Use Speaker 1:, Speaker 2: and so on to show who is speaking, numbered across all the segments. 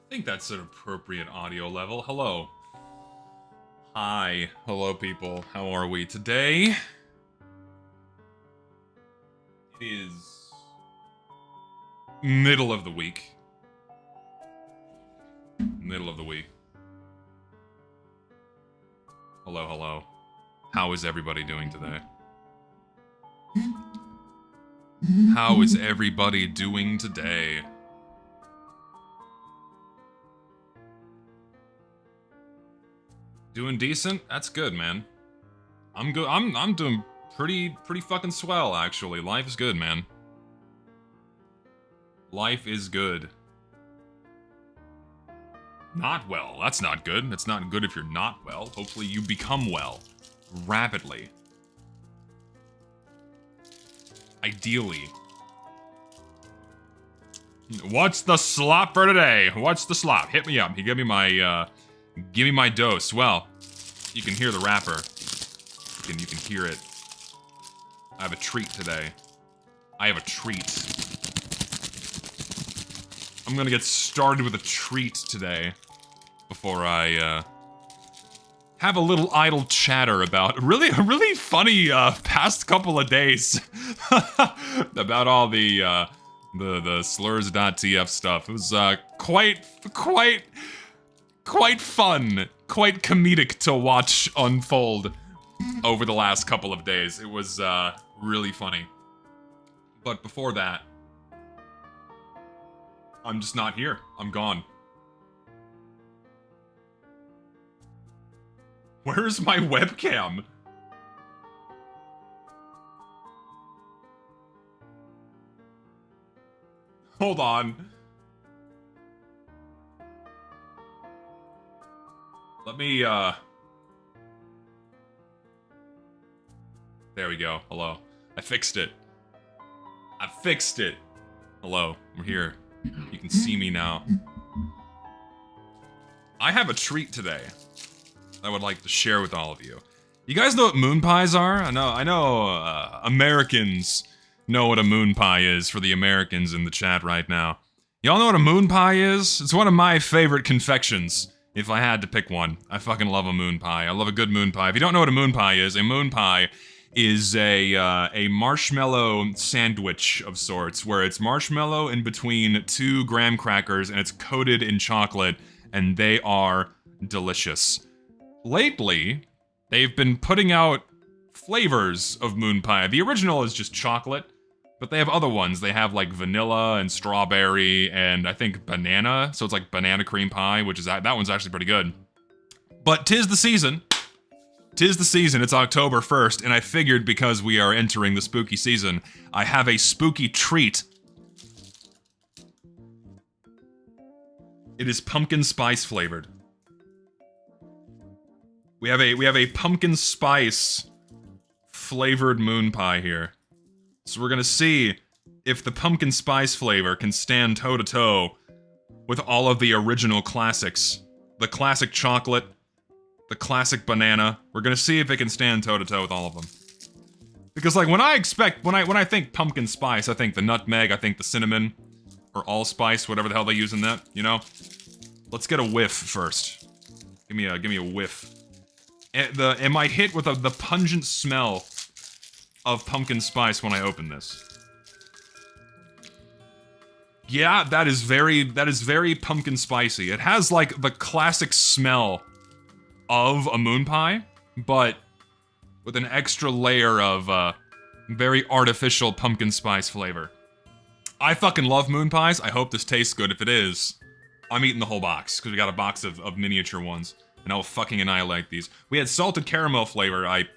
Speaker 1: I think that's an appropriate audio level. Hello. Hi. Hello, people. How are we today? It is middle of the week. Middle of the week. Hello, hello. How is everybody doing today? How is everybody doing today? Doing decent? That's good, man. I'm good. I'm doing pretty fucking swell, actually. Life is good, man. Life is good. Not well. That's not good. It's not good if you're not well. Hopefully you become well. Rapidly. Ideally. What's the slop for today? What's the slop? Hit me up. Give me my dose. Well, you can hear the rapper. You can hear it. I have a treat today. I have a treat. I'm gonna get started with a treat today before I have a little idle chatter about a really funny past couple of days about all the slurs.tf stuff. It was quite fun, quite comedic to watch unfold over the last couple of days. It was really funny. But before that, I'm just not here. I'm gone. Where's my webcam? Hold on. Let me, There we go. Hello. I fixed it. I fixed it. Hello. I'm here. You can see me now. I have a treat today I would like to share with all of you. You guys know what moon pies are? I know, Americans know what a moon pie is for the Americans in the chat right now. Y'all know what a moon pie is? It's one of my favorite confections, if I had to pick one. I fucking love a moon pie. I love a good moon pie. If you don't know what a moon pie is a marshmallow sandwich of sorts, where it's marshmallow in between two graham crackers and it's coated in chocolate, and they are delicious. Lately, they've been putting out flavors of moon pie. The original is just chocolate, but they have other ones. They have like vanilla and strawberry and I think banana, so it's like banana cream pie, which is that one's actually pretty good. But 'tis the season. 'Tis the season, it's October 1st, and I figured because we are entering the spooky season, I have a spooky treat. It is pumpkin spice flavored. We have a pumpkin spice flavored moon pie here. So we're gonna see if the pumpkin spice flavor can stand toe to toe with all of the original classics. The classic chocolate, the classic banana. We're gonna see if it can stand toe to toe with all of them. Because like when I think pumpkin spice, I think the nutmeg, I think the cinnamon, or allspice, whatever the hell they use in that, you know? Let's get a whiff first. Give me a whiff. Am I hit with the pungent smell of pumpkin spice when I open this? Yeah, that is very pumpkin spicy. It has like the classic smell of a moon pie, but with an extra layer of very artificial pumpkin spice flavor. I fucking love moon pies. I hope this tastes good. If it is, I'm eating the whole box, because we got a box of miniature ones, and I'll fucking annihilate these. We had salted caramel flavor. I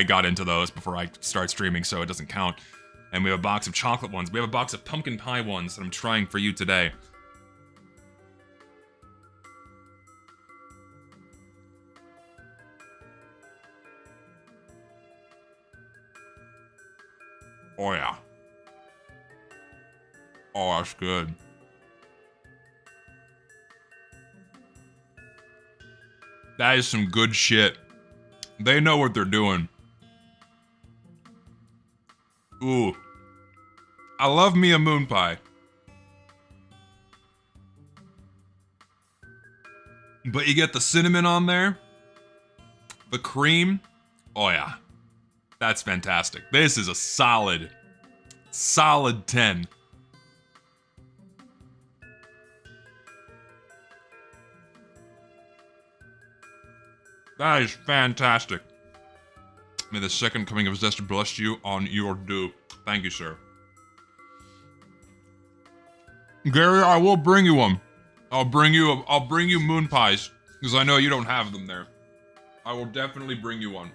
Speaker 1: got into those before I start streaming, so it doesn't count. And we have a box of chocolate ones. We have a box of pumpkin pie ones that I'm trying for you today. Oh yeah. Oh, that's good. That is some good shit. They know what they're doing. Ooh. I love me a moon pie. But you get the cinnamon on there, the cream. Oh yeah, that's fantastic. This is a solid 10. That is fantastic. May the second coming of Zester bless you on your due. Thank you, sir. Gary, I will bring you one. I'll bring you moon pies, because I know you don't have them there. I will definitely bring you one.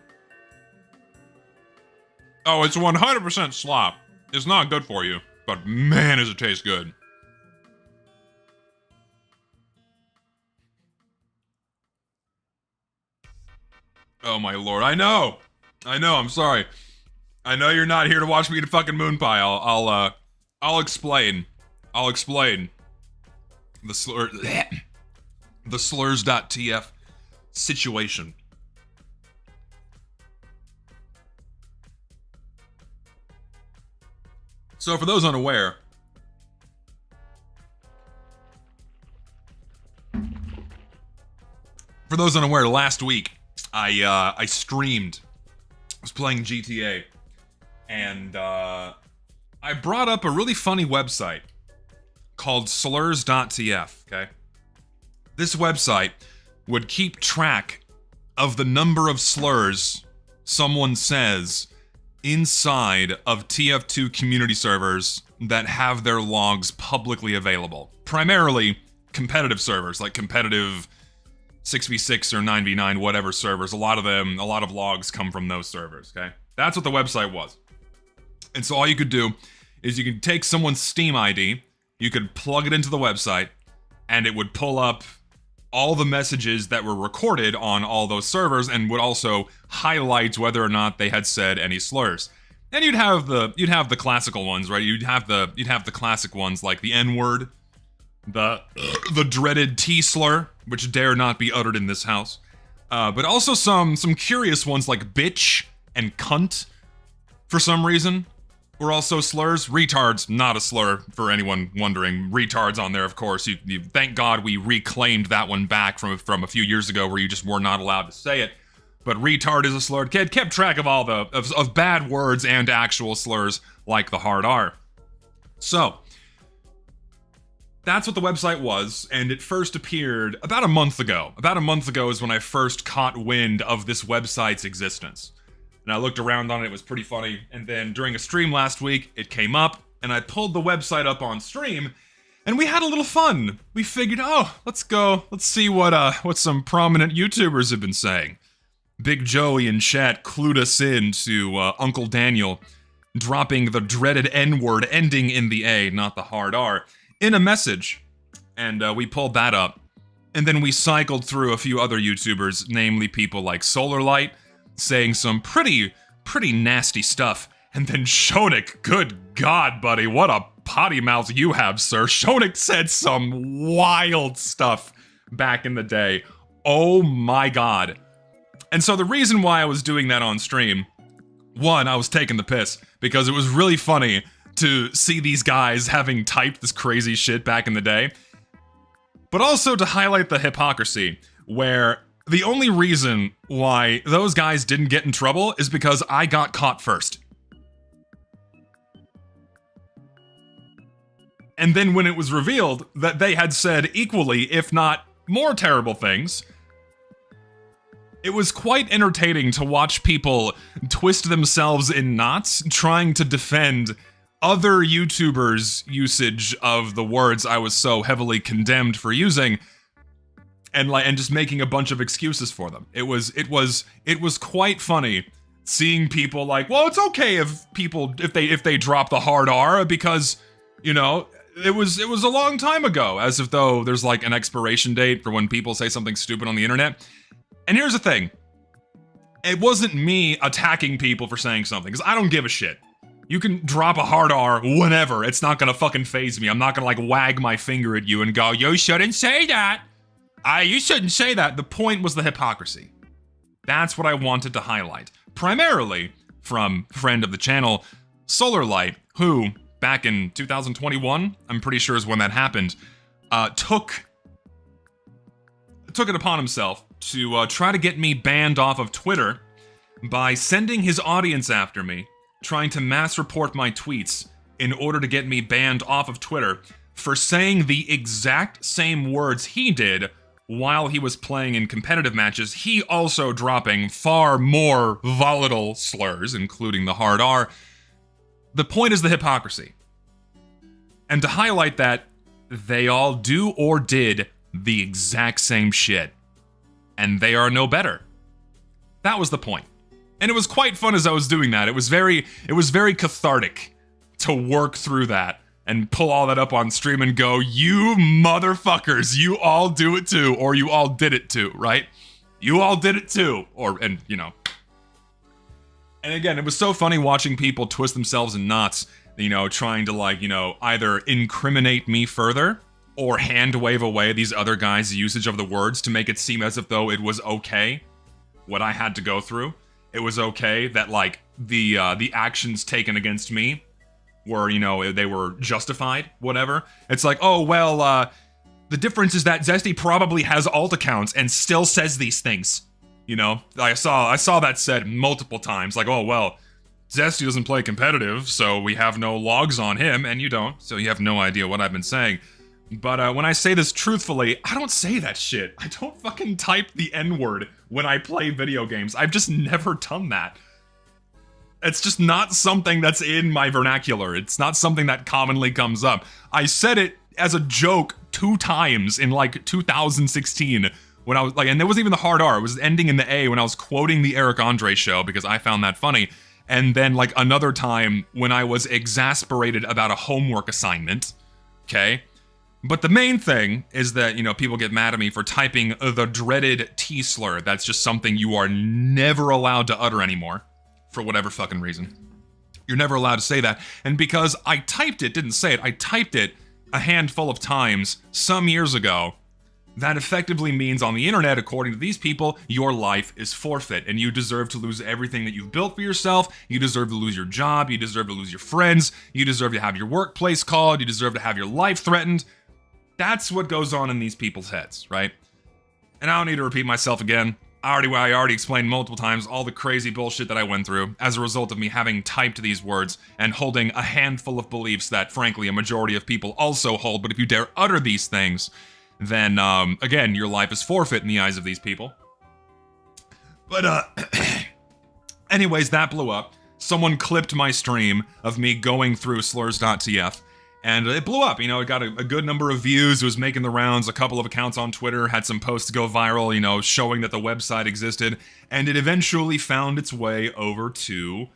Speaker 1: Oh, it's 100% slop. It's not good for you, but man, does it taste good. Oh my lord, I know, I'm sorry. I know you're not here to watch me eat a fucking moon pie. I'll explain. The slurs.tf situation. So for those unaware, last week I streamed. I was playing GTA, and I brought up a really funny website called slurs.tf, okay? This website would keep track of the number of slurs someone says inside of TF2 community servers that have their logs publicly available. Primarily competitive servers, like competitive 6v6 or 9v9, whatever servers. A lot of logs come from those servers, okay? That's what the website was. And so all you could do is you could take someone's Steam ID, you could plug it into the website, and it would pull up all the messages that were recorded on all those servers, and would also highlight whether or not they had said any slurs. And you'd have the classical ones, right? You'd have the classic ones like the N-word, the dreaded T-slur, which dare not be uttered in this house, but also some curious ones like bitch and cunt. For some reason, were also slurs. Retard's not a slur, for anyone wondering. Retard's on there, of course. You thank God we reclaimed that one back from a few years ago, where you just were not allowed to say it. But retard is a slur. Kid kept track of all of bad words and actual slurs like the hard R. So that's what the website was, and it first appeared about a month ago. About a month ago is when I first caught wind of this website's existence. And I looked around on it, it was pretty funny, and then during a stream last week, it came up, and I pulled the website up on stream, and we had a little fun. We figured, oh, let's see what some prominent YouTubers have been saying. Big Joey in chat clued us in to Uncle Daniel dropping the dreaded N-word ending in the A, not the hard R, in a message, and we pulled that up. And then we cycled through a few other YouTubers, namely people like Solarlight, saying some pretty nasty stuff. And then Shonik, good God, buddy, what a potty mouth you have, sir. Shonik said some wild stuff back in the day. Oh my God. And so the reason why I was doing that on stream, one, I was taking the piss, because it was really funny to see these guys having typed this crazy shit back in the day, but also to highlight the hypocrisy, where the only reason why those guys didn't get in trouble is because I got caught first. And then when it was revealed that they had said equally, if not more terrible things, it was quite entertaining to watch people twist themselves in knots trying to defend other YouTubers' usage of the words I was so heavily condemned for using, and just making a bunch of excuses for them. It was quite funny seeing people like, well, it's okay if they drop the hard R, because, you know, it was a long time ago, as if though there's like an expiration date for when people say something stupid on the internet. And here's the thing. It wasn't me attacking people for saying something, because I don't give a shit. You can drop a hard R whenever. It's not gonna fucking faze me. I'm not gonna like wag my finger at you and go, you shouldn't say that. You shouldn't say that. The point was the hypocrisy. That's what I wanted to highlight. Primarily from friend of the channel, Solarlight, who, back in 2021, I'm pretty sure is when that happened, took took it upon himself to try to get me banned off of Twitter by sending his audience after me, trying to mass report my tweets in order to get me banned off of Twitter for saying the exact same words he did while he was playing in competitive matches, he also dropping far more volatile slurs, including the hard R. The point is the hypocrisy. And to highlight that, they all do or did the exact same shit. And they are no better. That was the point. And it was quite fun as I was doing that. It was very cathartic to work through that and pull all that up on stream and go, you motherfuckers, you all do it too, or you all did it too, right? You all did it too, and And again, it was so funny watching people twist themselves in knots, trying to either incriminate me further or hand wave away these other guys' usage of the words to make it seem as if though it was okay what I had to go through. It was okay that the actions taken against me were, they were justified, whatever. It's like, oh, well, the difference is that Zesty probably has alt accounts and still says these things. I saw that said multiple times, like, oh, well, Zesty doesn't play competitive, so we have no logs on him, and you don't, so you have no idea what I've been saying. But when I say this truthfully, I don't say that shit. I don't fucking type the N-word when I play video games. I've just never done that. It's just not something that's in my vernacular. It's not something that commonly comes up. I said it as a joke 2 times in 2016 when I was and there wasn't even the hard R. It was ending in the A when I was quoting the Eric Andre show because I found that funny. And then another time when I was exasperated about a homework assignment. Okay? But the main thing is that, people get mad at me for typing the dreaded T slur. That's just something you are never allowed to utter anymore. For whatever fucking reason. You're never allowed to say that. And because I typed it, didn't say it, I typed it a handful of times some years ago, that effectively means on the internet, according to these people, your life is forfeit and you deserve to lose everything that you've built for yourself. You deserve to lose your job. You deserve to lose your friends. You deserve to have your workplace called. You deserve to have your life threatened. That's what goes on in these people's heads, right? And I don't need to repeat myself again. I already explained multiple times all the crazy bullshit that I went through as a result of me having typed these words and holding a handful of beliefs that, frankly, a majority of people also hold. But if you dare utter these things, then, again, your life is forfeit in the eyes of these people. But, anyways, that blew up. Someone clipped my stream of me going through slurs.tf. And it blew up, it got a good number of views, it was making the rounds, a couple of accounts on Twitter had some posts go viral, showing that the website existed, and it eventually found its way over to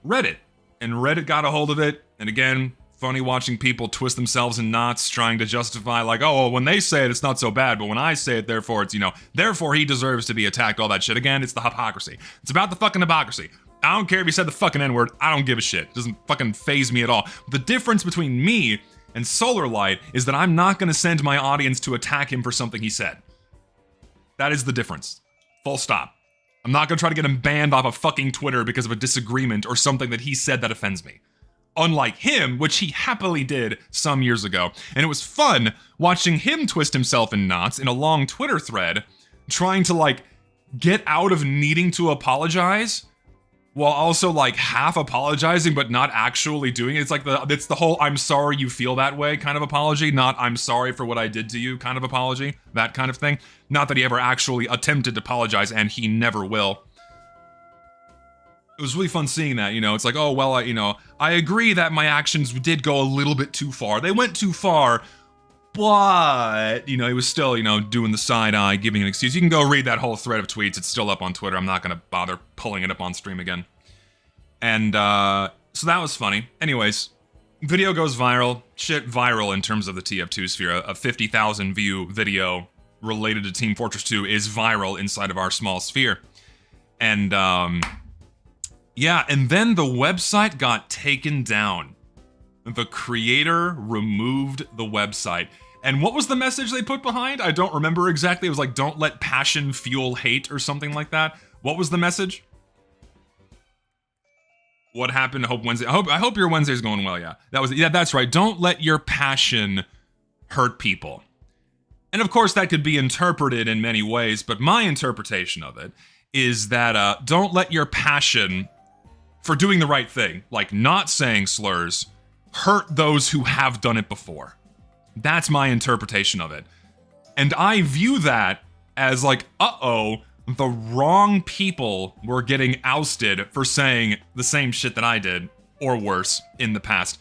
Speaker 1: Reddit. And Reddit got a hold of it, and again, funny watching people twist themselves in knots trying to justify, oh, well, when they say it, it's not so bad, but when I say it, therefore it's, therefore he deserves to be attacked, all that shit. Again, it's the hypocrisy. It's about the fucking hypocrisy. I don't care if you said the fucking N-word, I don't give a shit. It doesn't fucking faze me at all. The difference between me and Solarlight is that I'm not gonna send my audience to attack him for something he said. That is the difference. Full stop. I'm not gonna try to get him banned off of fucking Twitter because of a disagreement or something that he said that offends me. Unlike him, which he happily did some years ago. And it was fun watching him twist himself in knots in a long Twitter thread, trying to get out of needing to apologize while also half apologizing but not actually doing it. It's the whole I'm sorry you feel that way kind of apology, not I'm sorry for what I did to you kind of apology, that kind of thing. Not that he ever actually attempted to apologize, and he never will. It was really fun seeing that, it's oh, well, I agree that my actions did go a little bit too far. They went too far, but, he was still, doing the side eye, giving an excuse. You can go read that whole thread of tweets. It's still up on Twitter. I'm not going to bother pulling it up on stream again. And, so that was funny. Anyways, video goes viral. Shit viral in terms of the TF2 sphere. A 50,000 view video related to Team Fortress 2 is viral inside of our small sphere. And, yeah, and then the website got taken down. The creator removed the website. And what was the message they put behind? I don't remember exactly. It was don't let passion fuel hate or something like that. What was the message? What happened? I hope your Wednesday's going well, yeah. That's right. Don't let your passion hurt people. And And of course, that could be interpreted in many ways, but my interpretation of it is that don't let your passion for doing the right thing, like not saying slurs, hurt those who have done it before. That's my interpretation of it. And I view that as like, uh-oh, the wrong people were getting ousted for saying the same shit that I did, or worse, in the past.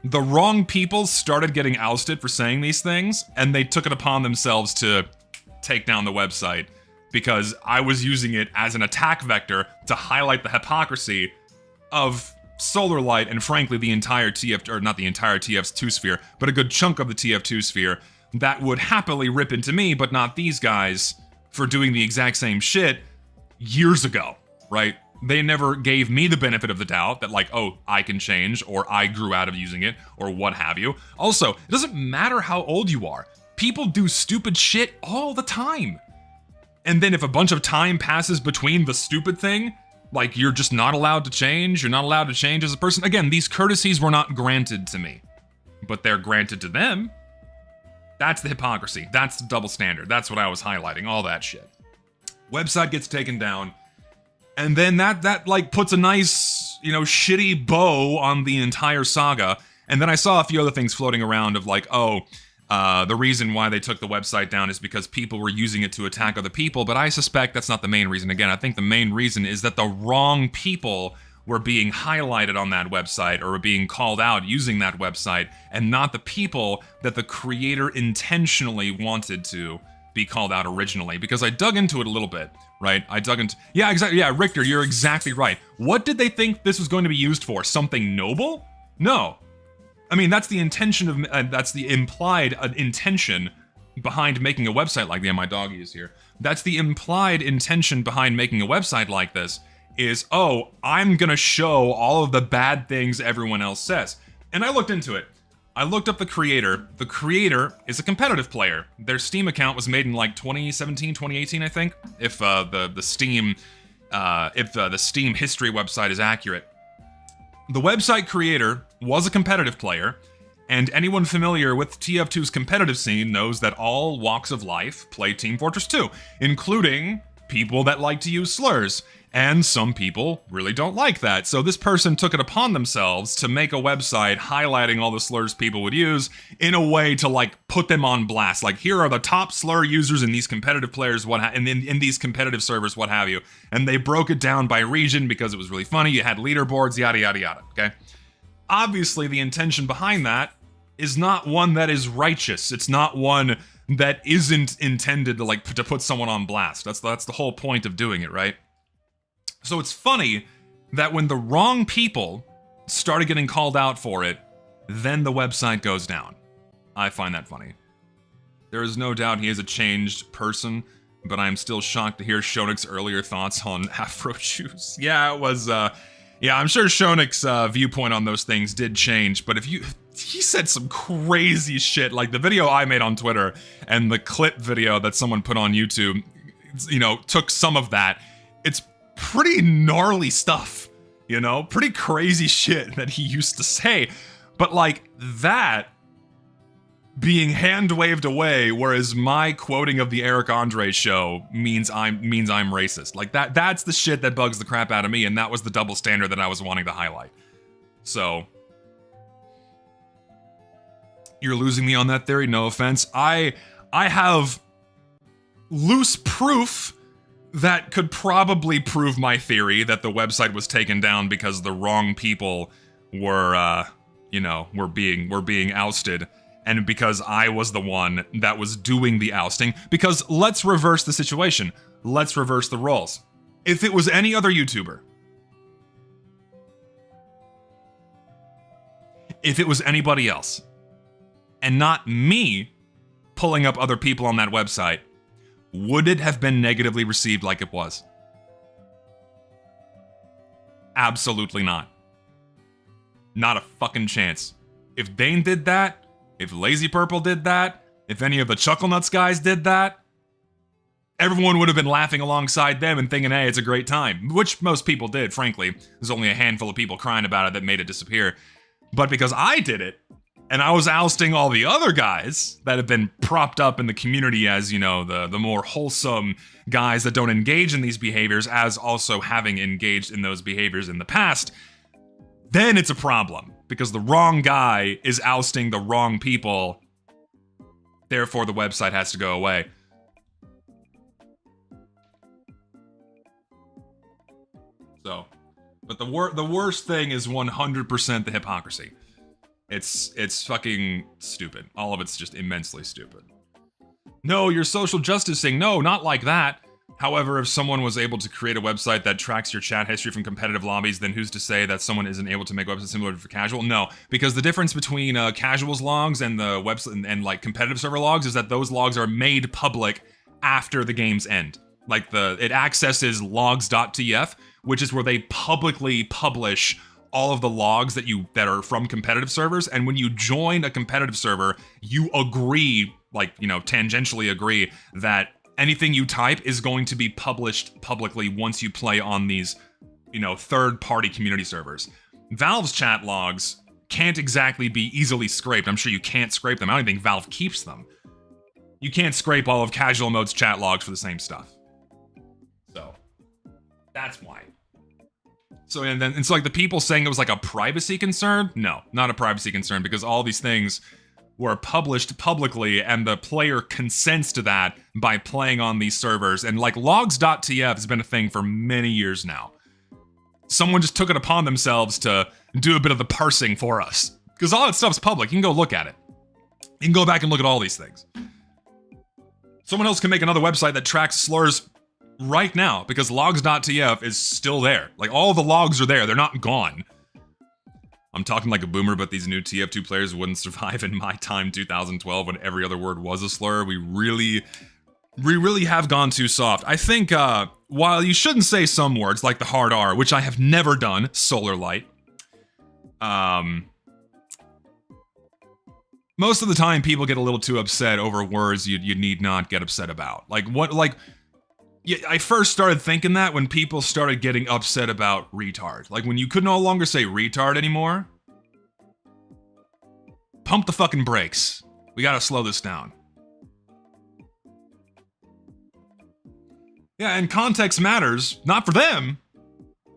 Speaker 1: The wrong people started getting ousted for saying these things, and they took it upon themselves to take down the website because I was using it as an attack vector to highlight the hypocrisy of SolarLite and frankly the entire TF, or not the entire TF2 sphere, but a good chunk of the TF2 sphere that would happily rip into me, but not these guys for doing the exact same shit years ago, right? They never gave me the benefit of the doubt that like, oh, I can change, or I grew out of using it, or what have you. Also, it doesn't matter how old you are. People do stupid shit all the time. And then if a bunch of time passes between the stupid thing, like you're just not allowed to change, you're not allowed to change as a person. Again, these courtesies were not granted to me, but they're granted to them. That's the hypocrisy. That's the double standard. That's what I was highlighting, all that shit. Website gets taken down, and then that like puts a nice, shitty bow on the entire saga. And then I saw a few other things floating around of like, the reason why they took the website down is because people were using it to attack other people, but I suspect that's not the main reason. Again, I think the main reason is that the wrong people were being highlighted on that website or were being called out using that website, and not the people that the creator intentionally wanted to be called out originally. Because I dug into it a little bit, right? Yeah, exactly. Yeah, Richter, you're exactly right. What did they think this was going to be used for? Something noble? No. I mean, that's the intention of, that's the implied intention behind making a website like, yeah, my doggy is here. That's the implied intention behind making a website like this is, oh, I'm gonna show all of the bad things everyone else says. And I looked into it. I looked up the creator. The creator is a competitive player. Their Steam account was made in like 2017, 2018, I think, if the Steam history website is accurate. The website creator was a competitive player, and anyone familiar with TF2's competitive scene knows that all walks of life play Team Fortress 2, including people that like to use slurs. And some people really don't like that. So this person took it upon themselves to make a website highlighting all the slurs people would use in a way to like put them on blast. Like, here are the top slur users in these competitive players, and in these competitive servers, what have you. And they broke it down by region because it was really funny. You had leaderboards, yada, yada, yada, okay? Obviously, the intention behind that is not one that is righteous. It's not one that isn't intended to put someone on blast. That's the whole point of doing it, right? So it's funny that when the wrong people started getting called out for it, then the website goes down. I find that funny. There is no doubt he is a changed person, but I'm still shocked to hear Shonik's earlier thoughts on Afro Juice. Yeah, it was, I'm sure Shonik's viewpoint on those things did change, but he said some crazy shit, like the video I made on Twitter and the clip video that someone put on YouTube, took some of that. It's pretty gnarly stuff, pretty crazy shit that he used to say, but like that being hand waved away, whereas my quoting of the Eric Andre show means I'm racist. Like that's the shit that bugs the crap out of me, and that was the double standard that I was wanting to highlight. So you're losing me on that theory, no offense. I have loose proof that could probably prove my theory that the website was taken down because the wrong people were being ousted, and because I was the one that was doing the ousting. Because let's reverse the situation. Let's reverse the roles. If it was any other YouTuber, if it was anybody else, and not me pulling up other people on that website, would it have been negatively received like it was? Absolutely not. Not a fucking chance. If Dane did that, if Lazy Purple did that, if any of the Chuckle Nuts guys did that, everyone would have been laughing alongside them and thinking, hey, it's a great time. Which most people did, frankly. There's only a handful of people crying about it that made it disappear. But because I did it, And I was ousting all the other guys that have been propped up in the community as, you know, the more wholesome guys that don't engage in these behaviors as also having engaged in those behaviors in the past. Then it's a problem because the wrong guy is ousting the wrong people. Therefore, the website has to go away. So, but the worst thing is 100% the hypocrisy. It's fucking stupid. All of it's just immensely stupid. No, you're social justicing. No, not like that. However, if someone was able to create a website that tracks your chat history from competitive lobbies, then who's to say that someone isn't able to make a website similar to for casual? No, because the difference between casuals logs and the website and like competitive server logs is that those logs are made public after the game's end. Like it accesses logs.tf, which is where they publicly publish all of the logs that are from competitive servers. And when you join a competitive server, you agree, like, you know, tangentially agree that anything you type is going to be published publicly once you play on these, you know, third-party community servers. Valve's chat logs can't exactly be easily scraped. I'm sure you can't scrape them. I don't even think Valve keeps them. You can't scrape all of Casual Mode's chat logs for the same stuff. So, that's why. So, and so like the people saying it was like a privacy concern? No, not a privacy concern, because all these things were published publicly and the player consents to that by playing on these servers. And like logs.tf has been a thing for many years now. Someone just took it upon themselves to do a bit of the parsing for us. Because all that stuff's public, you can go look at it. You can go back and look at all these things. Someone else can make another website that tracks slurs right now, because logs.tf is still there. Like, all the logs are there, they're not gone. I'm talking like a boomer, but these new TF2 players wouldn't survive in my time, 2012, when every other word was a slur. We really have gone too soft. I think, while you shouldn't say some words, like the hard R, which I have never done, solar light, most of the time people get a little too upset over words you need not get upset about. Yeah, I first started thinking that when people started getting upset about retard. Like, when you could no longer say retard anymore. Pump the fucking brakes. We gotta slow this down. Yeah, and context matters. Not for them.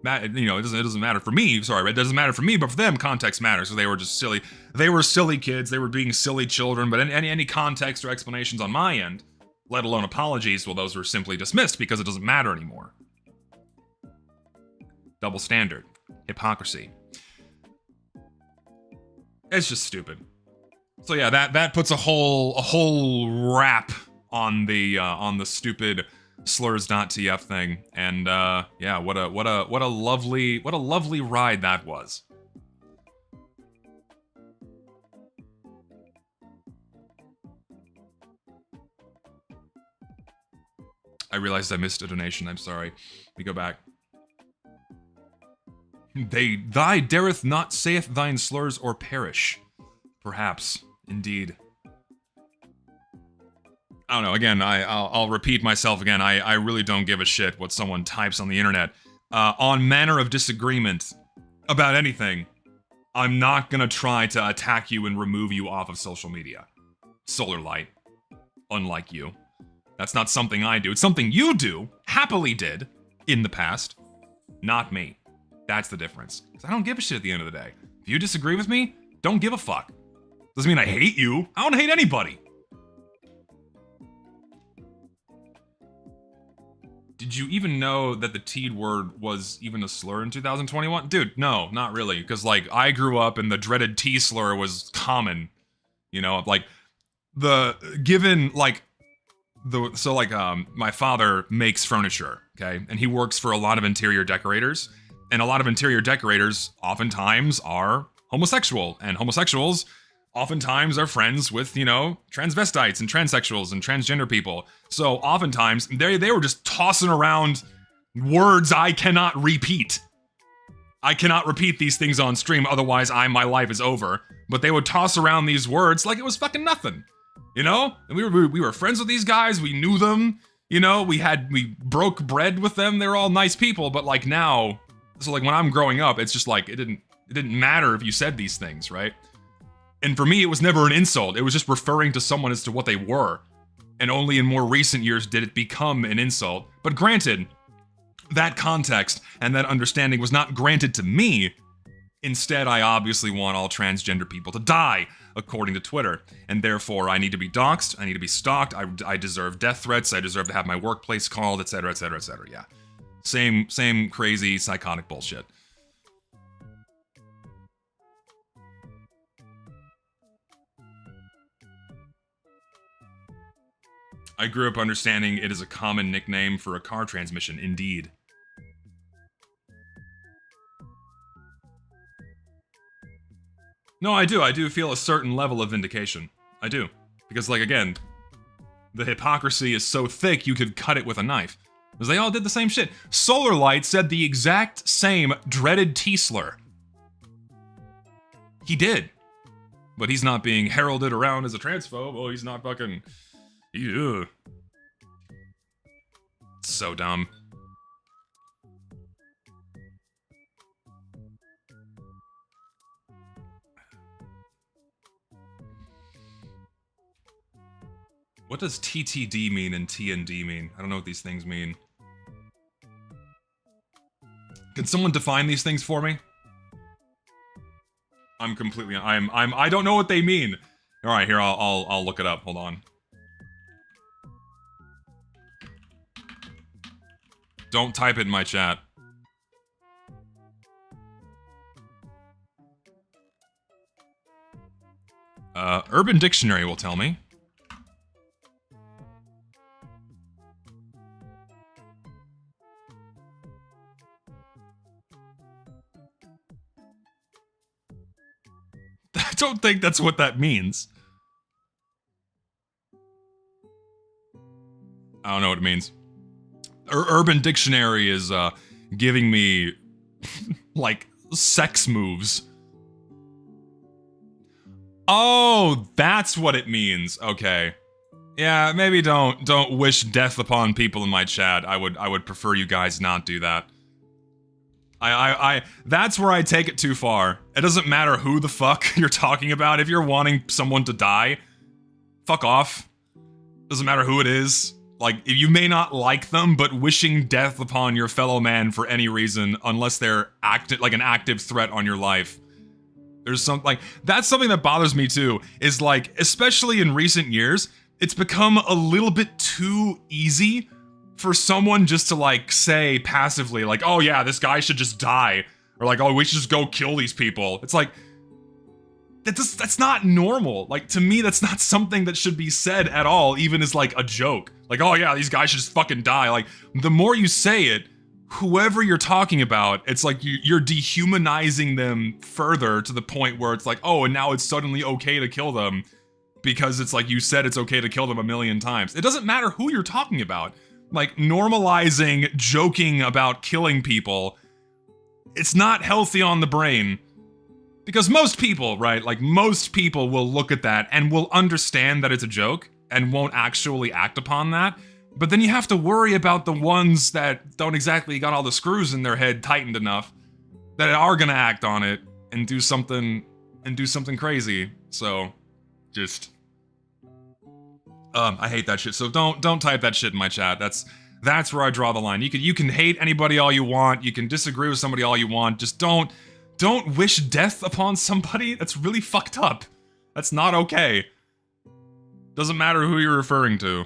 Speaker 1: You know, it doesn't matter for me. Sorry, it doesn't matter for me, but for them, context matters. So they were just silly. They were silly kids. They were being silly children. But any context or explanations on my end, let alone apologies, well, those were simply dismissed because it doesn't matter anymore. Double standard. Hypocrisy. It's just stupid. So yeah, that puts a whole wrap on the stupid slurs.tf thing. And yeah, what a lovely ride that was. I realized I missed a donation, I'm sorry. We go back. Thy dareth not saith thine slurs or perish. Perhaps, indeed. I don't know, again, I'll repeat myself again. I really don't give a shit what someone types on the internet. On manner of disagreement about anything, I'm not gonna try to attack you and remove you off of social media. Solar light. Unlike you. That's not something I do. It's something you do, happily did, in the past. Not me. That's the difference. Because I don't give a shit at the end of the day. If you disagree with me, don't give a fuck. Doesn't mean I hate you. I don't hate anybody. Did you even know that the T word was even a slur in 2021? Dude, no, not really. Because, like, I grew up and the dreaded T slur was common. You know, like, my father makes furniture, okay? And he works for a lot of interior decorators. And a lot of interior decorators oftentimes are homosexual. And homosexuals oftentimes are friends with, you know, transvestites and transsexuals and transgender people. So oftentimes, they were just tossing around words I cannot repeat. I cannot repeat these things on stream, otherwise my life is over. But they would toss around these words like it was fucking nothing. You know? And we were friends with these guys, we knew them, you know, we broke bread with them, they were all nice people, but like now, so like when I'm growing up, it's just like, it didn't matter if you said these things, right? And for me, it was never an insult. It was just referring to someone as to what they were. And only in more recent years did it become an insult. But granted, that context and that understanding was not granted to me. Instead, I obviously want all transgender people to die, according to Twitter. And therefore, I need to be doxxed, I need to be stalked, I deserve death threats, I deserve to have my workplace called, etc., etc., etc., yeah. Same crazy, psychotic bullshit. I grew up understanding it is a common nickname for a car transmission, indeed. No, I do feel a certain level of vindication. I do. Because, like, again, the hypocrisy is so thick you could cut it with a knife. Because they all did the same shit. Solarlight said the exact same dreaded T-slur. He did. But he's not being heralded around as a transphobe. Oh, he's not fucking... Ew. So dumb. What does TTD mean and TND mean? I don't know what these things mean. Can someone define these things for me? I'm completely... I don't know what they mean. Alright, here, I'll look it up. Hold on. Don't type it in my chat. Urban Dictionary will tell me. I don't think that's what that means. I don't know what it means. Urban Dictionary is giving me like sex moves. Oh, that's what it means. Okay. Yeah, maybe don't wish death upon people in my chat. I would prefer you guys not do that. That's where I take it too far. It doesn't matter who the fuck you're talking about. If you're wanting someone to die, fuck off. Doesn't matter who it is. Like, you may not like them, but wishing death upon your fellow man for any reason, unless they're like an active threat on your life. There's some, like, that's something that bothers me too, is like, especially in recent years, it's become a little bit too easy for someone just to like say passively, like, oh yeah, this guy should just die. Or like, oh, we should just go kill these people. It's like, that's not normal. Like, to me, that's not something that should be said at all, even as like a joke. Like, oh yeah, these guys should just fucking die. Like, the more you say it, whoever you're talking about, it's like you're dehumanizing them further to the point where it's like, oh, and now it's suddenly okay to kill them because it's like you said it's okay to kill them a million times. It doesn't matter who you're talking about. Like, normalizing joking about killing people, it's not healthy on the brain. Because most people, right, like most people will look at that and will understand that it's a joke and won't actually act upon that. But then you have to worry about the ones that don't exactly got all the screws in their head tightened enough that are gonna act on it and do something crazy. So, just, I hate that shit. So don't type that shit in my chat. That's where I draw the line. You can hate anybody all you want. You can disagree with somebody all you want. Just don't wish death upon somebody. That's really fucked up. That's not okay. Doesn't matter who you're referring to.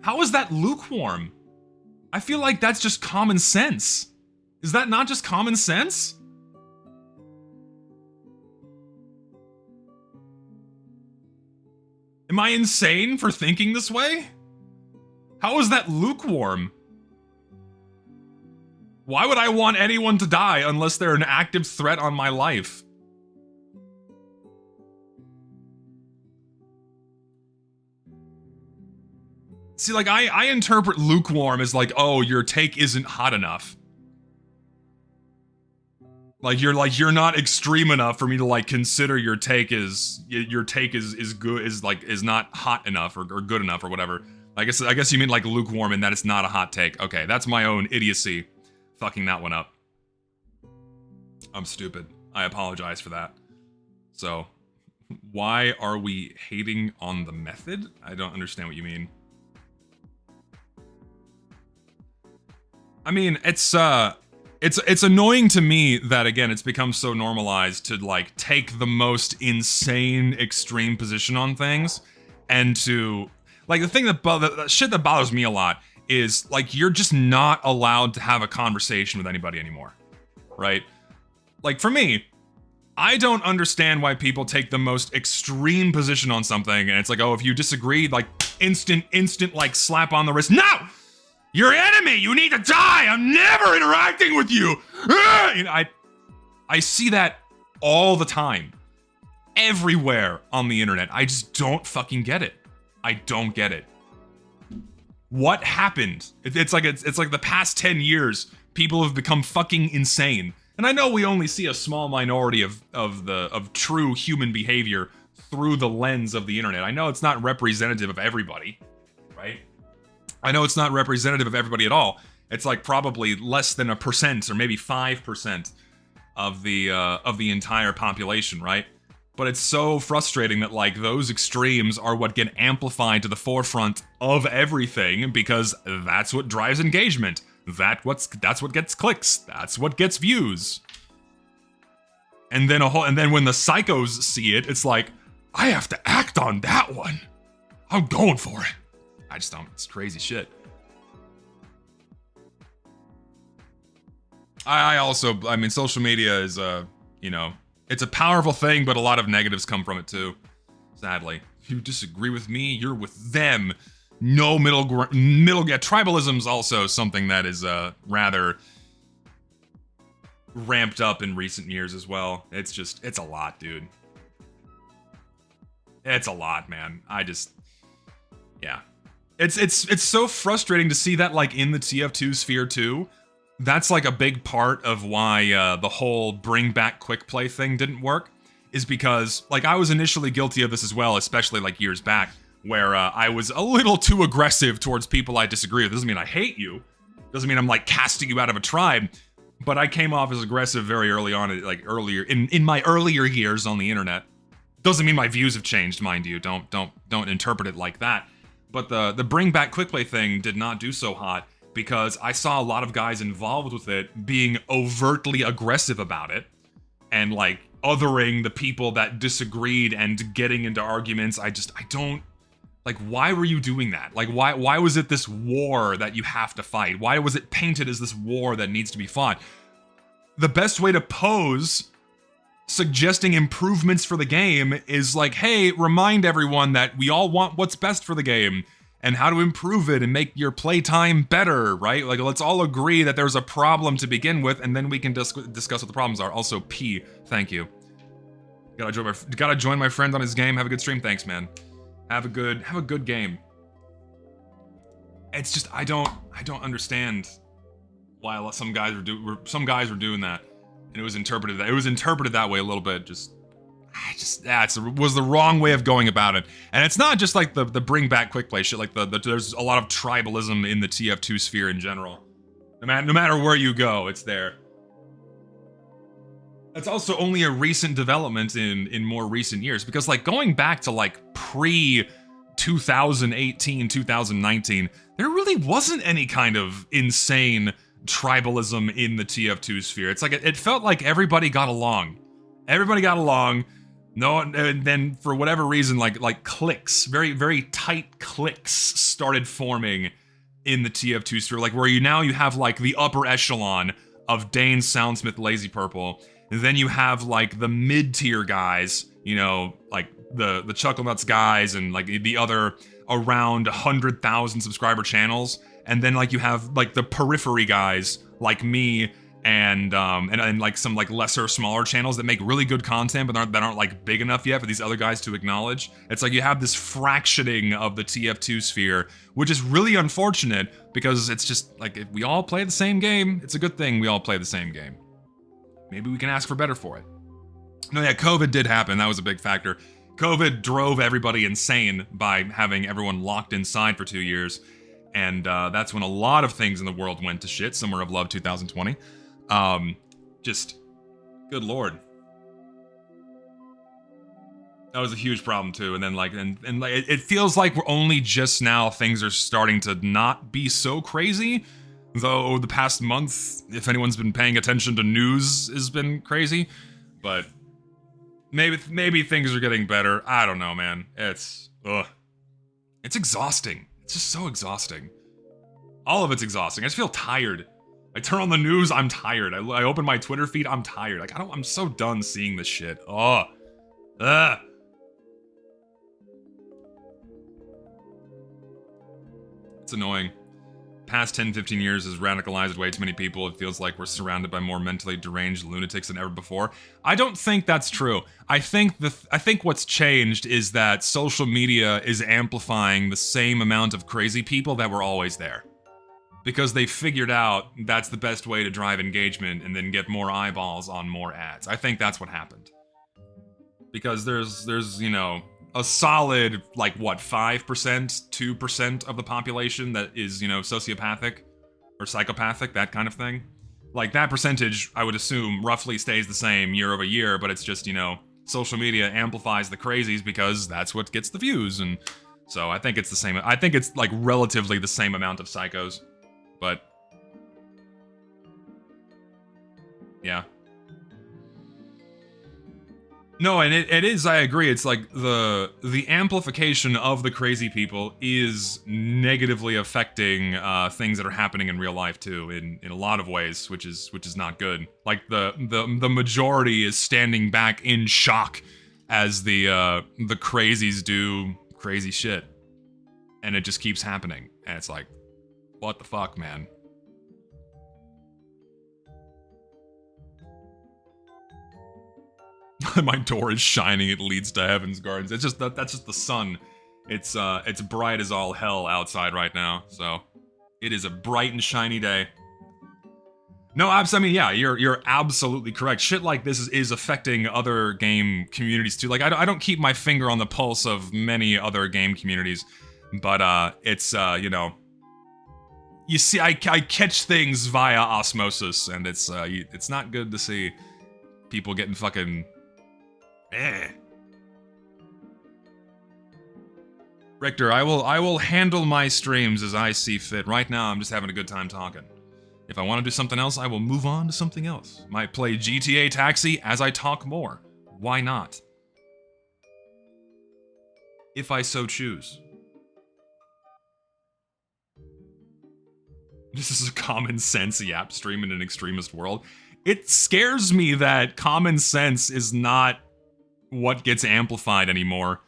Speaker 1: How is that lukewarm? I feel like that's just common sense. Is that not just common sense? Am I insane for thinking this way? How is that lukewarm? Why would I want anyone to die unless they're an active threat on my life? See, like, I interpret lukewarm as like, oh, your take isn't hot enough. Like, you're not extreme enough for me to, like, consider your take is good, is not hot enough or good enough or whatever. I guess you mean like lukewarm and that it's not a hot take. Okay, that's my own idiocy fucking that one up. I'm stupid. I apologize for that. So, why are we hating on the method? I don't understand what you mean. I mean, it's annoying to me that, again, it's become so normalized to, like, take the most insane extreme position on things, and to, like, the shit that bothers me a lot is, like, you're just not allowed to have a conversation with anybody anymore, right? Like, for me, I don't understand why people take the most extreme position on something, and it's like, oh, if you disagree, like, instant, like, slap on the wrist. No! You're enemy! You need to die! I'm never interacting with you! You know, I see that all the time. Everywhere on the internet. I just don't fucking get it. I don't get it. What happened? It's like the past 10 years, people have become fucking insane. And I know we only see a small minority of true human behavior through the lens of the internet. I know it's not representative of everybody, right? I know it's not representative of everybody at all. It's like probably less than 1% or maybe 5% of the entire population, right? But it's so frustrating that, like, those extremes are what get amplified to the forefront of everything, because that's what drives engagement. That's what gets clicks. That's what gets views. And then when the psychos see it, it's like, I have to act on that one. I'm going for it. I just don't. It's crazy shit. I mean, social media is it's a powerful thing, but a lot of negatives come from it too. Sadly, if you disagree with me, you're with them. No middle. Yeah, tribalism's also something that is rather ramped up in recent years as well. It's a lot, dude. It's a lot, man. Yeah. It's so frustrating to see that, like, in the TF2 sphere too. That's like a big part of why the whole bring back quick play thing didn't work, is because, like, I was initially guilty of this as well, especially like years back, where I was a little too aggressive towards people I disagree with. Doesn't mean I hate you. Doesn't mean I'm, like, casting you out of a tribe. But I came off as aggressive very early on, like earlier in my earlier years on the internet. Doesn't mean my views have changed, mind you. Don't interpret it like that. But the bring back quick play thing did not do so hot, because I saw a lot of guys involved with it being overtly aggressive about it, and, like, othering the people that disagreed and getting into arguments. I don't, like, why were you doing that? Like, why was it this war that you have to fight? Why was it painted as this war that needs to be fought? The best way to pose suggesting improvements for the game is like, hey, remind everyone that we all want what's best for the game and how to improve it and make your playtime better, right? Like, let's all agree that there's a problem to begin with, and then we can discuss what the problems are. Also, P, thank you. Gotta join my friend on his game. Have a good stream. Thanks, man. Have a good game. It's just, I don't understand why some guys were doing that. And it was interpreted that way a little bit. It was the wrong way of going about it. And it's not just like the bring back quick play shit. Like there's a lot of tribalism in the TF2 sphere in general. No matter where you go, it's there. That's also only a recent development in more recent years, because, like, going back to, like, pre 2018, 2019, there really wasn't any kind of insane tribalism in the TF2 sphere. It's like, it felt like everybody got along. No, and then for whatever reason, like cliques, very, very tight cliques started forming in the TF2 sphere, like, where you have, like, the upper echelon of Dane, Soundsmith, Lazy Purple, and then you have, like, the mid-tier guys, you know, like the Chuckle Nuts guys and, like, the other around 100,000 subscriber channels. And then, like, you have, like, the periphery guys like me and like some, like, lesser, smaller channels that make really good content but aren't like big enough yet for these other guys to acknowledge. It's like you have this fractioning of the TF2 sphere, which is really unfortunate, because it's just like, if we all play the same game, it's a good thing we all play the same game. Maybe we can ask for better for it. No, yeah, COVID did happen. That was a big factor. COVID drove everybody insane by having everyone locked inside for 2 years. And that's when a lot of things in the world went to shit. Summer of Love 2020. Just Good lord. That was a huge problem too, and then like, and like, it feels like we're only just now things are starting to not be so crazy. Though the past month, if anyone's been paying attention to news, has been crazy. But maybe things are getting better. I don't know, man. It's exhausting. It's just so exhausting. All of it's exhausting. I just feel tired. I turn on the news, I'm tired. I open my Twitter feed, I'm tired. Like I'm so done seeing this shit. Ugh. It's annoying. Past 10, 15 years has radicalized way too many people. It feels like we're surrounded by more mentally deranged lunatics than ever before. I don't think that's true. I think what's changed is that social media is amplifying the same amount of crazy people that were always there. Because they figured out that's the best way to drive engagement and then get more eyeballs on more ads. I think that's what happened. Because there's, you know, a solid, like, what, 5%, 2% of the population that is, you know, sociopathic or psychopathic, that kind of thing. Like, that percentage, I would assume, roughly stays the same year over year, but it's just, you know, social media amplifies the crazies because that's what gets the views, and so I think it's the same. I think it's, like, relatively the same amount of psychos, but yeah. No, and it is, I agree, it's like the amplification of the crazy people is negatively affecting things that are happening in real life too, in a lot of ways, which is not good. Like the majority is standing back in shock as the crazies do crazy shit. And it just keeps happening. And it's like, what the fuck, man? My door is shining, it leads to Heaven's Gardens. It's just that's just the sun. It's bright as all hell outside right now, so it is a bright and shiny day. No, I mean, yeah, you're absolutely correct. Shit like this is affecting other game communities too. Like I don't keep my finger on the pulse of many other game communities, but it's you know, you see, I catch things via osmosis, and it's not good to see people getting fucking. Richter, I will handle my streams as I see fit. Right now, I'm just having a good time talking. If I want to do something else, I will move on to something else. Might play GTA Taxi as I talk more. Why not? If I so choose. This is a common sense yap stream in an extremist world. It scares me that common sense is not what gets amplified anymore.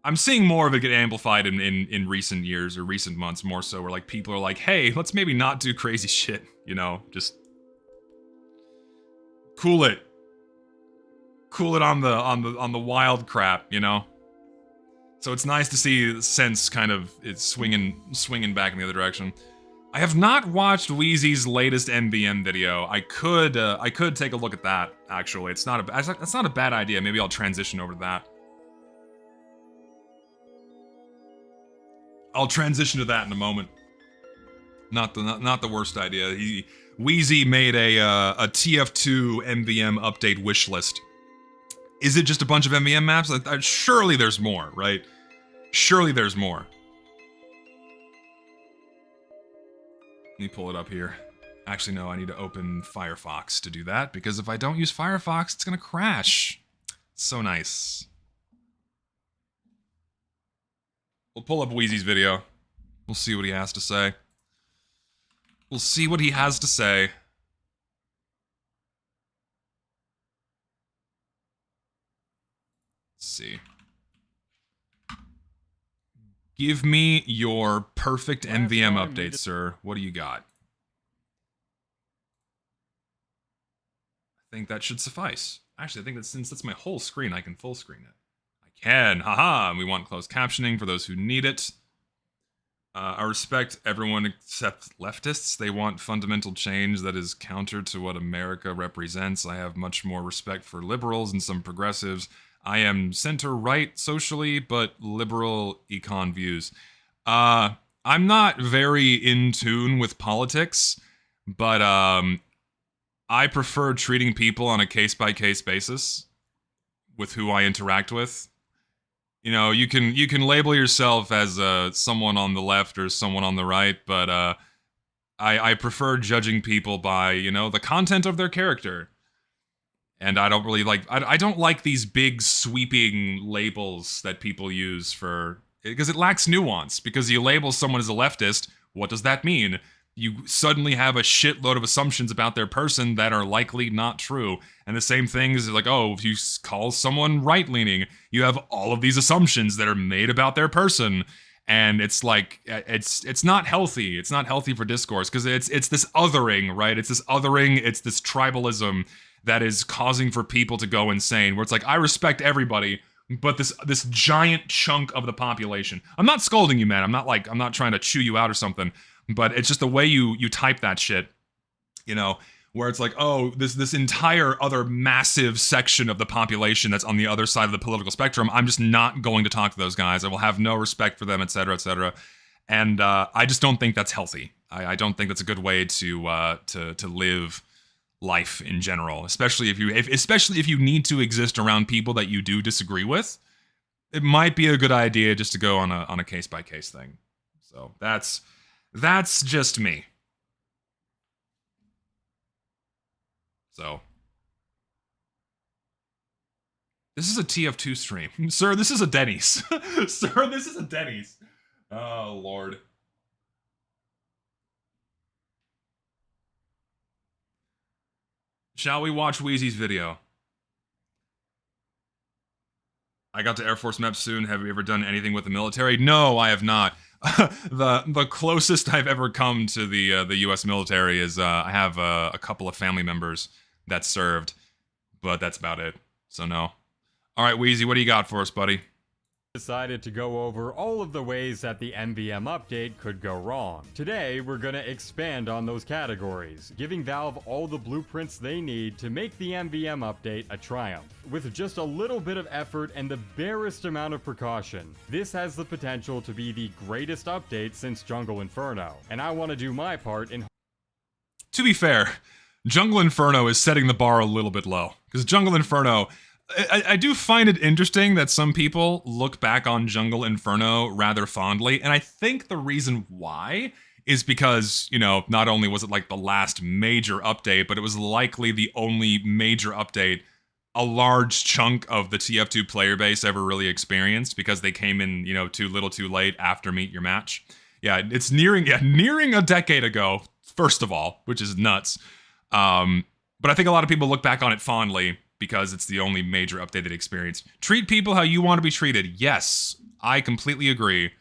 Speaker 1: I'm seeing more of it get amplified in recent years or recent months, more so, where like people are like, hey, let's maybe not do crazy shit, you know, just cool it on the wild crap, you know. So it's nice to see sense kind of it's swinging back in the other direction. I have not watched Wheezy's latest MVM video. I could take a look at that, actually. That's not a bad idea. Maybe I'll transition over to that. I'll transition to that in a moment. Not the worst idea. Wheezy made a TF2 MVM update wish list. Is it just a bunch of MVM maps? Surely there's more, right? Surely there's more. Let me pull it up here. Actually, no, I need to open Firefox to do that, because if I don't use Firefox, it's gonna crash. So nice. We'll pull up Wheezy's video. We'll see what he has to say. We'll see what he has to say. Let's see. Give me your perfect MVM update, sir. What do you got? I think that should suffice. Actually, I think that since that's my whole screen, I can full screen it. I can, haha, and we want closed captioning for those who need it. I respect everyone except leftists. They want fundamental change that is counter to what America represents. I have much more respect for liberals and some progressives. I am center-right socially, but liberal econ views. I'm not very in tune with politics, but I prefer treating people on a case-by-case basis with who I interact with. You know, you can label yourself as someone on the left or someone on the right, but I prefer judging people by, you know, the content of their character. And I don't really like, I don't like these big sweeping labels that people use for, because it lacks nuance. Because you label someone as a leftist, what does that mean? You suddenly have a shitload of assumptions about their person that are likely not true. And the same thing is like, oh, if you call someone right-leaning, you have all of these assumptions that are made about their person. And it's like, it's not healthy. It's not healthy for discourse, because it's this othering, right? It's this othering, it's this tribalism that is causing for people to go insane, where it's like, I respect everybody, but this giant chunk of the population. I'm not scolding you, man. I'm not trying to chew you out or something, but it's just the way you type that shit, you know, where it's like, oh, this entire other massive section of the population that's on the other side of the political spectrum, I'm just not going to talk to those guys. I will have no respect for them, etc., etc. And I just don't think that's healthy. I don't think that's a good way to live life in general, especially if you need to exist around people that you do disagree with. It might be a good idea just to go on a case-by-case thing. So that's just me. So this is a TF2 stream. Sir, this is a Denny's. Sir, this is a Denny's. Oh, Lord. Shall we watch Wheezy's video? I got to Air Force MEP soon. Have you ever done anything with the military? No, I have not. The closest I've ever come to the U.S. military is I have a couple of family members that served, but that's about it. So no. All right, Wheezy, what do you got for us, buddy?
Speaker 2: Decided to go over all of the ways that the MVM update could go wrong. Today, we're gonna expand on those categories, giving Valve all the blueprints they need to make the MVM update a triumph. With just a little bit of effort and the barest amount of precaution, this has the potential to be the greatest update since Jungle Inferno, and I want to do my part in...
Speaker 1: To be fair, Jungle Inferno is setting the bar a little bit low, because Jungle Inferno... I do find it interesting that some people look back on Jungle Inferno rather fondly, and I think the reason why is because, you know, not only was it like the last major update, but it was likely the only major update a large chunk of the TF2 player base ever really experienced, because they came in, you know, too little too late after Meet Your Match. Yeah, it's nearing a decade ago, first of all, which is nuts. But I think a lot of people look back on it fondly, because it's the only major updated experience. Treat people how you want to be treated. Yes, I completely agree.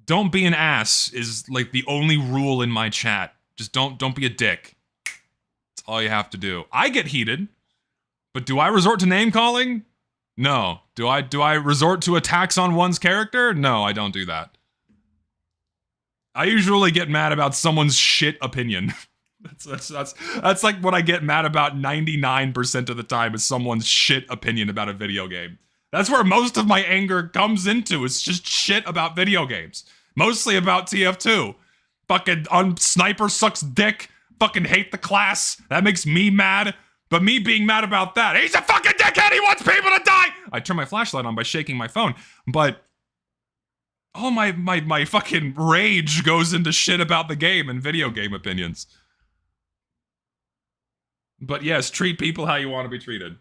Speaker 1: Don't be an ass is like the only rule in my chat. Just don't be a dick. That's all you have to do. I get heated, but do I resort to name calling? No. Do I resort to attacks on one's character? No, I don't do that. I usually get mad about someone's shit opinion. That's like what I get mad about 99% of the time, is someone's shit opinion about a video game. That's where most of my anger comes into. It's just shit about video games. Mostly about TF2. Fucking Sniper sucks dick. Fucking hate the class. That makes me mad. But me being mad about that, he's a fucking dickhead. He wants people to die. I turn my flashlight on by shaking my phone. But all my fucking rage goes into shit about the game and video game opinions. But yes, treat people how you want to be treated.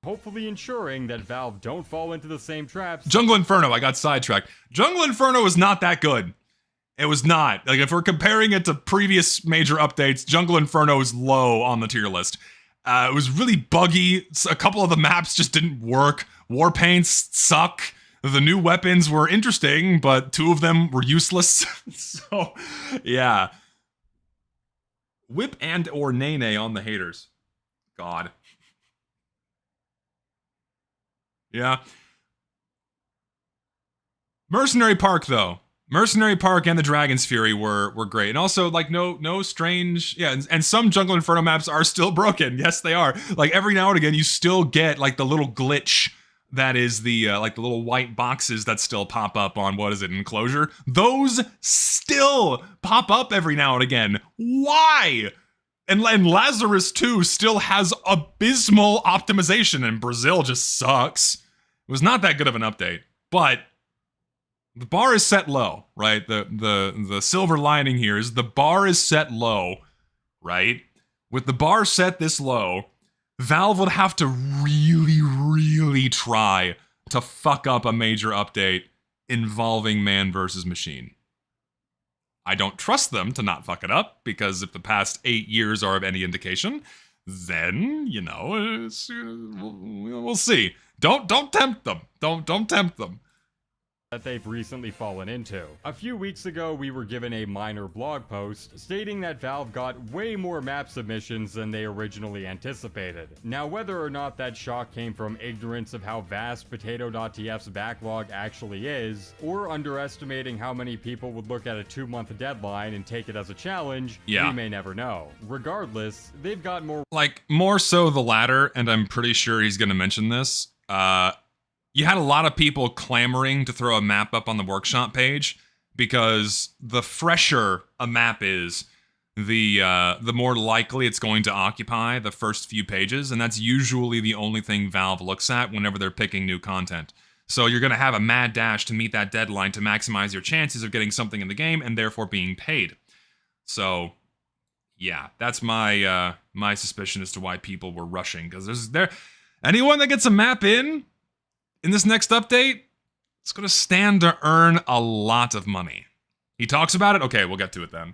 Speaker 2: Hopefully ensuring that Valve don't fall into the same traps.
Speaker 1: Jungle Inferno, I got sidetracked. Jungle Inferno is not that good. It was not. Like, if we're comparing it to previous major updates, Jungle Inferno is low on the tier list. It was really buggy. A couple of the maps just didn't work. War paints suck. The new weapons were interesting, but 2 of them were useless. So, yeah. Whip and or nay on the haters. God. Yeah. Mercenary Park, though. Mercenary Park and the Dragon's Fury were great. And also, like, no strange... Yeah, and some Jungle Inferno maps are still broken. Yes, they are. Like, every now and again, you still get, like, the little glitch that is the, like, the little white boxes that still pop up on, what is it, Enclosure? Those still pop up every now and again. Why? And Lazarus 2 still has abysmal optimization, and Brazil just sucks. It was not that good of an update, but the bar is set low, right? The silver lining here is the bar is set low, right? With the bar set this low, Valve would have to really, really try to fuck up a major update involving man versus machine. I don't trust them to not fuck it up, because if the past 8 years are of any indication, then, you know, we'll see. Don't tempt them. Don't tempt them.
Speaker 2: That they've recently fallen into. A few weeks ago, we were given a minor blog post stating that Valve got way more map submissions than they originally anticipated. Now, whether or not that shock came from ignorance of how vast Potato.tf's backlog actually is, or underestimating how many people would look at a 2-month deadline and take it as a challenge, we may never know. Regardless, they've got more—
Speaker 1: like, more so the latter, and I'm pretty sure he's gonna mention this. You had a lot of people clamoring to throw a map up on the workshop page, because the fresher a map is, the more likely it's going to occupy the first few pages, and that's usually the only thing Valve looks at whenever they're picking new content. So you're going to have a mad dash to meet that deadline to maximize your chances of getting something in the game and therefore being paid. So, yeah, that's my my suspicion as to why people were rushing, because anyone that gets a map in this next update, it's going to stand to earn a lot of money. He talks about it? Okay, we'll get to it then.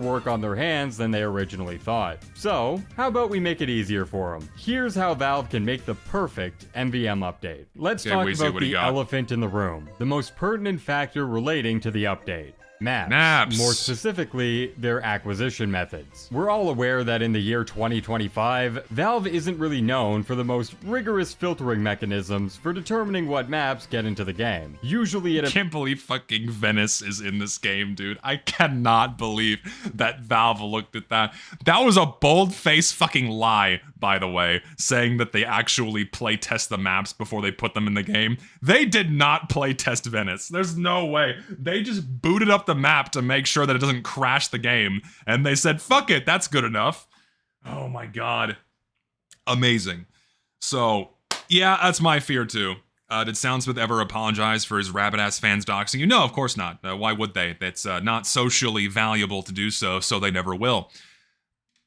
Speaker 2: Work on their hands than they originally thought. So, how about we make it easier for them? Here's how Valve can make the perfect MVM update. Let's talk about the elephant in the room, the most pertinent factor relating to the update. Maps. More specifically, their acquisition methods. We're all aware that in the year 2025, Valve isn't really known for the most rigorous filtering mechanisms for determining what maps get into the game. Usually
Speaker 1: I can't believe fucking Venice is in this game, dude. I cannot believe that Valve looked at that. That was a bold-faced fucking lie, by the way, saying that they actually play test the maps before they put them in the game. They did not play test Venice. There's no way. They just booted up the map to make sure that it doesn't crash the game, and they said, fuck it, that's good enough. Oh my god. Amazing. So, yeah, that's my fear too. Did Soundsmith ever apologize for his rabbit-ass fans doxing you? No, of course not. Why would they? It's not socially valuable to do so, so they never will.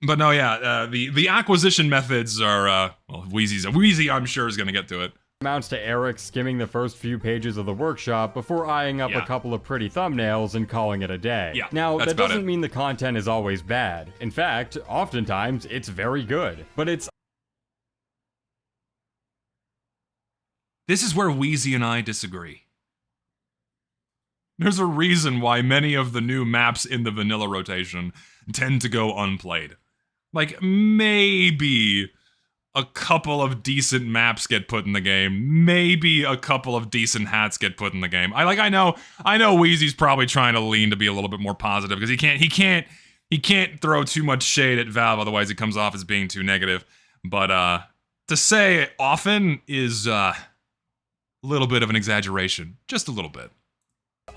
Speaker 1: But no, yeah, the acquisition methods are, well, Wheezy, I'm sure, is gonna get to it.
Speaker 2: Amounts to Eric skimming the first few pages of the workshop before eyeing up a couple of pretty thumbnails and calling it a day. Now, that doesn't mean the content is always bad. In fact, oftentimes, it's very good. But
Speaker 1: this is where Wheezy and I disagree. There's a reason why many of the new maps in the vanilla rotation tend to go unplayed. Like, maybe a couple of decent maps get put in the game. Maybe a couple of decent hats get put in the game. I know Wheezy's probably trying to lean to be a little bit more positive, because he can't throw too much shade at Valve, otherwise it comes off as being too negative. But to say often is a little bit of an exaggeration. Just a little bit.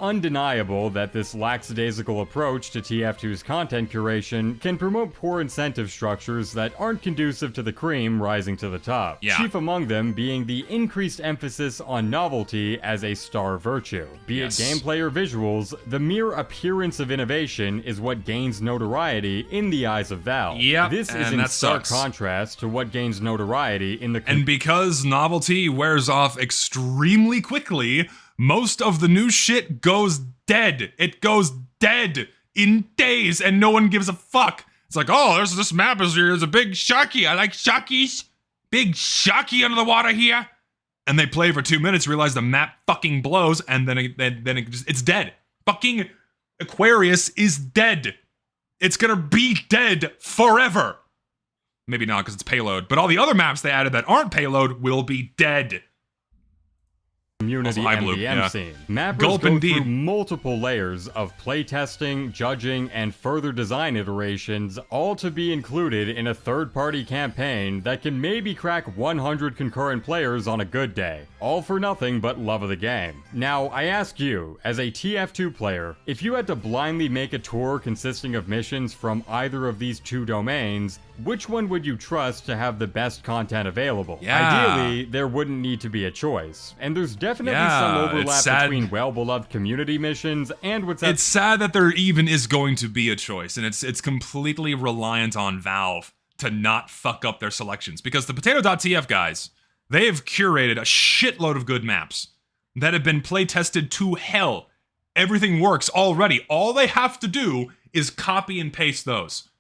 Speaker 2: Undeniable that this lackadaisical approach to TF2's content curation can promote poor incentive structures that aren't conducive to the cream rising to the top. Chief among them being the increased emphasis on novelty as a star virtue. Be it gameplay or visuals, the mere appearance of innovation is what gains notoriety in the eyes of Valve. This is in stark contrast to what gains notoriety in the—
Speaker 1: And because novelty wears off extremely quickly, most of the new shit goes dead. It goes dead in days, and no one gives a fuck. It's like, oh, there's this map is a big sharky. I like sharkies. Big sharky under the water here. And they play for 2 minutes, realize the map fucking blows, and then it's dead. Fucking Aquarius is dead. It's gonna be dead forever. Maybe not, because it's payload, but all the other maps they added that aren't payload will be dead.
Speaker 2: community
Speaker 1: Also, iBlue,
Speaker 2: MVM
Speaker 1: yeah.
Speaker 2: scene. Mappers
Speaker 1: Gulp
Speaker 2: go
Speaker 1: indeed.
Speaker 2: through multiple layers of playtesting, judging, and further design iterations, all to be included in a third-party campaign that can maybe crack 100 concurrent players on a good day. All for nothing but love of the game. Now, I ask you, as a TF2 player, if you had to blindly make a tour consisting of missions from either of these two domains, which one would you trust to have the best content available?
Speaker 1: Yeah.
Speaker 2: Ideally, there wouldn't need to be a choice. And there's definitely
Speaker 1: Yeah,
Speaker 2: some
Speaker 1: it's
Speaker 2: overlap
Speaker 1: sad.
Speaker 2: between well-beloved community missions and what's at
Speaker 1: It's sad that there even is going to be a choice, and it's completely reliant on Valve to not fuck up their selections. Because the Potato.tf guys, they have curated a shitload of good maps that have been playtested to hell. Everything works already. All they have to do is copy and paste those.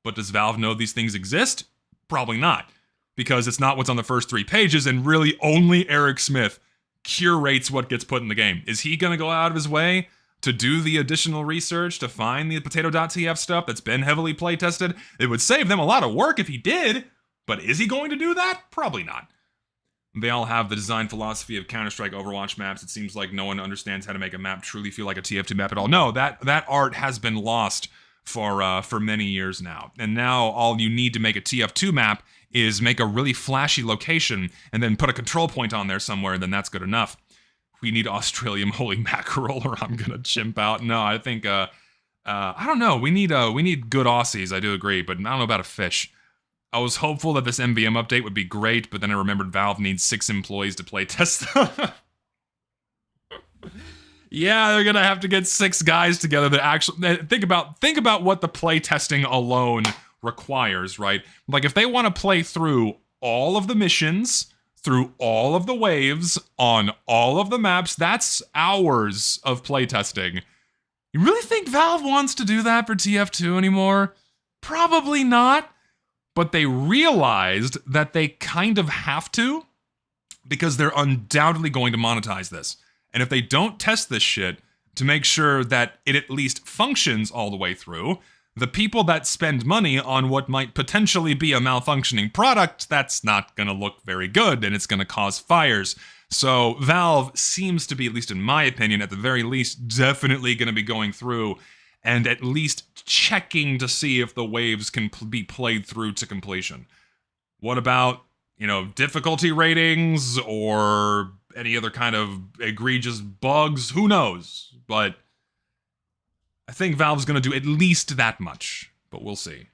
Speaker 1: But does Valve know these things exist? Probably not. Because it's not what's on the first 3 pages, and really only Eric Smith curates what gets put in the game. Is he gonna go out of his way to do the additional research to find the Potato.tf stuff that's been heavily playtested? It would save them a lot of work if he did, but is he going to do that? Probably not. They all have the design philosophy of Counter-Strike Overwatch maps. It seems like no one understands how to make a map truly feel like a TF2 map at all. No, that art has been lost for many years now. And now all you need to make a TF2 map is make a really flashy location and then put a control point on there somewhere, and then that's good enough. We need Australian holy mackerel or I'm gonna chimp out. No, I think I don't know. We need good Aussies, I do agree, but I don't know about a fish. I was hopeful that this MVM update would be great, but then I remembered Valve needs 6 employees to play test. Yeah, they're gonna have to get 6 guys together that actually think about what the playtesting alone requires, right? Like if they want to play through all of the missions, through all of the waves, on all of the maps, that's hours of playtesting. You really think Valve wants to do that for TF2 anymore? Probably not. But they realized that they kind of have to, because they're undoubtedly going to monetize this. And if they don't test this shit to make sure that it at least functions all the way through, the people that spend money on what might potentially be a malfunctioning product, that's not going to look very good, and it's going to cause fires. So Valve seems to be, at least in my opinion, at the very least, definitely going to be going through and at least checking to see if the waves can be played through to completion. What about, difficulty ratings or any other kind of egregious bugs? Who knows? But I think Valve's going to do at least that much, but we'll see.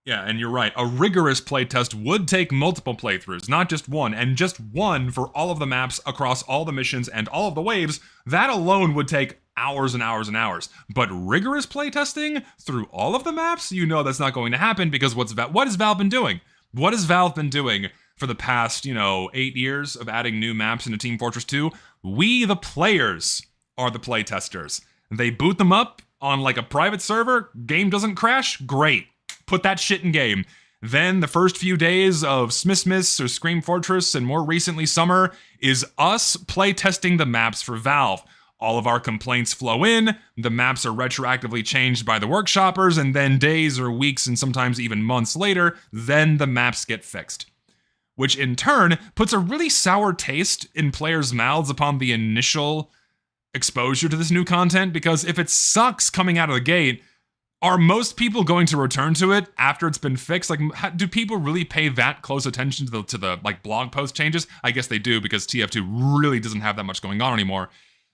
Speaker 1: Yeah, and you're right. A rigorous playtest would take multiple playthroughs, not just one, and just one for all of the maps across all the missions and all of the waves. That alone would take hours and hours and hours. But rigorous playtesting through all of the maps, that's not going to happen, because what has Valve been doing? What has Valve been doing for the past, 8 years of adding new maps into Team Fortress 2? We, the players, are the playtesters. They boot them up on like a private server, game doesn't crash, great. Put that shit in game. Then the first few days of Smithsmiths or Scream Fortress, and more recently Summer, is us playtesting the maps for Valve. All of our complaints flow in, the maps are retroactively changed by the workshoppers, and then days or weeks and sometimes even months later, then the maps get fixed. Which in turn puts a really sour taste in players' mouths upon the initial exposure to this new content, because if it sucks coming out of the gate, are most people going to return to it after it's been fixed? Like, do people really pay that close attention to the like blog post changes? I guess they do, because TF2 really doesn't have that much going on anymore.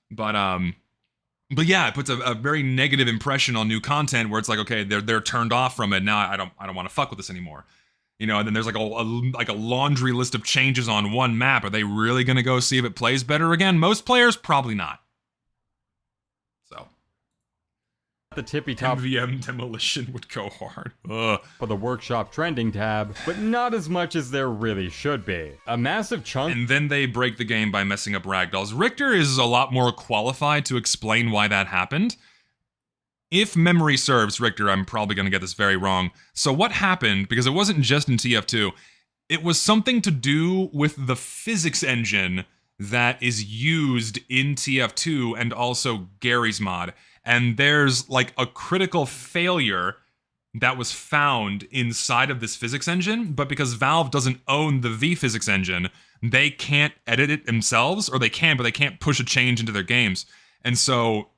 Speaker 1: But yeah, it puts a very negative impression on new content where it's like, okay, they're turned off from it now. I don't want to fuck with this anymore. And then there's like a laundry list of changes on one map. Are they really gonna go see if it plays better again? Most players probably not. So
Speaker 2: the tippy top
Speaker 1: MVM demolition would go hard. Ugh.
Speaker 2: for the workshop trending tab, but not as much as there really should be. A massive chunk.
Speaker 1: And then they break the game by messing up ragdolls. Richter is a lot more qualified to explain why that happened. If memory serves, Richter, I'm probably going to get this very wrong. So what happened, because it wasn't just in TF2, it was something to do with the physics engine that is used in TF2 and also Gary's mod. And there's like a critical failure that was found inside of this physics engine, but because Valve doesn't own the V physics engine, they can't edit it themselves, or they can, but they can't push a change into their games. And so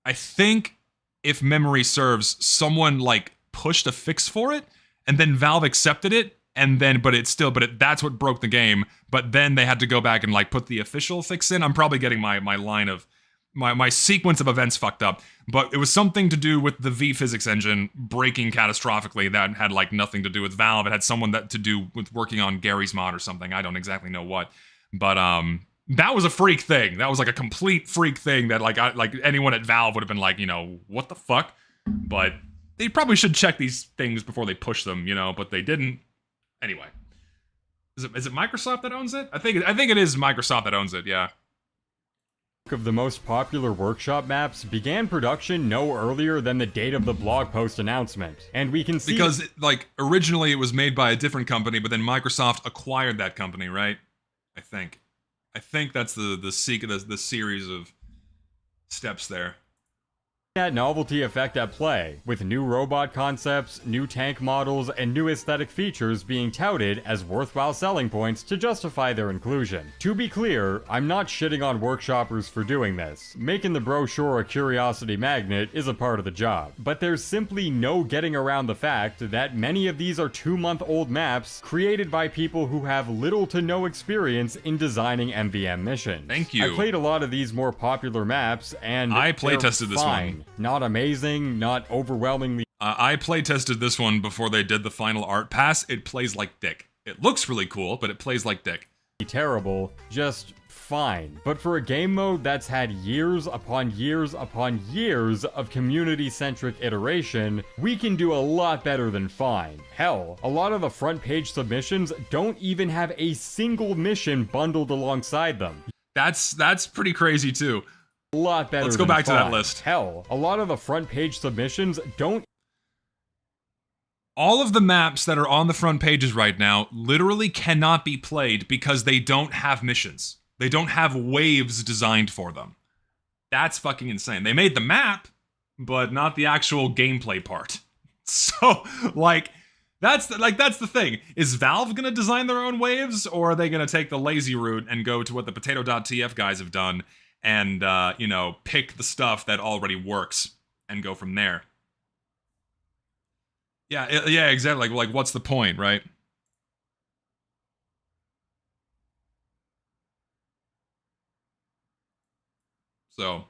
Speaker 1: I think, if memory serves, someone like pushed a fix for it, and then Valve accepted it, and then that's what broke the game. But then they had to go back and like put the official fix in. I'm probably getting my line of my sequence of events fucked up, but it was something to do with the V physics engine breaking catastrophically that had like nothing to do with Valve. It had someone that to do with working on Gary's mod or something. I don't exactly know what, but that was a freak thing. That was like a complete freak thing that like anyone at Valve would have been like, you know, what the fuck? But they probably should check these things before they push them, you know, but they didn't. Anyway. Is it Microsoft that owns it? I think it is Microsoft that owns it, yeah.
Speaker 2: Of the most popular workshop maps began production no earlier than the date of the blog post announcement. And we can see...
Speaker 1: Because, like, originally it was made by a different company, but then Microsoft acquired that company, right? I think that's the series of steps there.
Speaker 2: That novelty effect at play, with new robot concepts, new tank models, and new aesthetic features being touted as worthwhile selling points to justify their inclusion. To be clear, I'm not shitting on workshoppers for doing this. Making the brochure a curiosity magnet is a part of the job. But there's simply no getting around the fact that many of these are 2-month-old maps created by people who have little to no experience in designing MVM missions.
Speaker 1: Thank you.
Speaker 2: I played a lot of these more popular maps, and
Speaker 1: I playtested this one.
Speaker 2: Not amazing, not overwhelmingly.
Speaker 1: I playtested this one before they did the final art pass. It plays like dick. It looks really cool, but it plays like dick.
Speaker 2: Terrible, just fine. But for a game mode that's had years upon years upon years of community-centric iteration, we can do a lot better than fine. Hell, a lot of the front page submissions don't even have a single mission bundled alongside them.
Speaker 1: That's pretty crazy too.
Speaker 2: A lot better.
Speaker 1: Let's go back to that list.
Speaker 2: Hell, a lot of the front page submissions don't.
Speaker 1: All of the maps that are on the front pages right now literally cannot be played because they don't have missions. They don't have waves designed for them. That's fucking insane. They made the map, but not the actual gameplay part. So, like, that's the thing. Is Valve gonna design their own waves, or are they gonna take the lazy route and go to what the potato.tf guys have done and, you know, pick the stuff that already works and go from there? Yeah, exactly. Like, what's the point, right? So,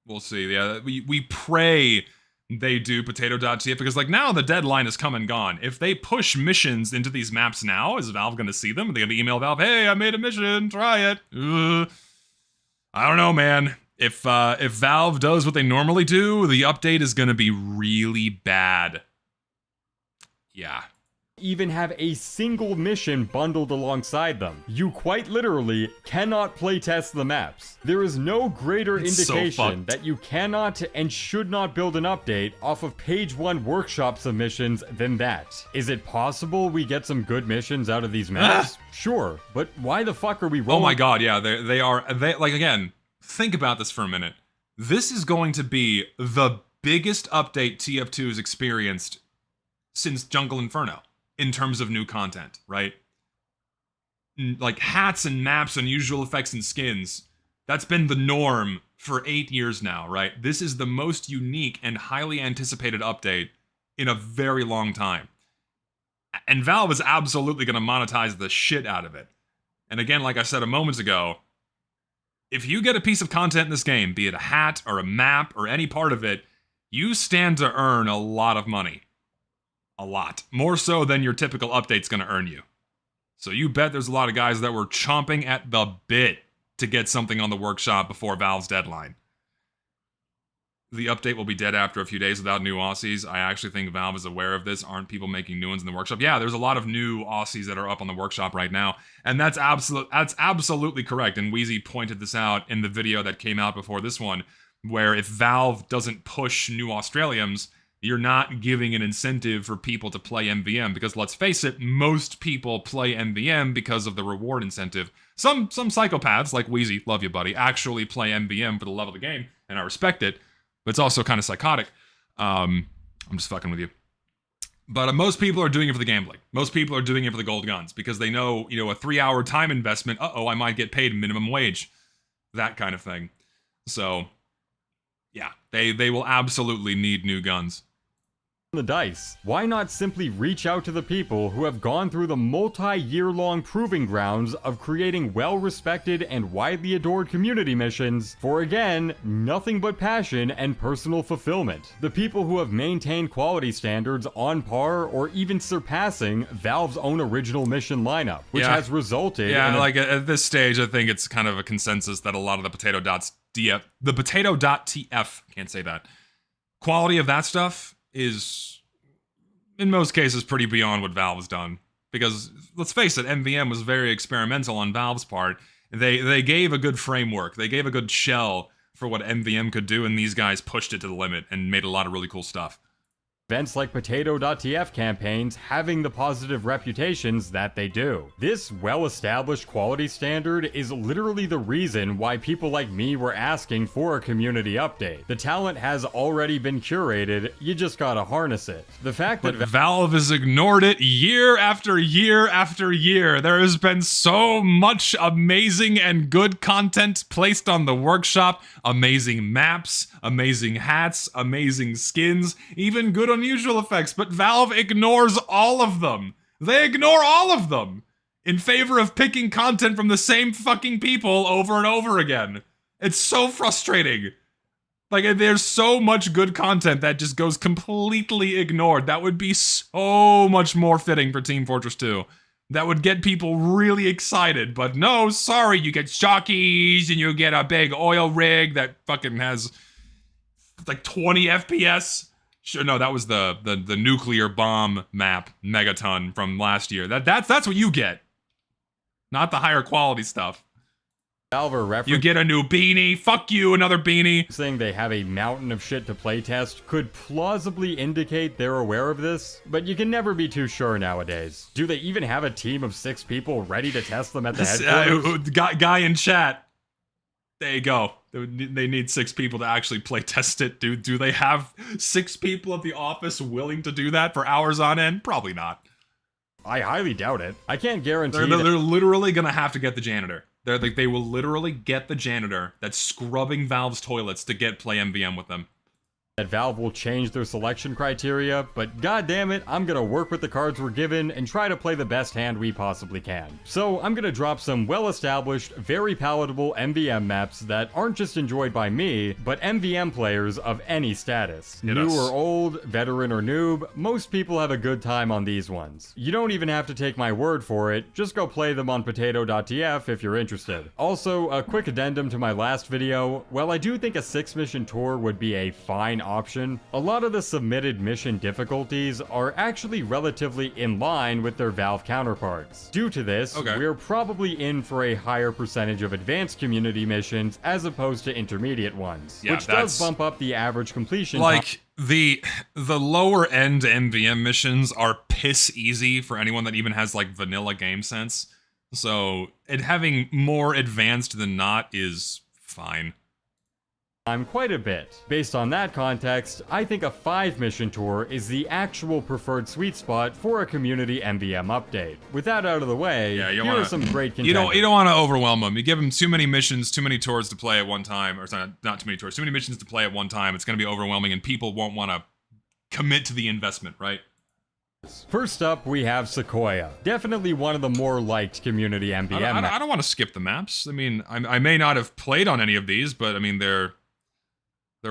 Speaker 1: we'll see. Yeah, we pray they do potato.tf because, like, now the deadline is come and gone. If they push missions into these maps now, is Valve going to see them? Are they going to email Valve, hey, I made a mission, try it? I don't know, man. If Valve does what they normally do, the update is going to be really bad. Yeah.
Speaker 2: Even have a single mission bundled alongside them. You quite literally cannot playtest the maps. There is no greater indication that you cannot and should not build an update off of page 1 workshop submissions than that. Is it possible we get some good missions out of these maps? Sure, but why the fuck are we rolling?
Speaker 1: Oh my god, yeah, they are, like, again, think about this for a minute. This is going to be the biggest update TF2 has experienced since Jungle Inferno. In terms of new content, right? Like hats and maps, unusual effects and skins. That's been the norm for 8 years now, right? This is the most unique and highly anticipated update in a very long time. And Valve is absolutely going to monetize the shit out of it. And again, like I said a moment ago, if you get a piece of content in this game, be it a hat or a map or any part of it, you stand to earn a lot of money. A lot. More so than your typical update's gonna earn you. So you bet there's a lot of guys that were chomping at the bit to get something on the workshop before Valve's deadline. The update will be dead after a few days without new Aussies. I actually think Valve is aware of this. Aren't people making new ones in the workshop? Yeah, there's a lot of new Aussies that are up on the workshop right now. And that's absolutely correct. And Wheezy pointed this out in the video that came out before this one, where if Valve doesn't push new Australians, you're not giving an incentive for people to play MVM, because let's face it, most people play MVM because of the reward incentive. Some psychopaths, like Wheezy, love you buddy, actually play MVM for the love of the game, and I respect it, but it's also kind of psychotic. I'm just fucking with you. But most people are doing it for the gambling. Most people are doing it for the gold guns because they know, you know, a 3-hour time investment. Uh-oh, I might get paid minimum wage. That kind of thing. So, yeah, they will absolutely need new guns.
Speaker 2: The dice. Why not simply reach out to the people who have gone through the multi-year-long proving grounds of creating well-respected and widely adored community missions for, again, nothing but passion and personal fulfillment. The people who have maintained quality standards on par or even surpassing Valve's own original mission lineup, which has resulted in
Speaker 1: like at this stage, I think it's kind of a consensus that a lot of the potato.tf, can't say that, quality of that stuff is, in most cases, pretty beyond what Valve's done. Because, let's face it, MVM was very experimental on Valve's part. They gave a good framework, they gave a good shell for what MVM could do, and these guys pushed it to the limit and made a lot of really cool stuff.
Speaker 2: Events like potato.tf campaigns having the positive reputations that they do. This well-established quality standard is literally the reason why people like me were asking for a community update. The talent has already been curated, you just gotta harness it. The fact that
Speaker 1: Valve has ignored it year after year after year. There has been so much amazing and good content placed on the workshop. Amazing maps, amazing hats, amazing skins, even good unusual effects, but Valve ignores all of them. They ignore all of them in favor of picking content from the same fucking people over and over again. It's so frustrating. Like, there's so much good content that just goes completely ignored. That would be so much more fitting for Team Fortress 2. That would get people really excited, but no, sorry, you get jockeys and you get a big oil rig that fucking has like 20 FPS. Sure, no, that was the nuclear bomb map, Megaton, from last year. That's what you get. Not the higher quality stuff.
Speaker 2: Valve
Speaker 1: you get a new beanie. Fuck you, another beanie.
Speaker 2: Saying they have a mountain of shit to playtest could plausibly indicate they're aware of this, but you can never be too sure nowadays. Do they even have a team of 6 people ready to test them at the headquarters?
Speaker 1: Guy in chat. There you go. They need 6 people to actually play test it. Do they have 6 people at the office willing to do that for hours on end? Probably not.
Speaker 2: I highly doubt it. I can't guarantee
Speaker 1: they're literally gonna have to get the janitor. They will literally get the janitor that's scrubbing Valve's toilets to play MVM with them.
Speaker 2: That Valve will change their selection criteria, but goddammit, I'm gonna work with the cards we're given and try to play the best hand we possibly can. So I'm gonna drop some well-established, very palatable MVM maps that aren't just enjoyed by me, but MVM players of any status. New or old, veteran or noob, most people have a good time on these ones. You don't even have to take my word for it, just go play them on potato.tf if you're interested. Also, a quick addendum to my last video, while I do think a 6-mission tour would be a fine option, a lot of the submitted mission difficulties are actually relatively in line with their Valve counterparts. Due to this, we're probably in for a higher percentage of advanced community missions as opposed to intermediate ones, which does bump up the average completion time.
Speaker 1: Like, the lower end MVM missions are piss easy for anyone that even has like vanilla game sense. So, it having more advanced than not is fine.
Speaker 2: Quite a bit. Based on that context, I think a 5-mission tour is the actual preferred sweet spot for a community MVM update. With that out of the way, here are some great contenders.
Speaker 1: You don't want to overwhelm them. You give them too many missions, too many tours to play at one time, or sorry, not too many tours, too many missions to play at one time. It's going to be overwhelming, and people won't want to commit to the investment, right?
Speaker 2: First up, we have Sequoia. Definitely one of the more liked community MVM.
Speaker 1: I don't want to skip the maps. I mean, I may not have played on any of these, but I mean, they're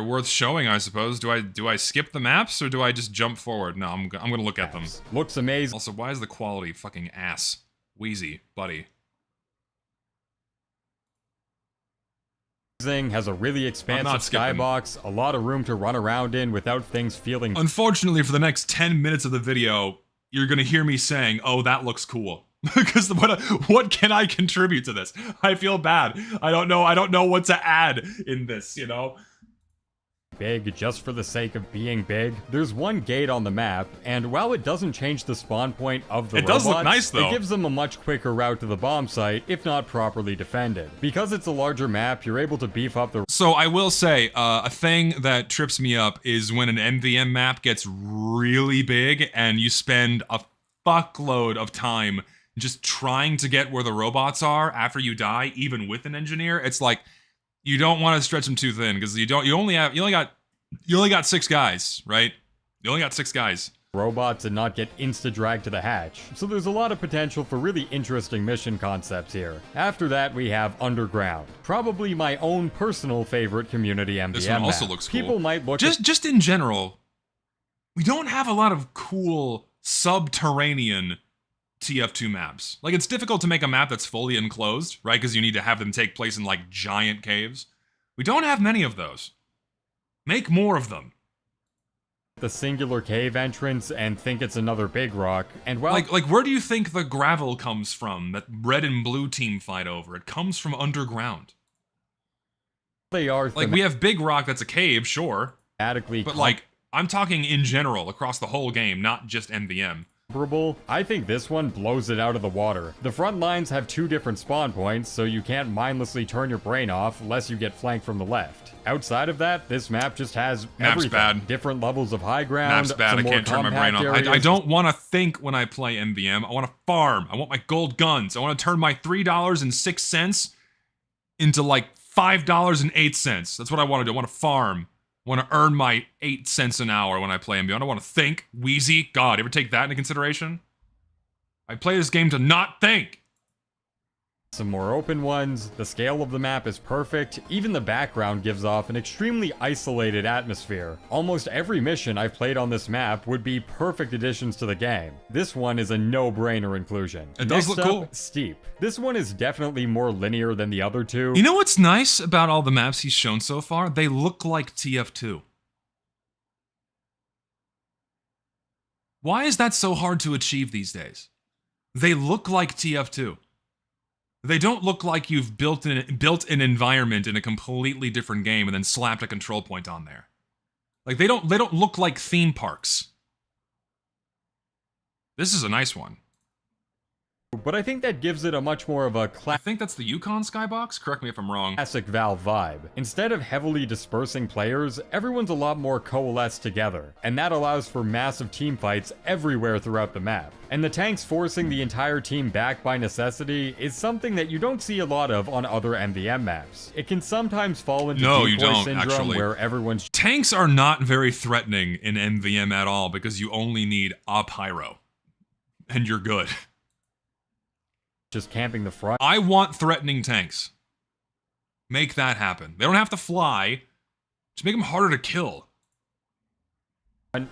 Speaker 1: worth showing, I suppose. Do I skip the maps or do I just jump forward? No, I'm gonna look at them.
Speaker 2: Looks amazing.
Speaker 1: Also, why is the quality fucking ass? Wheezy, buddy.
Speaker 2: Has a really expansive skybox, a lot of room to run around in without things feeling...
Speaker 1: Unfortunately, for the next 10 minutes of the video, you're gonna hear me saying, oh, that looks cool. Because what can I contribute to this? I feel bad. I don't know what to add in this, you know?
Speaker 2: big just for the sake of being big. There's one gate on the map, and while it doesn't change the spawn point of the robots,
Speaker 1: does look nice, though.
Speaker 2: it gives them a much quicker route to the bomb site if not properly defended. Because it's a larger map, you're able to beef up the...
Speaker 1: So I will say, a thing that trips me up is when an MVM map gets really big and you spend a fuckload of time just trying to get where the robots are after you die, even with an engineer. It's like, you don't want to stretch them too thin, because you only got 6 guys, right? You only got 6 guys.
Speaker 2: Robots and not get insta-dragged to the hatch. So there's a lot of potential for really interesting mission concepts here. After that, we have Underground. Probably my own personal favorite community MVM
Speaker 1: This one also
Speaker 2: map.
Speaker 1: looks cool.
Speaker 2: People might look
Speaker 1: just in general, we don't have a lot of cool subterranean TF2 maps. Like, it's difficult to make a map that's fully enclosed, right? Because you need to have them take place in, like, giant caves. We don't have many of those. Make more of them.
Speaker 2: the singular cave entrance and think it's another big rock, and well...
Speaker 1: Like, where do you think the gravel comes from that red and blue team fight over? It comes from underground.
Speaker 2: They are...
Speaker 1: Like, we have Big Rock that's a cave, sure.
Speaker 2: But,
Speaker 1: like, I'm talking in general, across the whole game, not just MVM.
Speaker 2: I think this one blows it out of the water. The front lines have 2 different spawn points, so you can't mindlessly turn your brain off unless you get flanked from the left. Outside of that, this map just has everything.
Speaker 1: Bad.
Speaker 2: Different levels of high ground.
Speaker 1: Map's bad, I can't turn my brain off. I don't want to think when I play MVM. I want to farm. I want my gold guns. I want to turn my $3.06 into like $5.08. That's what I want to do. I want to farm. I want to earn my 8 cents an hour when I play MVM. I don't want to think. Wheezy. God, ever take that into consideration? I play this game to not think.
Speaker 2: Some more open ones. The scale of the map is perfect. Even the background gives off an extremely isolated atmosphere. Almost every mission I've played on this map would be perfect additions to the game. This one is a no-brainer inclusion.
Speaker 1: It does look cool.
Speaker 2: Steep. This one is definitely more linear than the other 2.
Speaker 1: You know what's nice about all the maps he's shown so far? They look like TF2. Why is that so hard to achieve these days? They look like TF2. They don't look like you've built an environment in a completely different game and then slapped a control point on there. Like, they don't look like theme parks. This is a nice one.
Speaker 2: But I think that gives it a much more of a
Speaker 1: I think that's the Yukon skybox? Correct me if I'm wrong.
Speaker 2: classic Valve vibe. Instead of heavily dispersing players, everyone's a lot more coalesced together, and that allows for massive team fights everywhere throughout the map. And the tanks forcing the entire team back by necessity is something that you don't see a lot of on other MVM maps. It can sometimes fall into decoy syndrome where everyone's
Speaker 1: tanks are not very threatening in MVM at all because you only need a pyro. And you're good.
Speaker 2: just camping the front.
Speaker 1: I want threatening tanks. Make that happen. They don't have to fly. Just make them harder to kill.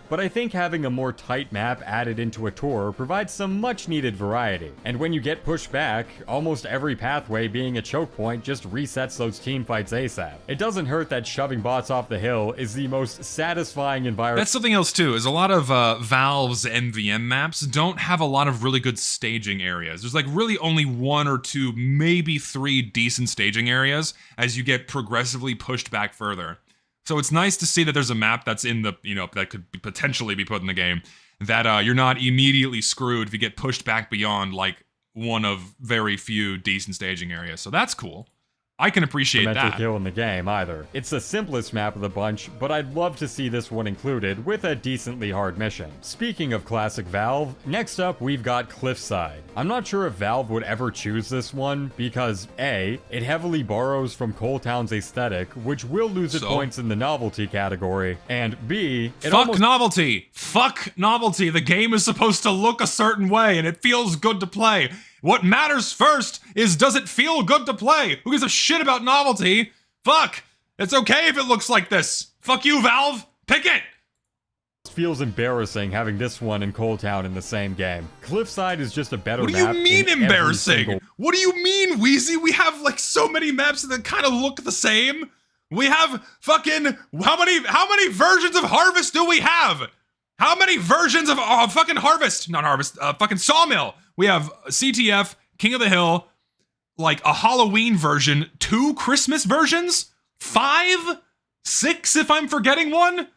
Speaker 2: But I think having a more tight map added into a tour provides some much needed variety. And when you get pushed back, almost every pathway being a choke point just resets those team fights ASAP. It doesn't hurt that shoving bots off the hill is the most satisfying environment.
Speaker 1: That's something else too, is a lot of Valve's MVM maps don't have a lot of really good staging areas. There's like really only 1 or 2, maybe 3 decent staging areas as you get progressively pushed back further. So it's nice to see that there's a map that's in the, that could potentially be put in the game, that you're not immediately screwed if you get pushed back beyond, like, one of very few decent staging areas. So that's cool. I can appreciate that.
Speaker 2: Kill in the game either. It's the simplest map of the bunch, but I'd love to see this one included with a decently hard mission. Speaking of classic Valve, next up we've got Cliffside. I'm not sure if Valve would ever choose this one because A, it heavily borrows from Coal Town's aesthetic, which will lose its points in the novelty category, and B,
Speaker 1: Fuck novelty! Fuck novelty! The game is supposed to look a certain way and it feels good to play. What matters first is, does it feel good to play? Who gives a shit about novelty? Fuck! It's okay if it looks like this. Fuck you, Valve! Pick it!
Speaker 2: It feels embarrassing having this one and Coal Town in the same game. Cliffside is just a better map.
Speaker 1: What do you mean embarrassing? What do you mean, Wheezy? We have like so many maps that kind of look the same. We have fucking how many versions of Harvest do we have? How many versions of fucking Harvest? Not Harvest, fucking Sawmill. We have CTF, King of the Hill, like a Halloween version, 2 Christmas versions, 5 6 if I'm forgetting one,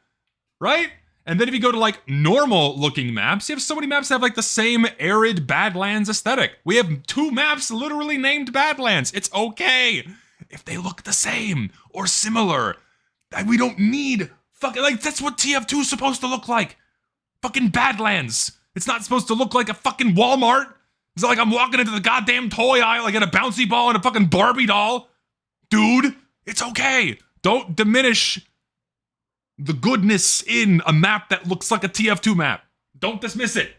Speaker 1: right? And then if you go to like normal looking maps, you have so many maps that have like the same arid Badlands aesthetic. We have 2 maps literally named Badlands. It's okay if they look the same or similar. We don't need fucking, like, that's what TF2 is supposed to look like. Fucking Badlands. It's not supposed to look like a fucking Walmart. It's not like I'm walking into the goddamn toy aisle, I get a bouncy ball and a fucking Barbie doll. Dude, it's okay. Don't diminish the goodness in a map that looks like a TF2 map. Don't dismiss it.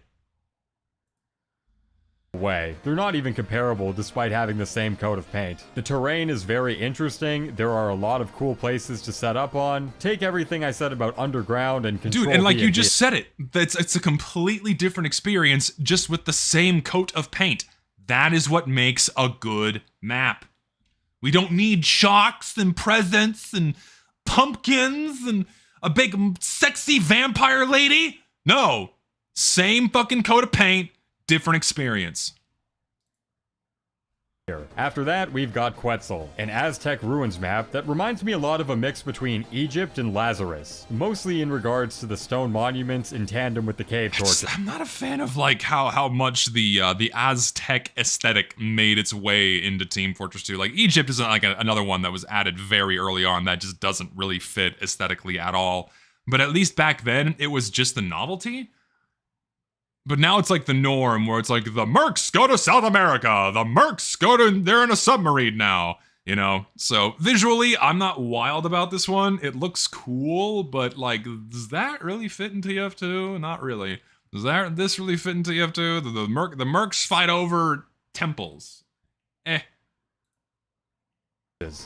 Speaker 2: Way. They're not even comparable despite having the same coat of paint. The terrain is very interesting, there are a lot of cool places to set up on. Take everything I said about underground and control.
Speaker 1: Dude, and like you just said it, it's a completely different experience just with the same coat of paint. That is what makes a good map. We don't need shocks and presents and pumpkins and a big sexy vampire lady. No, same fucking coat of paint, different experience.
Speaker 2: After that, we've got Quetzal, an Aztec ruins map that reminds me a lot of a mix between Egypt and Lazarus, mostly in regards to the stone monuments in tandem with the cave torches.
Speaker 1: I'm not a fan of like how much the Aztec aesthetic made its way into Team Fortress 2. Like Egypt is like another one that was added very early on that just doesn't really fit aesthetically at all. But at least back then, it was just the novelty. But now it's like the norm where it's like the Mercs go to South America. The Mercs they're in a submarine now, you know? So visually, I'm not wild about this one. It looks cool, but like, does that really fit in TF2? Not really. Does this really fit in TF2? The Mercs fight over temples.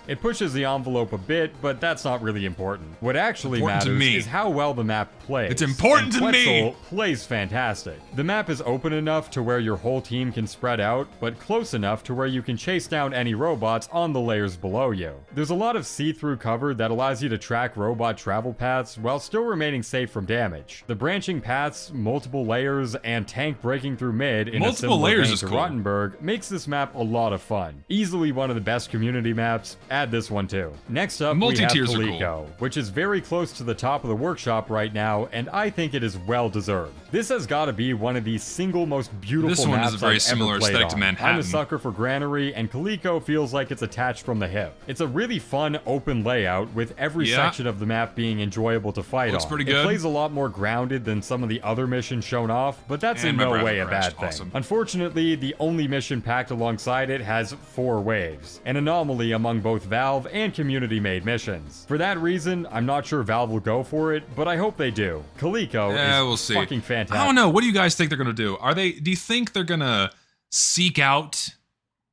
Speaker 2: It pushes the envelope a bit, but that's not really important. What actually matters is how well the map plays.
Speaker 1: It's important to me!
Speaker 2: Quetzal plays fantastic. The map is open enough to where your whole team can spread out, but close enough to where you can chase down any robots on the layers below you. There's a lot of see-through cover that allows you to track robot travel paths while still remaining safe from damage. The branching paths, multiple layers, and tank breaking through mid in
Speaker 1: multiple layers is
Speaker 2: to
Speaker 1: cool.
Speaker 2: Rottenberg makes this map a lot of fun. Easily one of the best community maps. Add this one too. Next up, we have Coleco, which is very close to the top of the workshop right now, and I think it is well deserved. This has got to be one of the single most beautiful maps I've ever played on. This one is a very similar aesthetic to Manhattan. I'm a sucker for Granary, and Coleco feels like it's attached from the hip. It's a really fun open layout with every section of the map being enjoyable to fight on.
Speaker 1: Pretty good.
Speaker 2: It plays a lot more grounded than some of the other missions shown off, but that's in no way a bad thing.
Speaker 1: Awesome.
Speaker 2: Unfortunately, the only mission packed alongside it has 4 waves, an anomaly among both Valve and community-made missions. For that reason, I'm not sure Valve will go for it, but I hope they do. Coleco is fucking fantastic.
Speaker 1: I don't know. What do you guys think they're gonna do? Do you think they're gonna seek out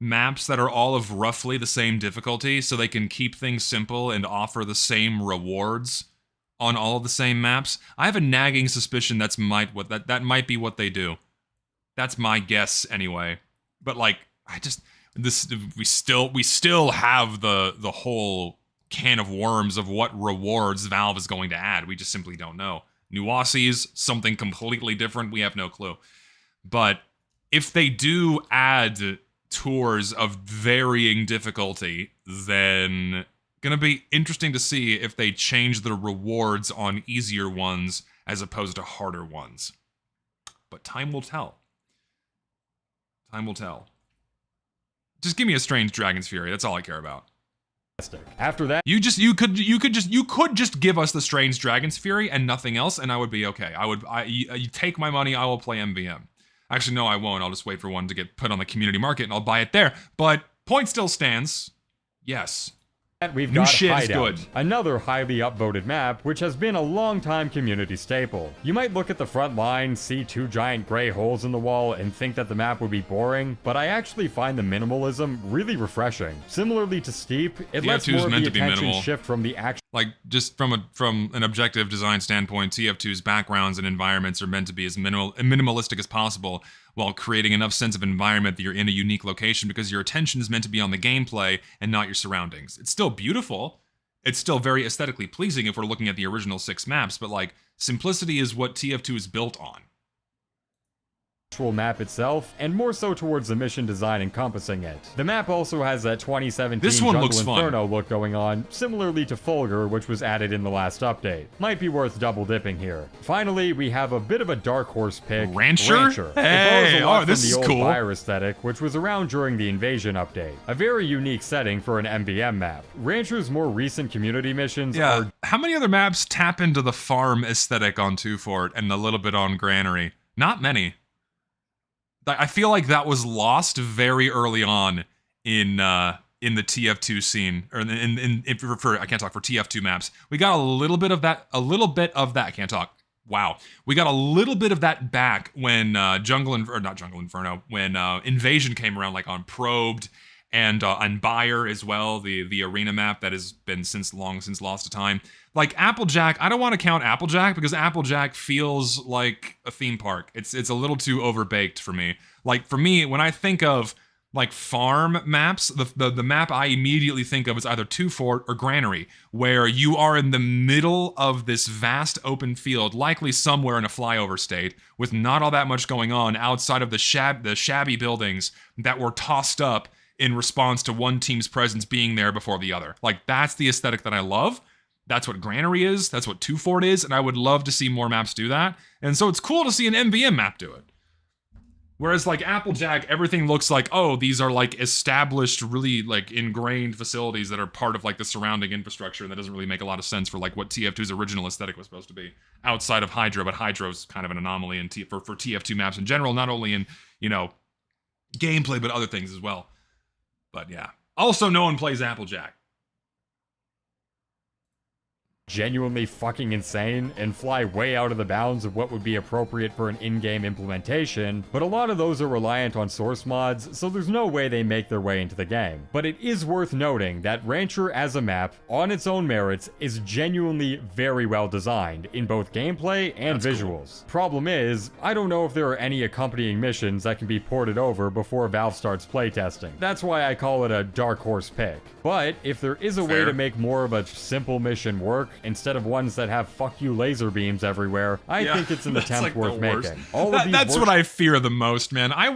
Speaker 1: maps that are all of roughly the same difficulty so they can keep things simple and offer the same rewards on all of the same maps? I have a nagging suspicion that might be what they do. That's my guess anyway. But like, we still have the whole can of worms of what rewards Valve is going to add. We just simply don't know. New Aussies, something completely different, we have no clue. But if they do add tours of varying difficulty, then gonna be interesting to see if they change the rewards on easier ones as opposed to harder ones. But time will tell. Time will tell. Just give me a strange Dragon's Fury. That's all I care about.
Speaker 2: After that,
Speaker 1: you could just give us the strange Dragon's Fury and nothing else, and I would be okay. You take my money, I will play MVM. Actually, no, I won't. I'll just wait for one to get put on the community market and I'll buy it there. But point still stands. Yes.
Speaker 2: We've
Speaker 1: New
Speaker 2: got
Speaker 1: shit
Speaker 2: Hideout,
Speaker 1: is good.
Speaker 2: another highly upvoted map, which has been a long-time community staple. You might look at the front line, see 2 giant gray holes in the wall, and think that the map would be boring, but I actually find the minimalism really refreshing. Similarly to Steep, it lets more of the attention shift from the action.
Speaker 1: Like, just from an objective design standpoint, TF2's backgrounds and environments are meant to be as minimalistic as possible, while creating enough sense of environment that you're in a unique location because your attention is meant to be on the gameplay and not your surroundings. It's still beautiful. It's still very aesthetically pleasing if we're looking at the original 6 maps, but like, simplicity is what TF2 is built on.
Speaker 2: actual map itself, and more so towards the mission design encompassing it. The map also has that 2017
Speaker 1: This one
Speaker 2: Jungle
Speaker 1: looks fun.
Speaker 2: Inferno look going on, similarly to Fulgur, which was added in the last update. Might be worth double dipping here. Finally, we have a bit of a dark horse pick.
Speaker 1: Rancher?
Speaker 2: It
Speaker 1: Hey,
Speaker 2: borrows a lot
Speaker 1: this
Speaker 2: from
Speaker 1: is
Speaker 2: the old
Speaker 1: cool.
Speaker 2: Fire aesthetic, which was around during the Invasion update. A very unique setting for an MVM map. Rancher's more recent community missions
Speaker 1: Yeah, how many other maps tap into the farm aesthetic on Two Fort and a little bit on Granary? Not many. I feel like that was lost very early on in the TF2 scene, or for I can't talk for TF2 maps. We got a little bit of that. I can't talk. Wow, we got a little bit of that back when not Jungle Inferno, when Invasion came around, like on Probed and on Buyer as well, the arena map that has been long since lost to time. Like Applejack, I don't want to count Applejack because Applejack feels like a theme park. It's a little too overbaked for me. Like for me, when I think of like farm maps, the map I immediately think of is either Two Fort or Granary, where you are in the middle of this vast open field, likely somewhere in a flyover state, with not all that much going on outside of the shabby buildings that were tossed up in response to one team's presence being there before the other. Like that's the aesthetic that I love. That's what Granary is, that's what Two Fort is, and I would love to see more maps do that. And so it's cool to see an MVM map do it. Whereas like Applejack, everything looks like, oh, these are like established, really like ingrained facilities that are part of like the surrounding infrastructure, and that doesn't really make a lot of sense for like what TF2's original aesthetic was supposed to be outside of Hydra, but Hydra's kind of an anomaly for TF2 maps in general, not only in, you know, gameplay, but other things as well. But yeah. Also, no one plays Applejack.
Speaker 2: genuinely fucking insane and fly way out of the bounds of what would be appropriate for an in-game implementation, but a lot of those are reliant on source mods, so there's no way they make their way into the game. But it is worth noting that Rancher as a map, on its own merits, is genuinely very well designed in both gameplay and visuals. Problem is, I don't know if there are any accompanying missions that can be ported over before Valve starts playtesting. That's why I call it a dark horse pick. But if there is a way to make more of a simple mission work, instead of ones that have fuck you laser beams everywhere, I think it's an attempt
Speaker 1: like
Speaker 2: worth making.
Speaker 1: That's what I fear the most, man. I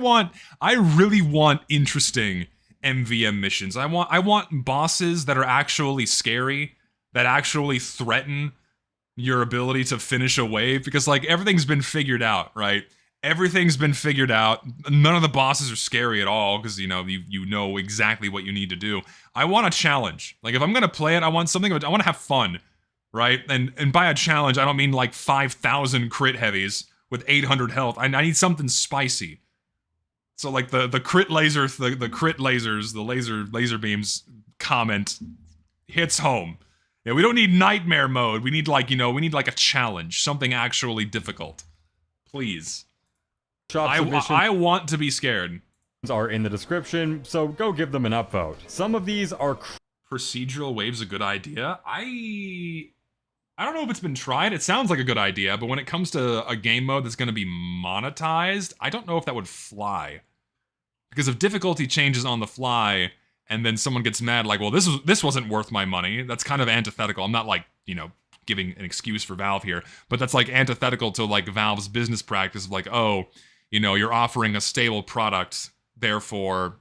Speaker 1: really want interesting MVM missions. I want bosses that are actually scary, that actually threaten your ability to finish a wave, because like everything's been figured out, right? Everything's been figured out. None of the bosses are scary at all because you know exactly what you need to do. I want a challenge. Like if I'm gonna play it, I want something. I want to have fun, right? And by a challenge, I don't mean like 5,000 crit heavies with 800 health. I need something spicy. So like the crit lasers, the laser beams comment hits home. Yeah, we don't need nightmare mode. We need like a challenge, something actually difficult. Please. I want to be scared.
Speaker 2: Are in the description, so go give them an upvote. Some of these are
Speaker 1: procedural waves a good idea. I don't know if it's been tried. It sounds like a good idea, but when it comes to a game mode that's going to be monetized, I don't know if that would fly. Because if difficulty changes on the fly and then someone gets mad like, well, this wasn't worth my money, that's kind of antithetical. I'm not like, giving an excuse for Valve here, but that's like antithetical to like Valve's business practice of like, oh, you're offering a stable product, therefore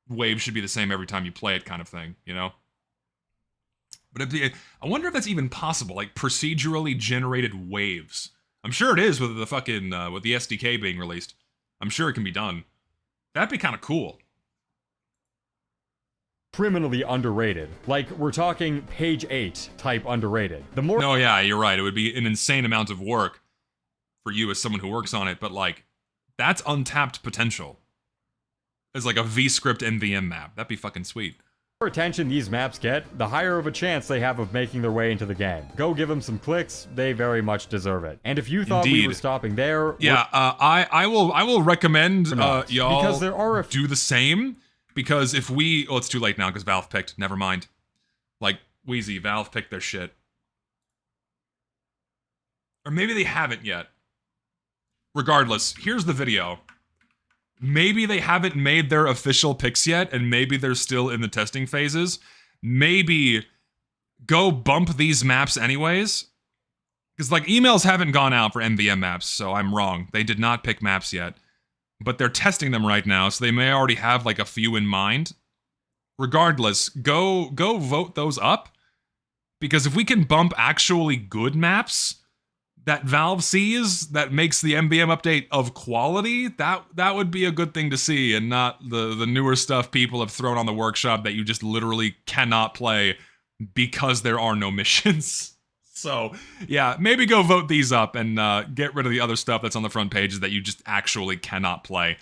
Speaker 1: waves should be the same every time you play it kind of thing, But I wonder if that's even possible, like procedurally generated waves. I'm sure it is with the fucking, with the SDK being released. I'm sure it can be done. That'd be kind of cool.
Speaker 2: Criminally underrated. Like, we're talking page 8 type underrated.
Speaker 1: No, yeah, you're right. It would be an insane amount of work for you as someone who works on it, but like, that's untapped potential. As like a VScript MVM map. That'd be fucking sweet.
Speaker 2: The more attention these maps get, the higher of a chance they have of making their way into the game. Go give them some clicks, they very much deserve it. And if you thought we were stopping there...
Speaker 1: Yeah, I will recommend y'all
Speaker 2: because there are
Speaker 1: do the same, because if we... Oh, it's too late now because Valve picked. Never mind. Like, Wheezy, Valve picked their shit. Or maybe they haven't yet. Regardless, here's the video. Maybe they haven't made their official picks yet, and maybe they're still in the testing phases. Maybe go bump these maps anyways. Because, like, emails haven't gone out for MVM maps, so I'm wrong. They did not pick maps yet. But they're testing them right now, so they may already have, like, a few in mind. Regardless, go vote those up. Because if we can bump actually good maps that Valve sees that makes the MVM update of quality, that would be a good thing to see, and not the newer stuff people have thrown on the workshop that you just literally cannot play because there are no missions. So, yeah, maybe go vote these up and get rid of the other stuff that's on the front pages that you just actually cannot play.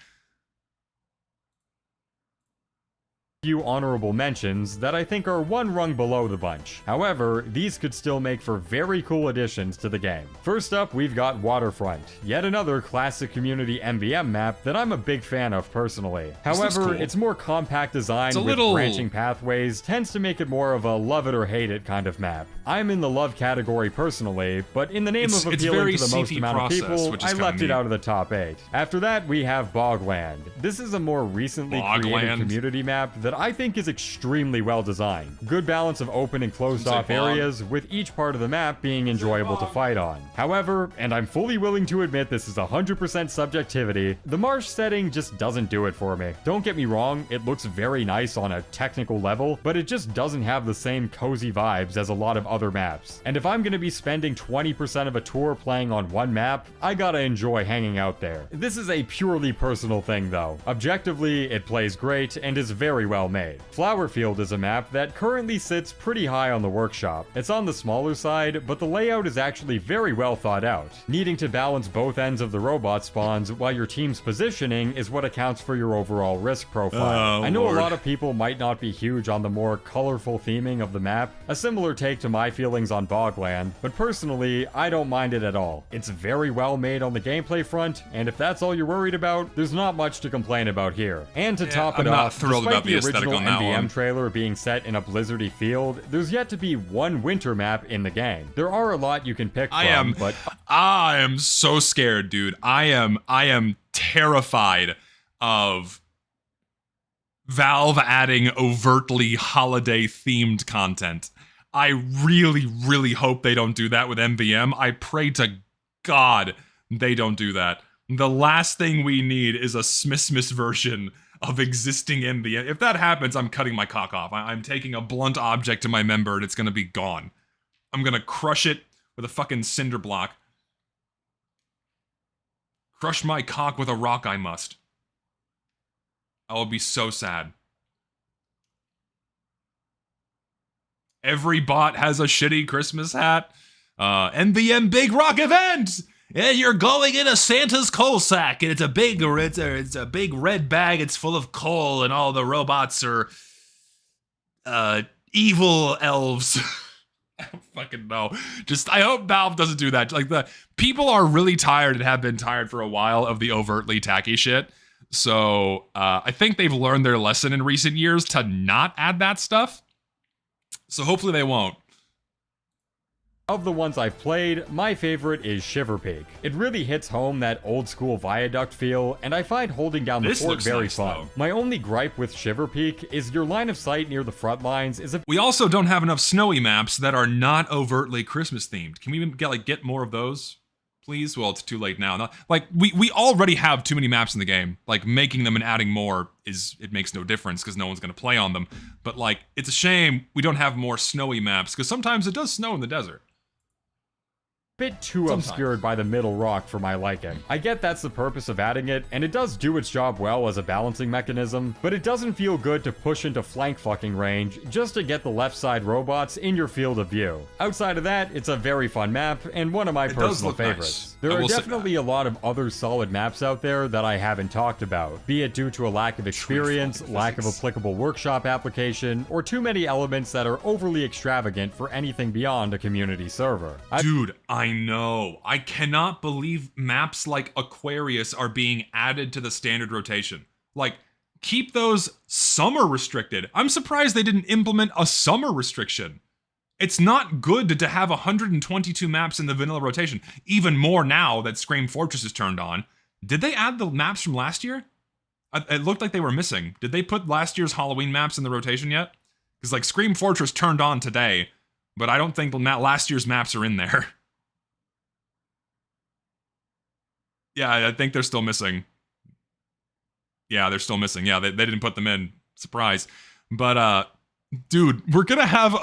Speaker 2: Few honorable mentions that I think are one rung below the bunch. However, these could still make for very cool additions to the game. First up, we've got Waterfront, yet another classic community MVM map that I'm a big fan of personally. However,
Speaker 1: cool.
Speaker 2: Its more compact design with branching pathways tends to make it more of a love it or hate it kind of map. I'm in the love category personally, but in the name of appealing to the most amount of people, I left it out of the top 8. After that, we have Bogland. This is a more recently created community map that I think is extremely well designed. Good balance of open and closed off areas, with each part of the map being enjoyable to fight on. However, and I'm fully willing to admit this is 100% subjectivity, the marsh setting just doesn't do it for me. Don't get me wrong, it looks very nice on a technical level, but it just doesn't have the same cozy vibes as a lot of other maps. And if I'm gonna be spending 20% of a tour playing on one map, I gotta enjoy hanging out there. This is a purely personal thing though. Objectively, it plays great and is very well made. Flowerfield is a map that currently sits pretty high on the workshop. It's on the smaller side, but the layout is actually very well thought out. Needing to balance both ends of the robot spawns while your team's positioning is what accounts for your overall risk profile. I know a lot of people might not be huge on the more colorful theming of the map, a similar take to my feelings on Bogland, but personally, I don't mind it at all. It's very well made on the gameplay front, and if that's all you're worried about, there's not much to complain about here. And to top it off, despite the original MVM trailer being set in a blizzardy field, there's yet to be one winter map in the game. There are a lot you can pick from, but
Speaker 1: I am so scared, dude. I am terrified of Valve adding overtly holiday-themed content. I really, really hope they don't do that with MVM. I pray to God they don't do that. The last thing we need is a Smithsmith version of existing MVM. If that happens, I'm cutting my cock off. I'm taking a blunt object to my member and it's gonna be gone. I'm gonna crush it with a fucking cinder block. Crush my cock with a rock, I must. I will be so sad. Every bot has a shitty Christmas hat. MVM Big Rock event! And you're going in a Santa's coal sack, and it's a big red bag. It's full of coal, and all the robots are evil elves. I don't fucking know. I hope Valve doesn't do that. Like, the people are really tired and have been tired for a while of the overtly tacky shit. So I think they've learned their lesson in recent years to not add that stuff. So hopefully they won't.
Speaker 2: Of the ones I've played, my favorite is Shiver Peak. It really hits home that old school viaduct feel, and I find holding down the fort very fun. My only gripe with Shiver Peak is your line of sight near the front lines is
Speaker 1: We also don't have enough snowy maps that are not overtly Christmas themed. Can we even get more of those? Please? Well, it's too late now. We already have too many maps in the game. Like, making them and adding more it makes no difference because no one's gonna play on them. But, like, it's a shame we don't have more snowy maps because sometimes it does snow in the desert.
Speaker 2: Bit too obscured by the middle rock for my liking. I get that's the purpose of adding it, and it does do its job well as a balancing mechanism, but it doesn't feel good to push into flank fucking range just to get the left side robots in your field of view. Outside of that, it's a very fun map, and one of my personal favorites. There are definitely a lot of other solid maps out there that I haven't talked about, be it due to a lack of experience, lack of applicable workshop application, or too many elements that are overly extravagant for anything beyond a community server.
Speaker 1: Dude, I know. I cannot believe maps like Aquarius are being added to the standard rotation. Like, keep those summer restricted. I'm surprised they didn't implement a summer restriction. It's not good to have 122 maps in the vanilla rotation, even more now that Scream Fortress is turned on. Did they add the maps from last year? It looked like they were missing. Did they put last year's Halloween maps in the rotation yet? Because, like, Scream Fortress turned on today, but I don't think last year's maps are in there. Yeah, I think they're still missing. Yeah, they're still missing. Yeah, they didn't put them in. Surprise. But, dude, we're gonna have,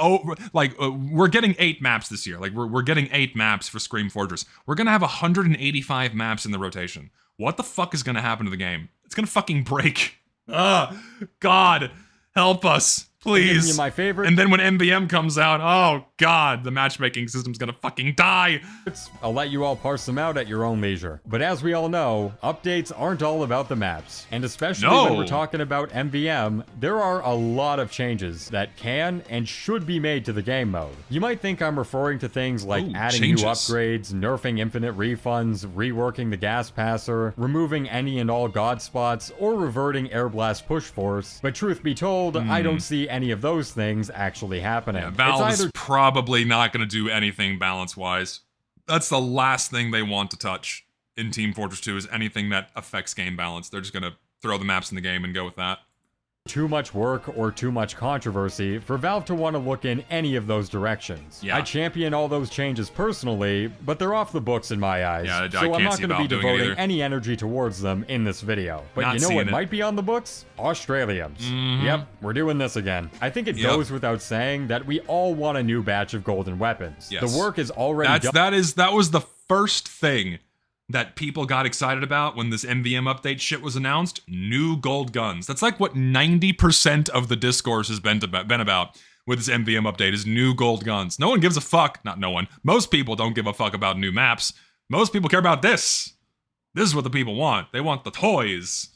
Speaker 1: we're getting 8 maps this year. Like, we're getting 8 maps for Scream Fortress. We're gonna have 185 maps in the rotation. What the fuck is gonna happen to the game? It's gonna fucking break. God, help us. Please.
Speaker 2: You my favorite.
Speaker 1: And then when MVM comes out, oh god, the matchmaking system's gonna fucking die.
Speaker 2: I'll let you all parse them out at your own leisure. But as we all know, updates aren't all about the maps. And especially when we're talking about MVM, there are a lot of changes that can and should be made to the game mode. You might think I'm referring to things like adding new upgrades, nerfing infinite refunds, reworking the gas passer, removing any and all god spots, or reverting air blast push force. But truth be told, I don't see any of those things actually happening.
Speaker 1: Yeah, Valve is probably not going to do anything balance-wise. That's the last thing they want to touch in Team Fortress 2 is anything that affects game balance. They're just going to throw the maps in the game and go with that.
Speaker 2: Too much work or too much controversy for Valve to want to look in any of those directions.
Speaker 1: Yeah.
Speaker 2: I champion all those changes personally, but they're off the books in my eyes.
Speaker 1: Yeah,
Speaker 2: so I'm not going to be devoting any energy towards them in this video. But you know what might be on the books? Australians. Yep, we're doing this again. I think it goes without saying that we all want a new batch of golden weapons.
Speaker 1: Yes.
Speaker 2: The work is already done.
Speaker 1: That was the first thing that people got excited about when this MVM update shit was announced. New gold guns. That's like what 90% of the discourse has been about with this MVM update is new gold guns. No one gives a fuck. Not no one. Most people don't give a fuck about new maps. Most people care about this. This is what the people want. They want the toys.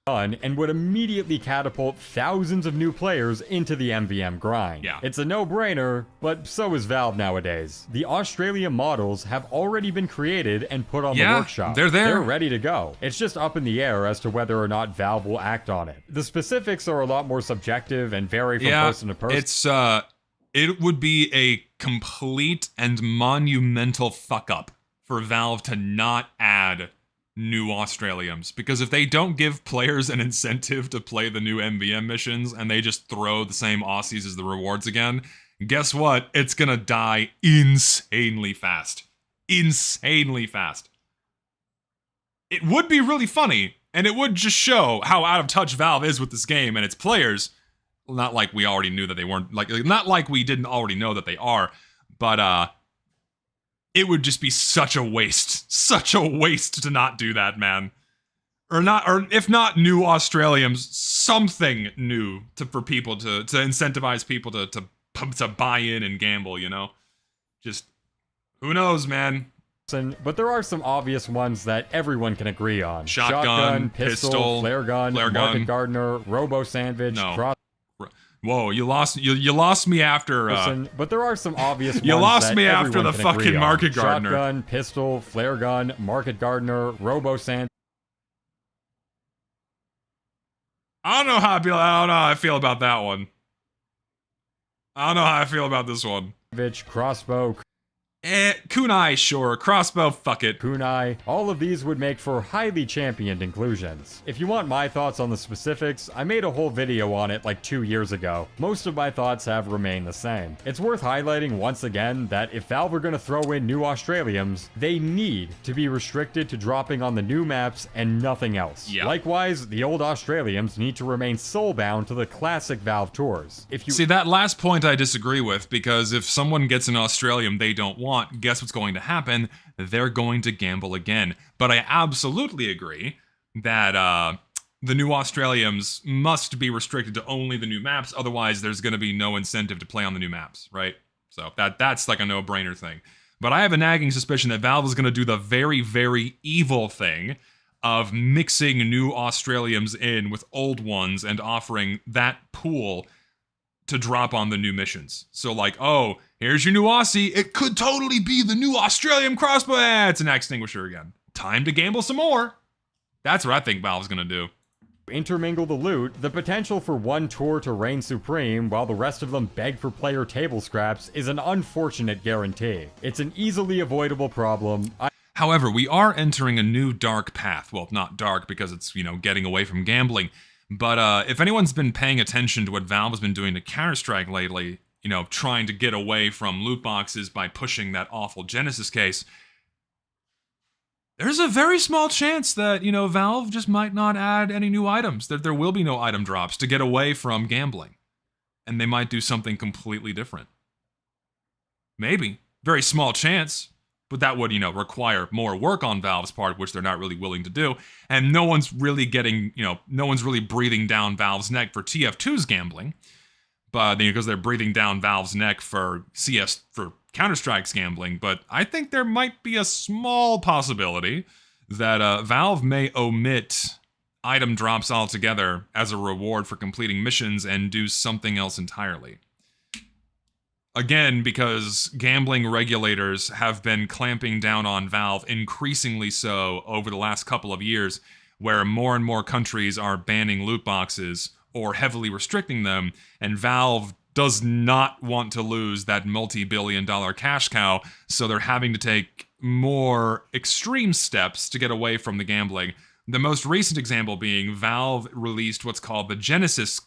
Speaker 2: And would immediately catapult thousands of new players into the MVM grind.
Speaker 1: Yeah.
Speaker 2: It's a no-brainer, but so is Valve nowadays. The Australia models have already been created and put on the workshop.
Speaker 1: They're there.
Speaker 2: They're ready to go. It's just up in the air as to whether or not Valve will act on it. The specifics are a lot more subjective and vary from person to person.
Speaker 1: It's, it would be a complete and monumental fuck-up for Valve to not add new Australiums, because if they don't give players an incentive to play the new MVM missions and they just throw the same Aussies as the rewards again, guess what? It's gonna die insanely fast. Insanely fast. It would be really funny, and it would just show how out of touch Valve is with this game and its players. Not like we already knew that they weren't, not like we didn't already know that they are, but it would just be such a waste to not do that, man. Or if not new Australians, something new for people to incentivize people to buy in and gamble, you know? Just, who knows, man?
Speaker 2: But there are some obvious ones that everyone can agree on.
Speaker 1: Shotgun, pistol,
Speaker 2: flare gun, market gardener, robo sandwich,
Speaker 1: Whoa, you lost me after
Speaker 2: but there are some obvious ones.
Speaker 1: You lost
Speaker 2: that
Speaker 1: me after the
Speaker 2: can
Speaker 1: fucking market gardener.
Speaker 2: Shotgun, pistol, flare gun, market gardener, robo sandwich.
Speaker 1: I don't know how I feel about that one. I don't know how I feel about this one.
Speaker 2: Crossbow.
Speaker 1: Kunai, sure. Crossbow, fuck it.
Speaker 2: Kunai. All of these would make for highly championed inclusions. If you want my thoughts on the specifics, I made a whole video on it like 2 years ago. Most of my thoughts have remained the same. It's worth highlighting once again that if Valve are going to throw in new Australiums, they need to be restricted to dropping on the new maps and nothing else.
Speaker 1: Yeah.
Speaker 2: Likewise, the old Australiums need to remain soul-bound to the classic Valve tours. If you
Speaker 1: see, that last point I disagree with, because if someone gets an Australium they don't want, guess what's going to happen? They're going to gamble again. But I absolutely agree that the new Australiums must be restricted to only the new maps, otherwise there's going to be no incentive to play on the new maps, right? So that's like a no-brainer thing. But I have a nagging suspicion that Valve is going to do the very, very evil thing of mixing new Australiums in with old ones and offering that pool to drop on the new missions. So like, oh, here's your new Aussie. It could totally be the new Australian crossbow. It's an extinguisher again. Time to gamble some more. That's what I think Valve's gonna do.
Speaker 2: Intermingle the loot, the potential for one tour to reign supreme while the rest of them beg for player table scraps is an unfortunate guarantee. It's an easily avoidable problem.
Speaker 1: However, we are entering a new dark path. Well, not dark because it's, getting away from gambling. But if anyone's been paying attention to what Valve has been doing to Counter-Strike lately, trying to get away from loot boxes by pushing that awful Genesis case, there's a very small chance that, you know, Valve just might not add any new items, that there will be no item drops to get away from gambling. And they might do something completely different. Maybe. Very small chance. But that would, you know, require more work on Valve's part, which they're not really willing to do. And no one's really getting, you know, no one's really breathing down Valve's neck for TF2's gambling. But because they're breathing down Valve's neck for Counter-Strike's gambling. But I think there might be a small possibility that Valve may omit item drops altogether as a reward for completing missions and do something else entirely. Again, because gambling regulators have been clamping down on Valve increasingly so over the last couple of years, where more and more countries are banning loot boxes or heavily restricting them, and Valve does not want to lose that multi-billion-dollar cash cow, so they're having to take more extreme steps to get away from the gambling. The most recent example being Valve released what's called the Genesis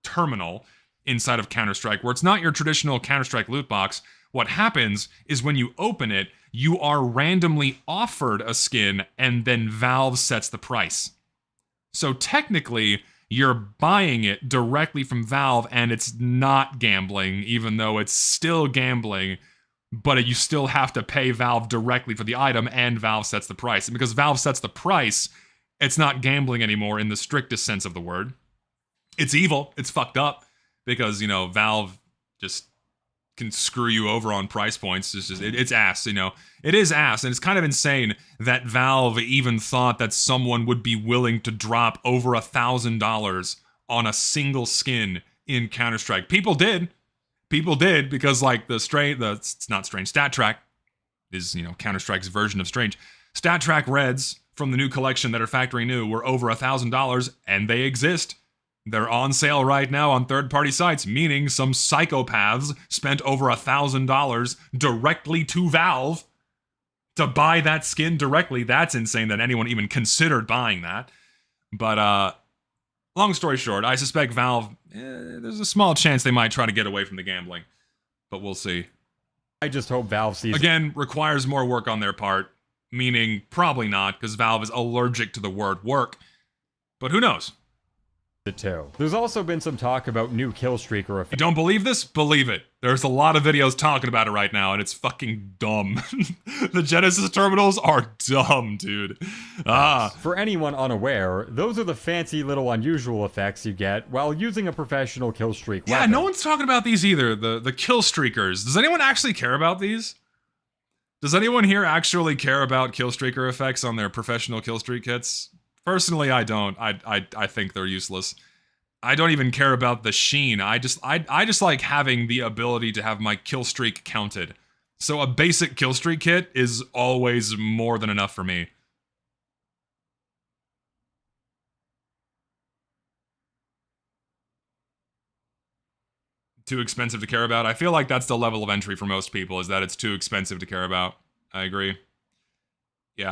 Speaker 1: Terminal inside of Counter-Strike, where it's not your traditional Counter-Strike loot box. What happens is when you open it, you are randomly offered a skin, and then Valve sets the price. So technically, you're buying it directly from Valve, and it's not gambling, even though it's still gambling, but you still have to pay Valve directly for the item, and Valve sets the price. And because Valve sets the price, it's not gambling anymore in the strictest sense of the word. It's evil. It's fucked up. Because, you know, Valve just can screw you over on price points. It's ass, you know. It is ass, and it's kind of insane that Valve even thought that someone would be willing to drop over $1,000 on a single skin in Counter-Strike. People did. People did, because, like, it's not Strange, Stat Track is, you know, Counter-Strike's version of Strange. Stat Track Reds from the new collection that are factory new were over $1,000, and they exist. They're on sale right now on third-party sites, meaning some psychopaths spent over $1,000 directly to Valve to buy that skin directly. That's insane that anyone even considered buying that. But, long story short, I suspect Valve, there's a small chance they might try to get away from the gambling. But we'll see.
Speaker 2: I just hope Valve sees...
Speaker 1: Again, requires more work on their part, meaning probably not, because Valve is allergic to the word work. But who knows?
Speaker 2: it too. There's also been some talk about new killstreaker effects.
Speaker 1: You don't believe this? Believe it. There's a lot of videos talking about it right now, and it's fucking dumb. The Genesis terminals are dumb, dude.
Speaker 2: For anyone unaware, those are the fancy little unusual effects you get while using a professional killstreak weapon.
Speaker 1: Yeah, no one's talking about these either, the killstreakers. Does anyone actually care about these? Does anyone here actually care about killstreaker effects on their professional killstreak kits? Personally, I don't. I think they're useless. I don't even care about the sheen. I just like having the ability to have my killstreak counted. So a basic killstreak kit is always more than enough for me. Too expensive to care about? I feel like that's the level of entry for most people, is that it's too expensive to care about. I agree. Yeah,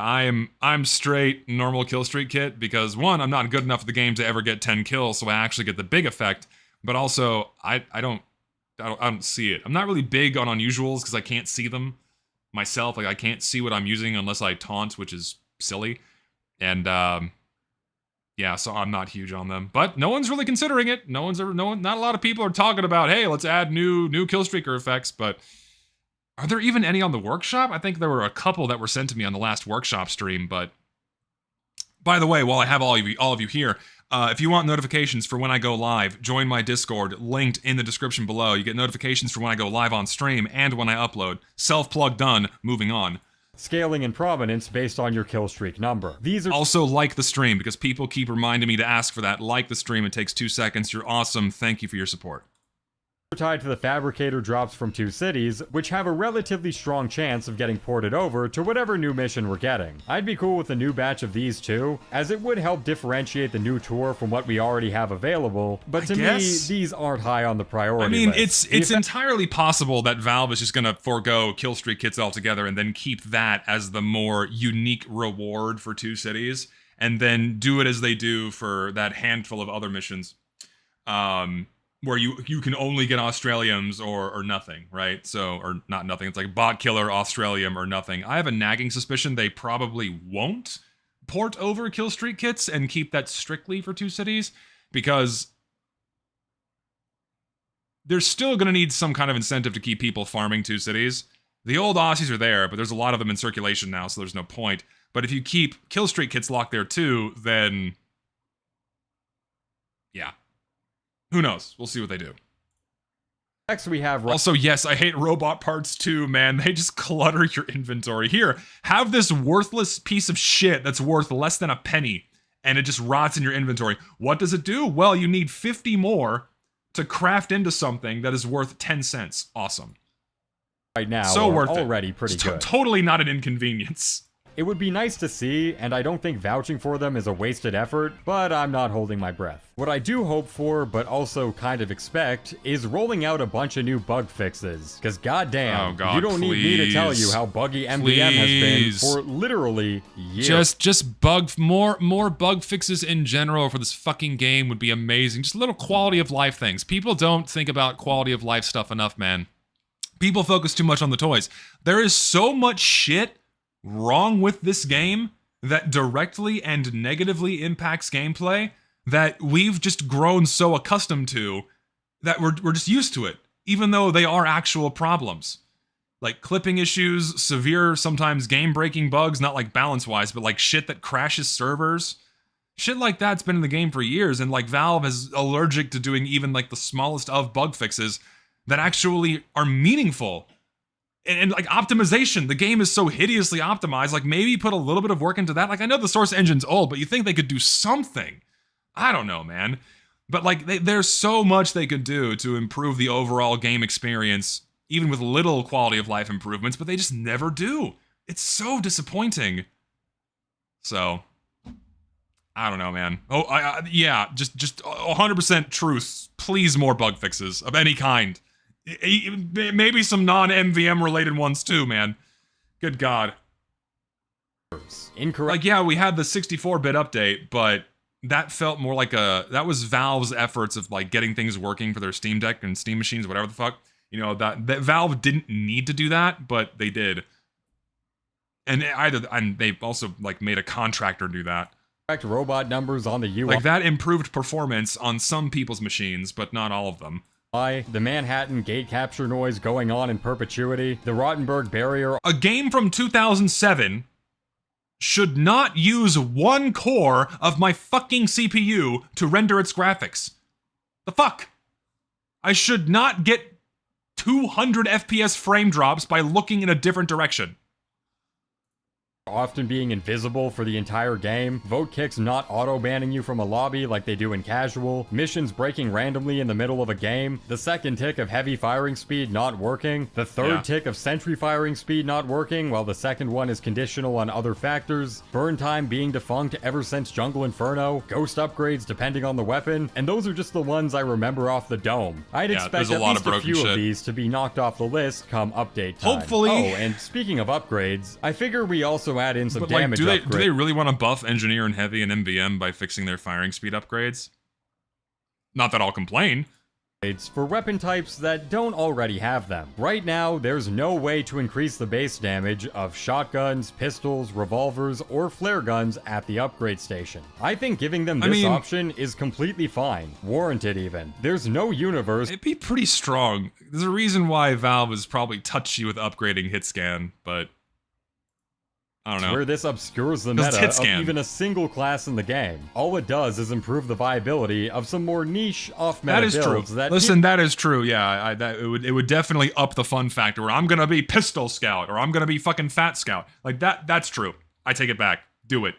Speaker 1: I'm straight normal killstreak kit because, one, I'm not good enough at the game to ever get 10 kills, so I actually get the big effect. But also, I don't see it. I'm not really big on unusuals because I can't see them myself. Like, I can't see what I'm using unless I taunt, which is silly. And yeah, so I'm not huge on them. But no one's really considering it. Not a lot of people are talking about, hey, let's add new killstreaker effects, but are there even any on the workshop? I think there were a couple that were sent to me on the last workshop stream, but by the way, while I have all of you here, if you want notifications for when I go live, join my Discord, linked in the description below. You get notifications for when I go live on stream and when I upload. Self-plug done, moving on.
Speaker 2: Scaling in prominence based on your killstreak number. These are
Speaker 1: also like the stream, because people keep reminding me to ask for that. Like the stream, it takes 2 seconds. You're awesome. Thank you for your support.
Speaker 2: Tied to the fabricator drops from 2 cities, which have a relatively strong chance of getting ported over to whatever new mission we're getting. I'd be cool with a new batch of these too, as it would help differentiate the new tour from what we already have available, but to me, these aren't high on the priority list.
Speaker 1: It's entirely possible that Valve is just gonna forego killstreak kits altogether and then keep that as the more unique reward for 2 cities, and then do it as they do for that handful of other missions. where you can only get Australiums or nothing, right? So, or not nothing. It's like bot killer, Australium, or nothing. I have a nagging suspicion they probably won't port over kill streak kits and keep that strictly for 2 cities, because there's still going to need some kind of incentive to keep people farming 2 cities. The old Aussies are there, but there's a lot of them in circulation now, so there's no point. But if you keep kill streak kits locked there too, then yeah. Who knows? We'll see what they do.
Speaker 2: Next we have...
Speaker 1: Also, yes, I hate robot parts too, man. They just clutter your inventory. Here, have this worthless piece of shit that's worth less than a penny, and it just rots in your inventory. What does it do? Well, you need 50 more to craft into something that is worth 10 cents. Awesome.
Speaker 2: Right now,
Speaker 1: so worth
Speaker 2: already
Speaker 1: it.
Speaker 2: pretty good.
Speaker 1: Totally not an inconvenience.
Speaker 2: It would be nice to see, and I don't think vouching for them is a wasted effort, but I'm not holding my breath. What I do hope for, but also kind of expect, is rolling out a bunch of new bug fixes. Cause goddamn, you don't need me to tell you how buggy MVM has been for literally years.
Speaker 1: Just more bug fixes in general for this fucking game would be amazing. Just little quality of life things. People don't think about quality of life stuff enough, man. People focus too much on the toys. There is so much shit wrong with this game that directly and negatively impacts gameplay that we've just grown so accustomed to that we're just used to it, even though they are actual problems. Like clipping issues, severe, sometimes game-breaking bugs, not like balance-wise, but like shit that crashes servers. Shit like that's been in the game for years, and like Valve is allergic to doing even like the smallest of bug fixes that actually are meaningful. And like optimization, the game is so hideously optimized, like maybe put a little bit of work into that. Like I know the source engine's old, but you think they could do something. I don't know, man. But like there's so much they could do to improve the overall game experience, even with little quality of life improvements, but they just never do. It's so disappointing. So, I don't know, man. Oh, yeah, just 100% truth. Please more bug fixes of any kind. Maybe some non-MVM related ones too, man. Good God.
Speaker 2: Incorrect.
Speaker 1: Like, yeah, we had the 64-bit update, but that felt more like that was Valve's efforts of like getting things working for their Steam Deck and Steam machines, whatever the fuck. You know, that Valve didn't need to do that, but they did. And they also like made a contractor do that.
Speaker 2: Robot numbers on the UI.
Speaker 1: Like that improved performance on some people's machines, but not all of them.
Speaker 2: The Manhattan gate capture noise going on in perpetuity, the Rottenberg barrier.
Speaker 1: A game from 2007 should not use 1 core of my fucking CPU to render its graphics. The fuck? I should not get 200 FPS frame drops by looking in a different direction.
Speaker 2: Often being invisible for the entire game, vote kicks not auto-banning you from a lobby like they do in casual, missions breaking randomly in the middle of a game, the second tick of heavy firing speed not working, the third tick of sentry firing speed not working while the second one is conditional on other factors, burn time being defunct ever since Jungle Inferno, ghost upgrades depending on the weapon, and those are just the ones I remember off the dome. I'd expect at least a few of these to be knocked off the list come update time.
Speaker 1: Hopefully.
Speaker 2: Oh, and speaking of upgrades, I figure we also add in some damage upgrades.
Speaker 1: Do they really want to buff Engineer and Heavy and MVM by fixing their firing speed upgrades? Not that I'll complain.
Speaker 2: For weapon types that don't already have them. Right now, there's no way to increase the base damage of shotguns, pistols, revolvers, or flare guns at the upgrade station. I think giving them this option is completely fine. Warranted even. There's no universe.
Speaker 1: It'd be pretty strong. There's a reason why Valve is probably touchy with upgrading hit scan, but I don't know.
Speaker 2: Where this obscures the meta of even a single class in the game. All it does is improve the viability of some more niche off-meta builds.
Speaker 1: That is true. Listen, that is true. Yeah, it would definitely up the fun factor. Where I'm gonna be Pistol Scout or I'm gonna be fucking Fat Scout. Like that. That's true. I take it back. Do it.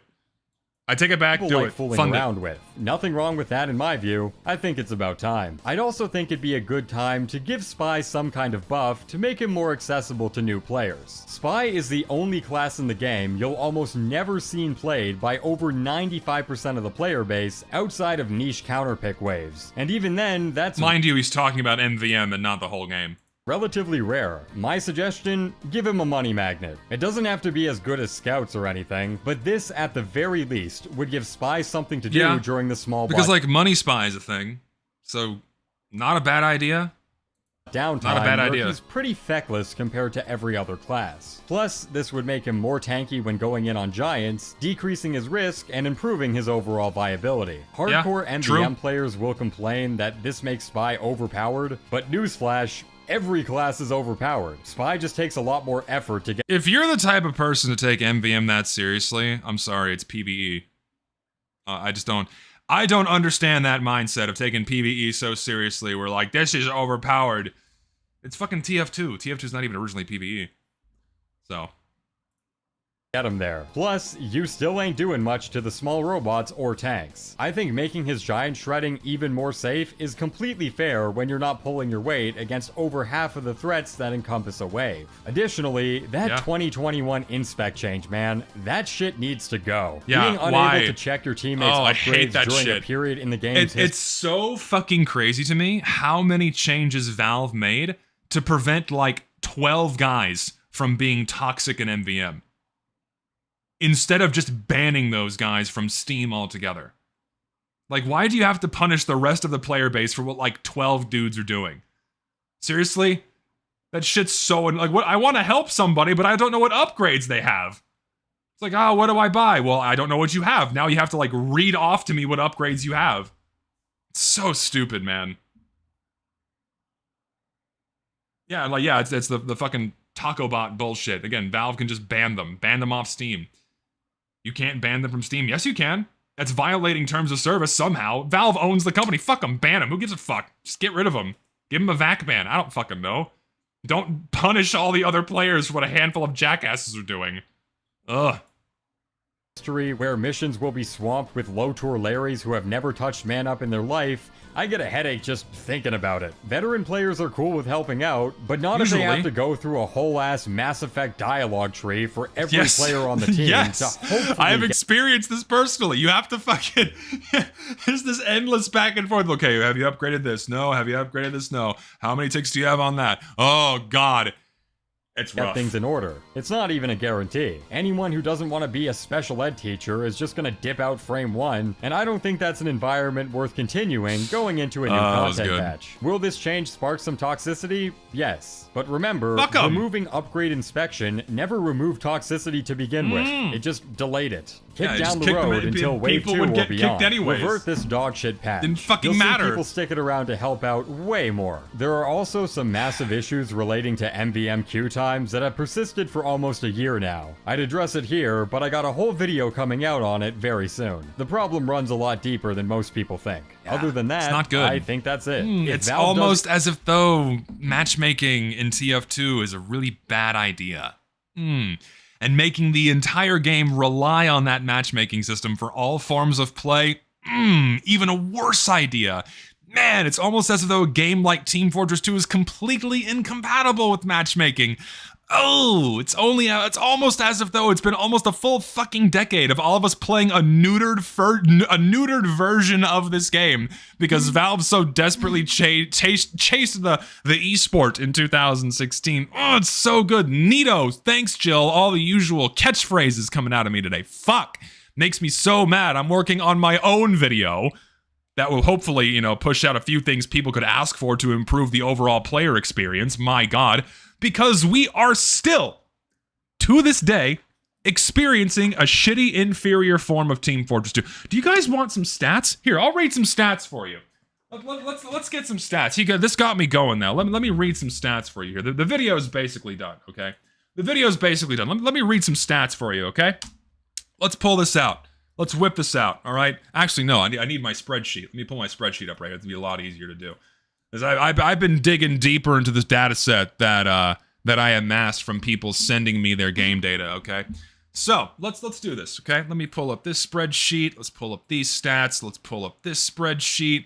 Speaker 1: I take it back, do it.
Speaker 2: Fooling around with. Nothing wrong with that in my view. I think it's about time. I'd also think it'd be a good time to give Spy some kind of buff to make him more accessible to new players. Spy is the only class in the game you'll almost never seen played by over 95% of the player base outside of niche counterpick waves. And even then, that's...
Speaker 1: Mind you, he's talking about MVM and not the whole game.
Speaker 2: Relatively rare. My suggestion, give him a money magnet. It doesn't have to be as good as Scouts or anything, but this, at the very least, would give Spy something to do during the small
Speaker 1: because, like, Money Spy is a thing. So, Not a bad idea.
Speaker 2: Downtime,
Speaker 1: Not a bad
Speaker 2: where
Speaker 1: idea.
Speaker 2: he's pretty feckless compared to every other class. Plus, this would make him more tanky when going in on giants, decreasing his risk and improving his overall viability. Hardcore MVM players will complain that this makes Spy overpowered, but newsflash, every class is overpowered. Spy just takes a lot more effort to get—
Speaker 1: If you're the type of person to take MVM that seriously, I'm sorry, it's PvE. I don't understand that mindset of taking PvE so seriously. We're like, this is overpowered. It's fucking TF2. TF2's not even originally PvE. So.
Speaker 2: get him there. Plus, you still ain't doing much to the small robots or tanks. I think making his giant shredding even more safe is completely fair when you're not pulling your weight against over half of the threats that encompass a wave. Additionally, that 2021 inspec change, man, that shit needs to go.
Speaker 1: Yeah,
Speaker 2: Being unable to check your teammates' upgrades during a period in the game's
Speaker 1: It's so fucking crazy to me how many changes Valve made to prevent like 12 guys from being toxic in MVM. Instead of just banning those guys from Steam altogether. Like, why do you have to punish the rest of the player base for what, like, 12 dudes are doing? Seriously? That shit's so... Like, what? I want to help somebody, but I don't know what upgrades they have. It's like, oh, what do I buy? Well, I don't know what you have. Now you have to, like, read off to me what upgrades you have. It's so stupid, man. Yeah, like, yeah, it's the fucking Taco Bot bullshit. Again, Valve can just ban them. Ban them off Steam. You can't ban them from Steam. Yes, you can. That's violating terms of service somehow. Valve owns the company. Fuck them. Ban them. Who gives a fuck? Just get rid of them. Give them a vac ban. I don't fucking know. Don't punish all the other players for what a handful of jackasses are doing. Ugh.
Speaker 2: History where missions will be swamped with low-tour Larrys who have never touched man up in their life, I get a headache just thinking about it. Veteran players are cool with helping out, but not
Speaker 1: Usually.
Speaker 2: if they have to go through a whole-ass Mass Effect dialogue tree for every player on the team to hopefully
Speaker 1: I have experienced this personally. You have to fucking... There's this endless back and forth. Okay, have you upgraded this? No. Have you upgraded this? No. How many ticks do you have on that? Oh, God. It's rough.
Speaker 2: Get things in order. It's not even a guarantee. Anyone who doesn't want to be a special ed teacher is just gonna dip out frame one, and I don't think that's an environment worth continuing going into a new content patch. Will this change spark some toxicity? Yes. But remember, removing upgrade inspection never removed toxicity to begin with. It just delayed it. Kick down the road until wave 2 or beyond. Revert this dogshit patch.
Speaker 1: Didn't fucking
Speaker 2: You'll
Speaker 1: matter.
Speaker 2: see people sticking around to help out way more. There are also some massive issues relating to MVM queue times that have persisted for almost a year now. I'd address it here, but I got a whole video coming out on it very soon. The problem runs a lot deeper than most people think. Other than that,
Speaker 1: it's not good.
Speaker 2: I think that's it.
Speaker 1: It's almost as if though matchmaking in TF2 is a really bad idea. And making the entire game rely on that matchmaking system for all forms of play, even a worse idea. Man, it's almost as though a game like Team Fortress 2 is completely incompatible with matchmaking. Oh, it's almost as if though it's been almost a full fucking decade of all of us playing a neutered version of this game because Valve so desperately chased the esport in 2016. Oh, it's so good. Neato, thanks Jill, all the usual catchphrases coming out of me today. Fuck, makes me so mad. I'm working on my own video that will hopefully, you know, push out a few things people could ask for to improve the overall player experience. My God. Because we are still, to this day, experiencing a shitty, inferior form of Team Fortress 2. Do you guys want some stats? Here, I'll read some stats for you. Let's get some stats. This got me going now. Let me read some stats for you here. The video is basically done, okay? The video is basically done. Let me read some stats for you, okay? Let's pull this out. Let's whip this out, all right? Actually, no, I need my spreadsheet. Let me pull my spreadsheet up right here. It's going to be a lot easier to do. I've been digging deeper into this data set that I amassed from people sending me their game data, okay? So, let's do this, okay? Let me pull up this spreadsheet. Let's pull up these stats. Let's pull up this spreadsheet.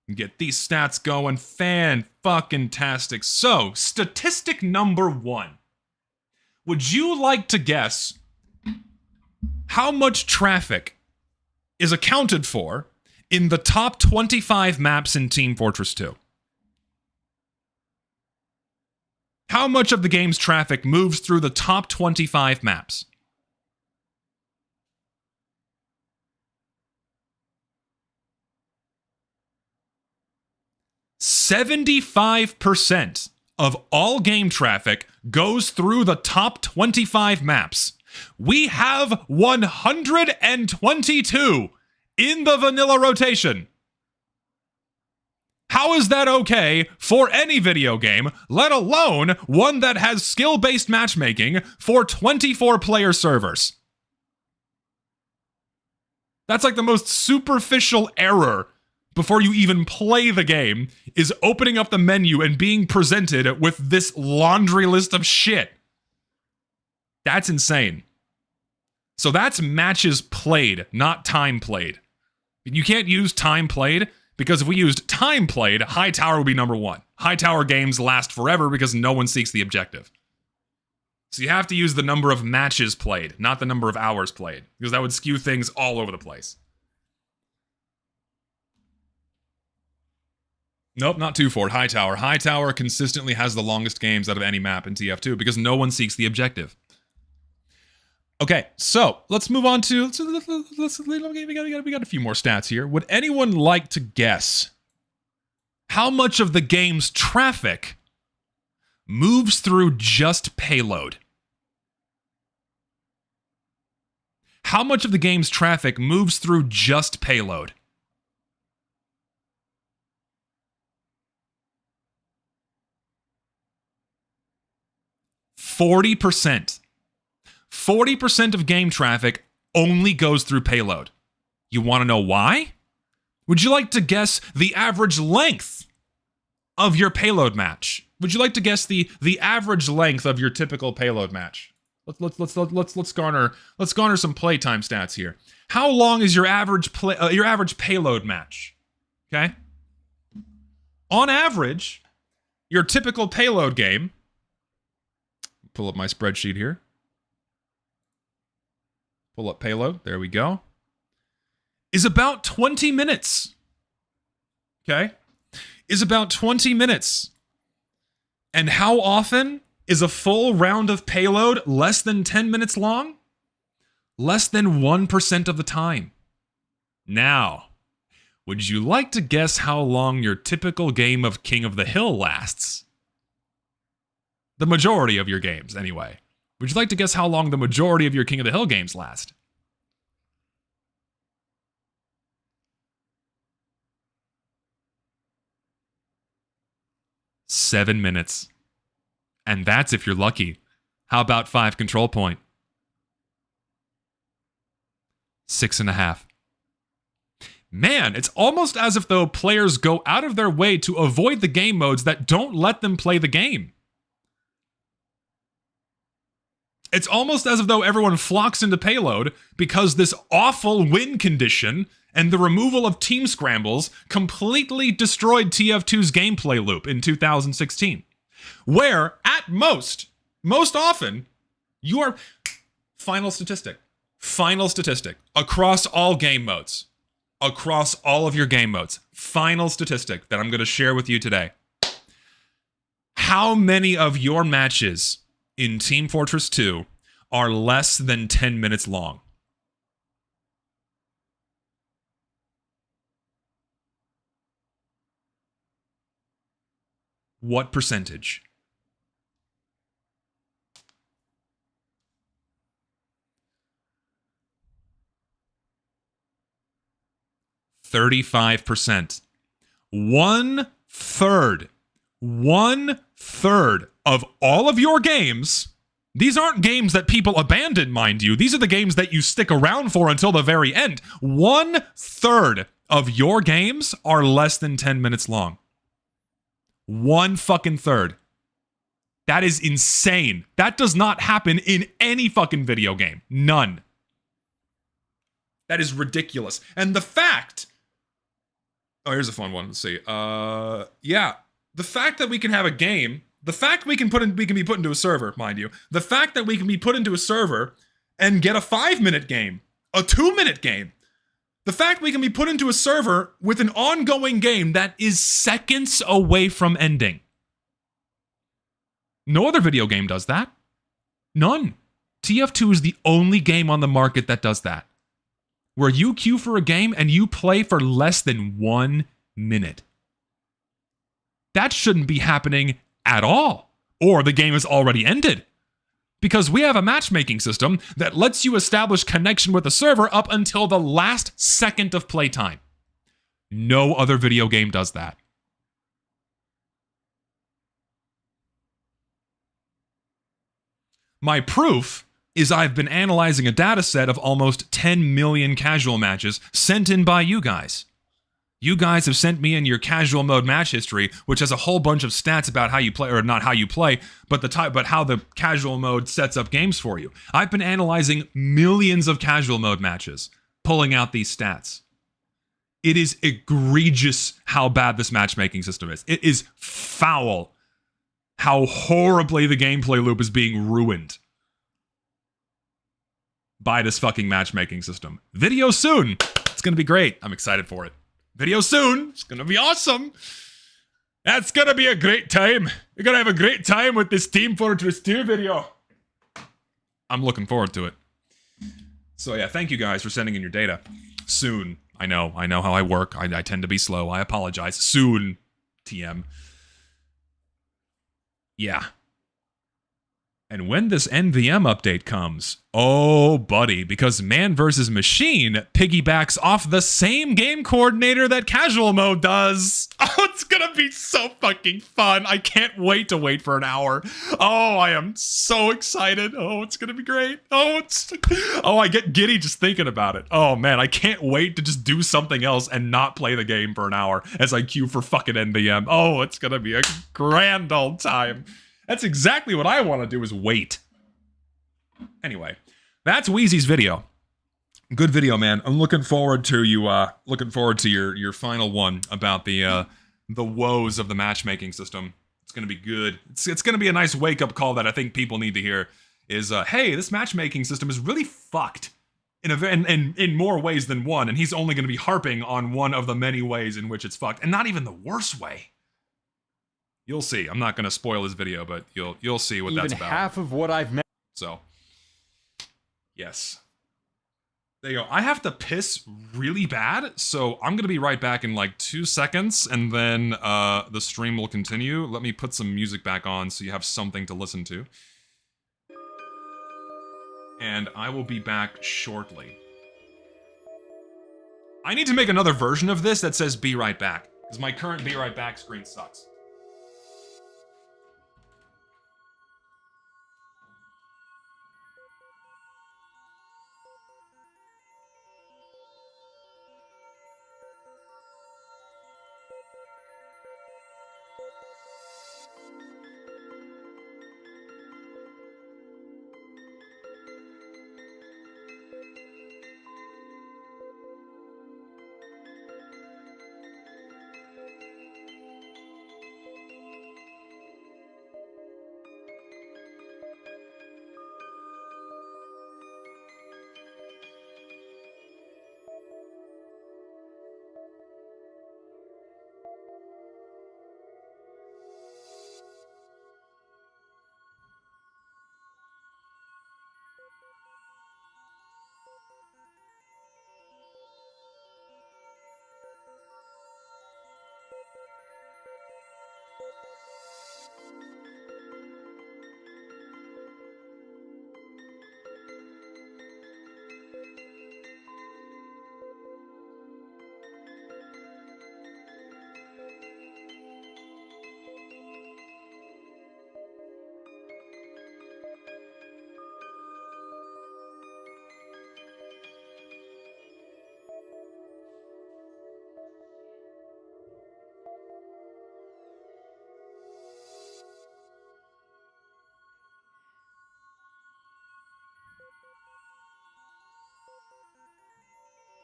Speaker 1: And get these stats going. Fan-fucking-tastic. So, statistic number 1. Would you like to guess how much traffic is accounted for in the top 25 maps in Team Fortress 2? How much of the game's traffic moves through the top 25 maps? 75% of all game traffic goes through the top 25 maps. We have 122 in the vanilla rotation. How is that okay for any video game, let alone one that has skill-based matchmaking for 24-player servers? That's like the most superficial error before you even play the game, is opening up the menu and being presented with this laundry list of shit. That's insane. So that's matches played, not time played. You can't use time played, because if we used time played, Hightower would be number one. Hightower games last forever because no one seeks the objective. So you have to use the number of matches played, not the number of hours played, because that would skew things all over the place. Nope, not 2-Fort, Hightower. Hightower consistently has the longest games out of any map in TF2 because no one seeks the objective. Okay, so let's move on to... we got a few more stats here. Would anyone like to guess how much of the game's traffic moves through just payload? How much of the game's traffic moves through just payload? 40%. 40% of game traffic only goes through payload. You want to know why? Would you like to guess the average length of your payload match? Would you like to guess the average length of your typical payload match? Let's garner some playtime stats here. How long is your average payload match? Okay? On average, your typical payload game, pull up my spreadsheet here. Pull up payload. There we go. Is about 20 minutes. Okay? Is about 20 minutes. And how often is a full round of payload less than 10 minutes long? Less than 1% of the time. Now, would you like to guess how long your typical game of King of the Hill lasts? The majority of your games, anyway. Would you like to guess how long the majority of your King of the Hill games last? Seven minutes. And that's if you're lucky. How about 5 control point? 6.5. Man, it's almost as if though players go out of their way to avoid the game modes that don't let them play the game. It's almost as if though everyone flocks into payload because this awful win condition and the removal of team scrambles completely destroyed TF2's gameplay loop in 2016. Where, at most often, you are... Final statistic, across all game modes, across all of your game modes, final statistic that I'm going to share with you today. How many of your matches in Team Fortress 2 are less than 10 minutes long? What percentage? %. 1/3. 1/3 of all of your games. These aren't games that people abandon, mind you. These are the games that you stick around for until the very end. 1/3 of your games are less than 10 minutes long. 1/3. That is insane. That does not happen in any fucking video game. None. That is ridiculous. And the fact... Oh, here's a fun one. Let's see. Yeah. The fact that we can have a game... The fact we can be put into a server, mind you. The fact that we can be put into a server and get a 5-minute game. A 2-minute game. The fact we can be put into a server with an ongoing game that is seconds away from ending. No other video game does that. None. TF2 is the only game on the market that does that. Where you queue for a game and you play for less than 1 minute. That shouldn't be happening at all, or the game is already ended. Because we have a matchmaking system that lets you establish connection with the server up until the last second of playtime. No other video game does that. My proof is I've been analyzing a data set of almost 10 million casual matches sent in by you guys. You guys have sent me in your casual mode match history, which has a whole bunch of stats about how you play, or not how you play, but how the casual mode sets up games for you. I've been analyzing millions of casual mode matches, pulling out these stats. It is egregious how bad this matchmaking system is. It is foul how horribly the gameplay loop is being ruined by this fucking matchmaking system. Video soon. It's gonna be great. I'm excited for it. Video soon. It's gonna be awesome. That's gonna be a great time. You're gonna have a great time with this Team Fortress 2 video. I'm looking forward to it. So yeah, thank you guys for sending in your data. Soon. I know how I work. I tend to be slow. I apologize. Soon, TM. Yeah. And when this NVM update comes, oh buddy, because Man vs. Machine piggybacks off the same game coordinator that casual mode does. Oh, it's gonna be so fucking fun. I can't wait to wait for an hour. Oh, I am so excited. Oh, it's gonna be great. Oh, I get giddy just thinking about it. Oh man, I can't wait to just do something else and not play the game for an hour as I queue for fucking NVM. Oh, it's gonna be a grand old time. That's exactly what I want to do, is wait. Anyway, that's Wheezy's video. Good video, man. I'm looking forward to you. Looking forward to your final one about the woes of the matchmaking system. It's gonna be good. It's gonna be a nice wake up call that I think people need to hear. Is hey, this matchmaking system is really fucked in more ways than one, and he's only gonna be harping on one of the many ways in which it's fucked, and not even the worst way. You'll see. I'm not going to spoil his video, but you'll see what that's about.
Speaker 2: Even half of what I've met.
Speaker 1: So, yes. There you go. I have to piss really bad, so I'm going to be right back in like 2 seconds, and then the stream will continue. Let me put some music back on so you have something to listen to. And I will be back shortly. I need to make another version of this that says "Be right back," because my current "Be right back" screen sucks.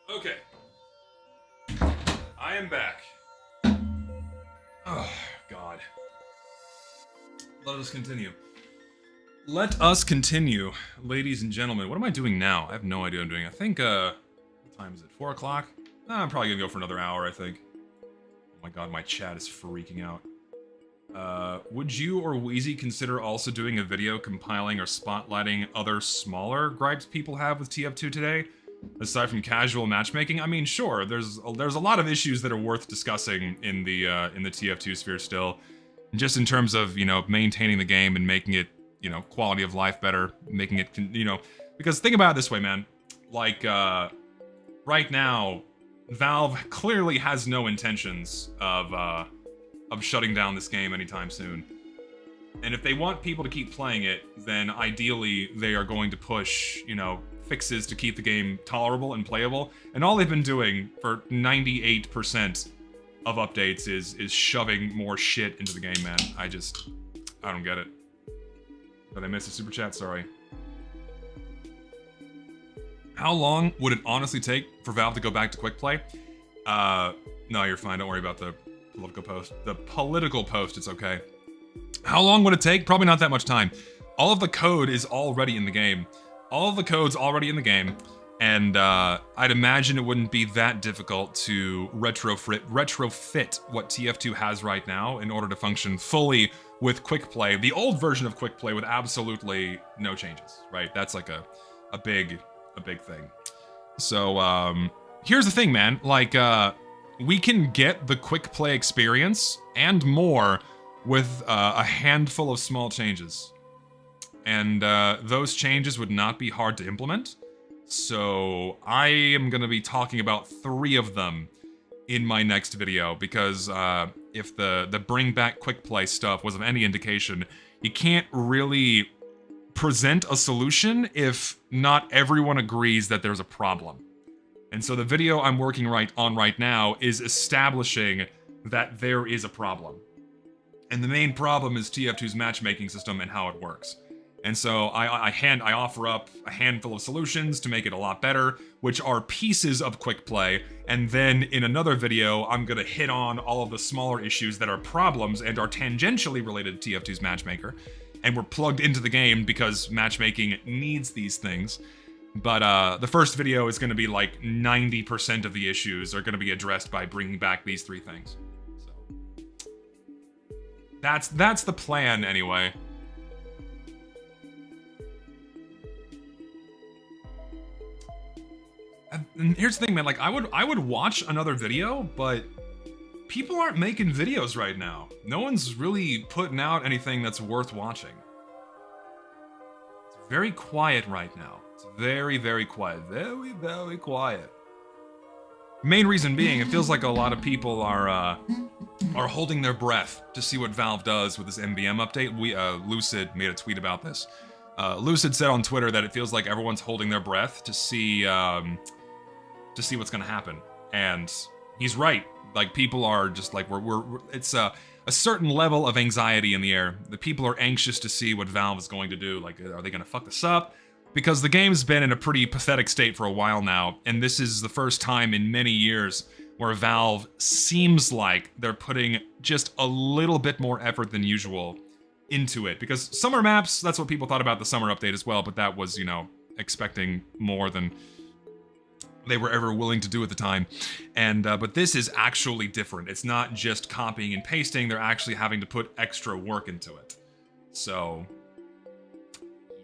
Speaker 1: Okay. I am back. Oh, God. Let us continue. Let us continue, ladies and gentlemen. What am I doing now? I have no idea what I'm doing. I think, what time is it? 4 o'clock? I'm probably gonna go for another hour, I think. Oh my God, my chat is freaking out. Would you or Wheezy consider also doing a video compiling or spotlighting other smaller gripes people have with TF2 today? aside from casual matchmaking, I mean, sure, there's a lot of issues that are worth discussing in the TF2 sphere still, just in terms of, you know, maintaining the game and making it, you know, quality of life better, making it, you know, because think about it this way, man, like, right now, Valve clearly has no intentions of shutting down this game anytime soon. And if they want people to keep playing it, then ideally they are going to push, you know, fixes to keep the game tolerable and playable. And all they've been doing for 98% of updates is shoving more shit into the game, man. I don't get it. Did I miss a super chat? Sorry. How long would it honestly take for Valve to go back to quick play? No, you're fine. Don't worry about the political post. The political post, it's okay. How long would it take? Probably not that much time. All of the code is already in the game. All of the code's already in the game, and I'd imagine it wouldn't be that difficult to retrofit what TF2 has right now in order to function fully with quick play. The old version of quick play with absolutely no changes, right? That's like a big thing. So here's the thing, man. Like we can get the quick play experience and more with a handful of small changes. And those changes would not be hard to implement. So I am going to be talking about 3 of them in my next video, because if the bring back quick play stuff was of any indication, you can't really present a solution if not everyone agrees that there's a problem. And so the video I'm working on right now is establishing that there is a problem. And the main problem is TF2's matchmaking system and how it works. And so I offer up a handful of solutions to make it a lot better, which are pieces of quick play. And then in another video, I'm gonna hit on all of the smaller issues that are problems and are tangentially related to TF2's matchmaker. And we're plugged into the game because matchmaking needs these things. But the first video is gonna be like 90% of the issues are gonna be addressed by bringing back these 3 things. That's the plan, anyway. And here's the thing, man. Like, I would watch another video, but people aren't making videos right now. No one's really putting out anything that's worth watching. It's very quiet right now. It's very, very quiet. Very, very quiet. Main reason being, it feels like a lot of people are holding their breath to see what Valve does with this MVM update. Lucid made a tweet about this. Lucid said on Twitter that it feels like everyone's holding their breath to see what's gonna happen, and he's right. Like, people are just like it's a certain level of anxiety in the air. The people are anxious to see what Valve is going to do. Like, are they gonna fuck this up? Because the game's been in a pretty pathetic state for a while now, and this is the first time in many years where Valve seems like they're putting just a little bit more effort than usual into it. Because summer maps, that's what people thought about the summer update as well, but that was, you know, expecting more than they were ever willing to do at the time. And but this is actually different. It's not just copying and pasting, they're actually having to put extra work into it. So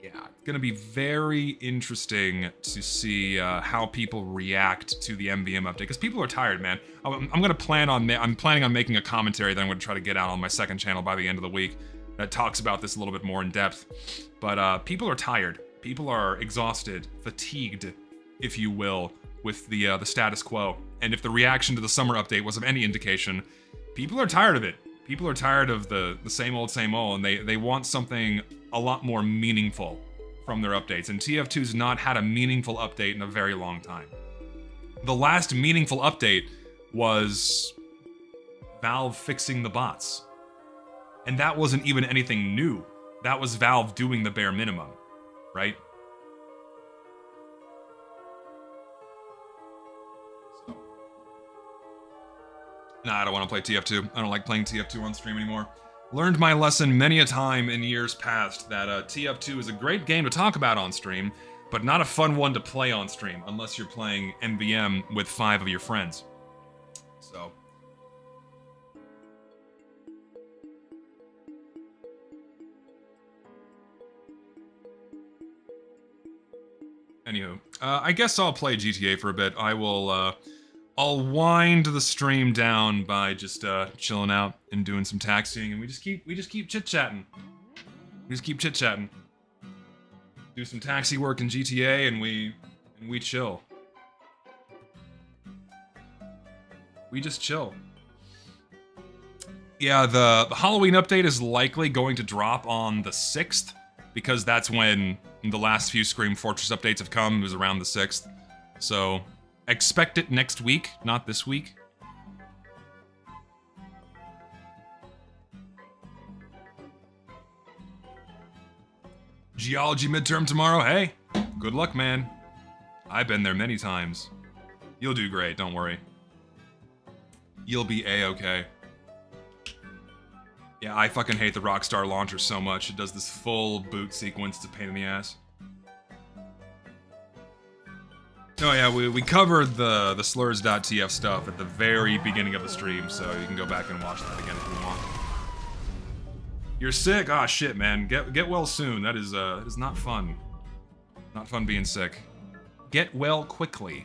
Speaker 1: yeah, it's gonna be very interesting to see how people react to the MVM update, because people are tired, man. I'm planning on making a commentary that I'm gonna try to get out on my second channel by the end of the week that talks about this a little bit more in depth. But people are tired. People are exhausted, fatigued, if you will, with the status quo. And if the reaction to the summer update was of any indication, people are tired of it. People are tired of the same old, and they want something a lot more meaningful from their updates. And TF2's not had a meaningful update in a very long time. The last meaningful update was Valve fixing the bots. And that wasn't even anything new. That was Valve doing the bare minimum, right? So. Nah, I don't want to play TF2. I don't like playing TF2 on stream anymore. Learned my lesson many a time in years past that TF2 is a great game to talk about on stream, but not a fun one to play on stream unless you're playing MVM with 5 of your friends. So. Anywho, I guess I'll play GTA for a bit. I'll wind the stream down by just chilling out and doing some taxiing, and we just keep chit-chatting. We just keep chit-chatting. Do some taxi work in GTA, and we chill. We just chill. Yeah, the Halloween update is likely going to drop on the 6th, because that's when the last few Scream Fortress updates have come. It was around the 6th. So, expect it next week, not this week. Geology midterm tomorrow? Hey, good luck, man. I've been there many times. You'll do great, don't worry. You'll be A-okay. Yeah, I fucking hate the Rockstar launcher so much. It does this full boot sequence. It's a pain in the ass. Oh yeah, we covered the slurs.tf stuff at the very beginning of the stream, so you can go back and watch that again if you want. You're sick? Ah, shit, man. Get well soon. That is not fun. Not fun being sick. Get well quickly.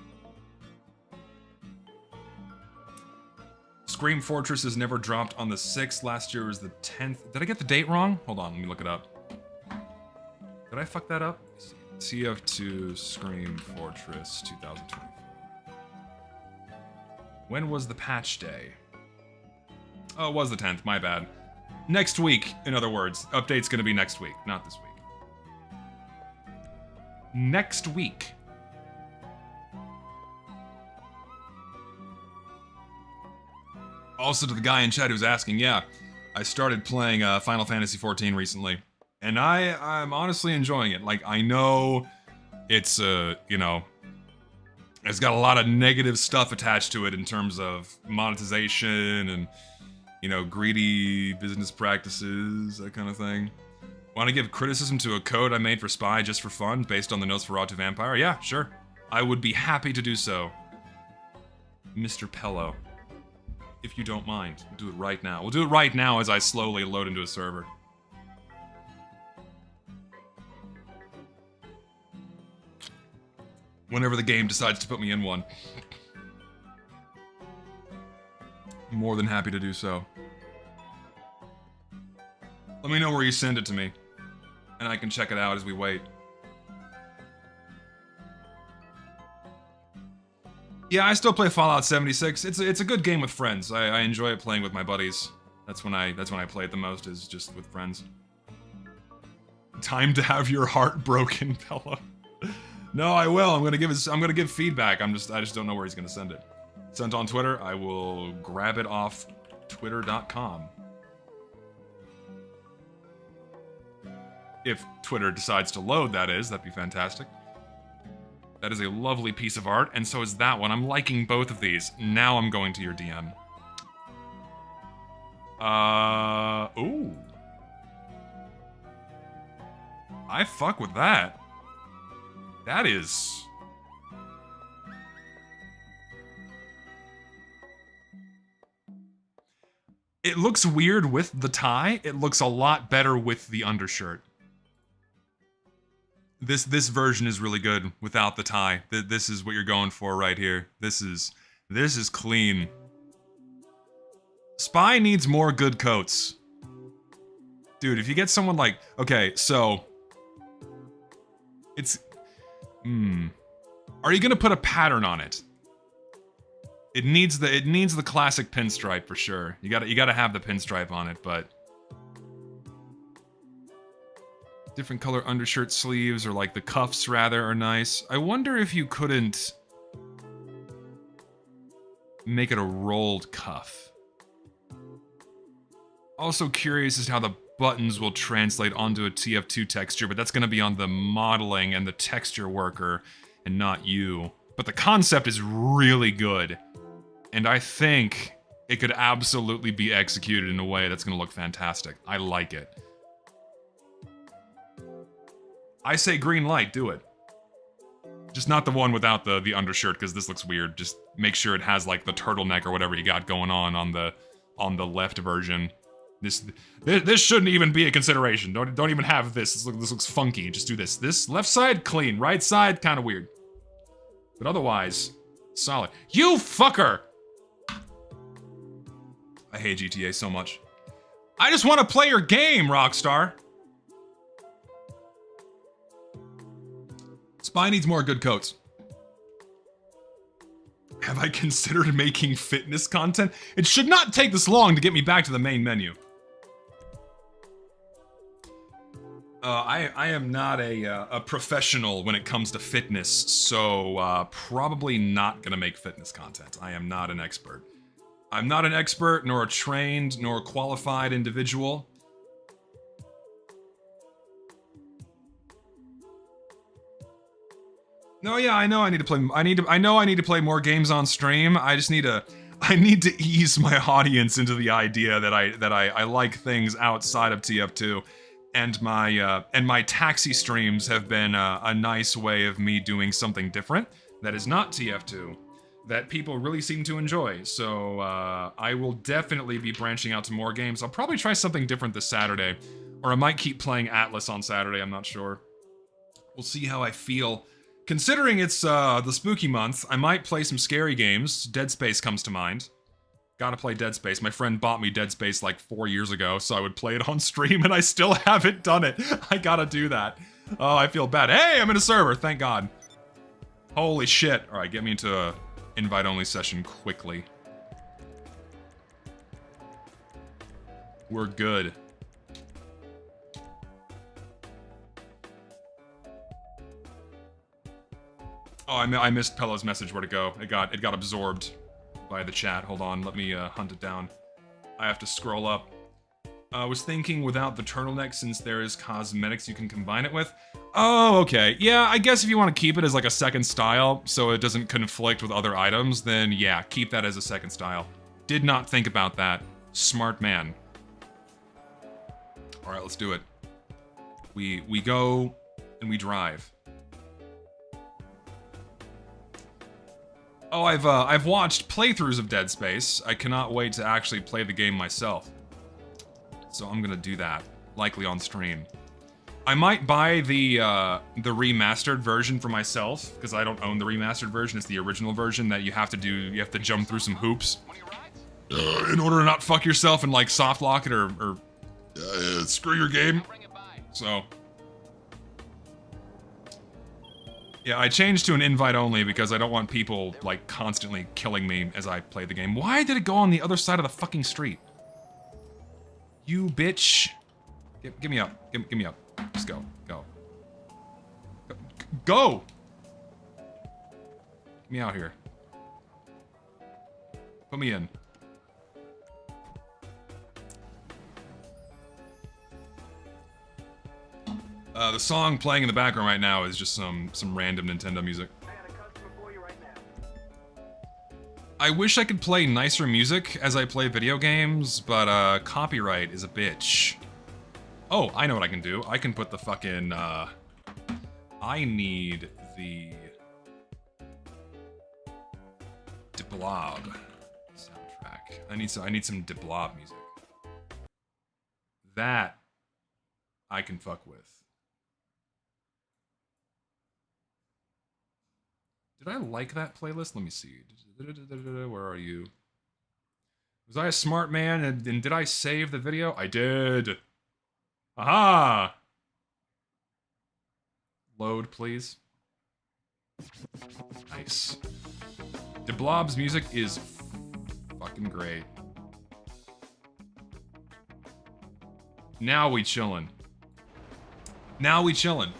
Speaker 1: Scream Fortress has never dropped on the 6th. Last year was the 10th. Did I get the date wrong? Hold on, let me look it up. Did I fuck that up? TF2 Scream Fortress 2024. When was the patch day? Oh, it was the 10th, my bad. Next week, in other words. Update's gonna be next week, not this week. Next week. Also to the guy in chat who's asking, yeah, I started playing Final Fantasy XIV recently, and I'm honestly enjoying it. Like, I know it's, you know, it's got a lot of negative stuff attached to it in terms of monetization and, you know, greedy business practices, that kind of thing. Want to give criticism to a code I made for Spy just for fun, based on the Nosferatu Vampire? Yeah, sure. I would be happy to do so. Mr. Pello. If you don't mind. We'll do it right now. We'll do it right now as I slowly load into a server. Whenever the game decides to put me in one. I'm more than happy to do so. Let me know where you send it to me, and I can check it out as we wait. Yeah, I still play Fallout 76. It's a good game with friends. I enjoy it playing with my buddies. That's when I play it the most, is just with friends. Time to have your heart broken, Pello. No, I will. I'm gonna give feedback. I just don't know where he's gonna send it. Sent on Twitter. I will grab it off twitter.com. If Twitter decides to load, that is. That'd be fantastic. That is a lovely piece of art, and so is that one. I'm liking both of these. Now I'm going to your DM. Ooh. I fuck with that. That is... It looks weird with the tie. It looks a lot better with the undershirt. This version is really good without the tie. This is what you're going for right here. This is clean. Spy needs more good coats. Dude, if you get someone like... Okay, so... It's... Are you gonna put a pattern on it? It needs the classic pinstripe for sure. You gotta have the pinstripe on it, but... Different color undershirt sleeves, or like the cuffs rather, are nice. I wonder if you couldn't make it a rolled cuff. Also curious as to how the buttons will translate onto a TF2 texture, but that's gonna be on the modeling and the texture worker, and not you. But the concept is really good, and I think it could absolutely be executed in a way that's gonna look fantastic. I like it. I say green light, do it. Just not the one without the undershirt, because this looks weird. Just make sure it has like the turtleneck or whatever you got going on the left version. This shouldn't even be a consideration. Don't even have this. This looks funky. Just do this. This left side clean, right side kind of weird. But otherwise, solid. You fucker! I hate GTA so much. I just want to play your game, Rockstar! Spy needs more good coats. Have I considered making fitness content? It should not take this long to get me back to the main menu. I am not a professional when it comes to fitness, so probably not gonna make fitness content. I am not an expert. I'm not an expert, nor a trained, nor a qualified individual. No, yeah, I know I need to play. I know I need to play more games on stream. I just need to. I need to ease my audience into the idea that I like things outside of TF2, and my taxi streams have been a nice way of me doing something different that is not TF2, that people really seem to enjoy. So I will definitely be branching out to more games. I'll probably try something different this Saturday, or I might keep playing Atlas on Saturday. I'm not sure. We'll see how I feel. Considering it's the spooky month, I might play some scary games. Dead Space comes to mind. Gotta play Dead Space. My friend bought me Dead Space like 4 years ago, so I would play it on stream, and I still haven't done it. I gotta do that. Oh, I feel bad. Hey, I'm in a server, thank God. Holy shit. Alright, get me into a invite-only session quickly. We're good. Oh, I missed Pello's message. Where'd it go? It got absorbed by the chat. Hold on, let me hunt it down. I have to scroll up. I was thinking without the turtleneck, since there is cosmetics you can combine it with. Oh, okay. Yeah, I guess if you want to keep it as like a second style, so it doesn't conflict with other items, then yeah, keep that as a second style. Did not think about that. Smart man. All right, let's do it. We go and we drive. Oh, I've watched playthroughs of Dead Space. I cannot wait to actually play the game myself. So I'm gonna do that, likely on stream. I might buy the remastered version for myself, because I don't own the remastered version. It's the original version that you have to jump through some hoops in order to not fuck yourself and like soft lock it or screw your game. So. Yeah, I changed to an invite only because I don't want people, like, constantly killing me as I play the game. Why did it go on the other side of the fucking street? You bitch. Give me up. Give me up. Just go. Go. Go! Get me out here. Put me in. The song playing in the background right now is just some random Nintendo music. I wish I could play nicer music as I play video games, but copyright is a bitch. Oh, I know what I can do. I can put the fucking I need the Diblob soundtrack. I need some Diblob music. That I can fuck with. Did I like that playlist? Let me see. Where are you? Was I a smart man and did I save the video? I did. Aha! Load, please. Nice. Diblob's music is fucking great. Now we chillin'. Now we chillin'.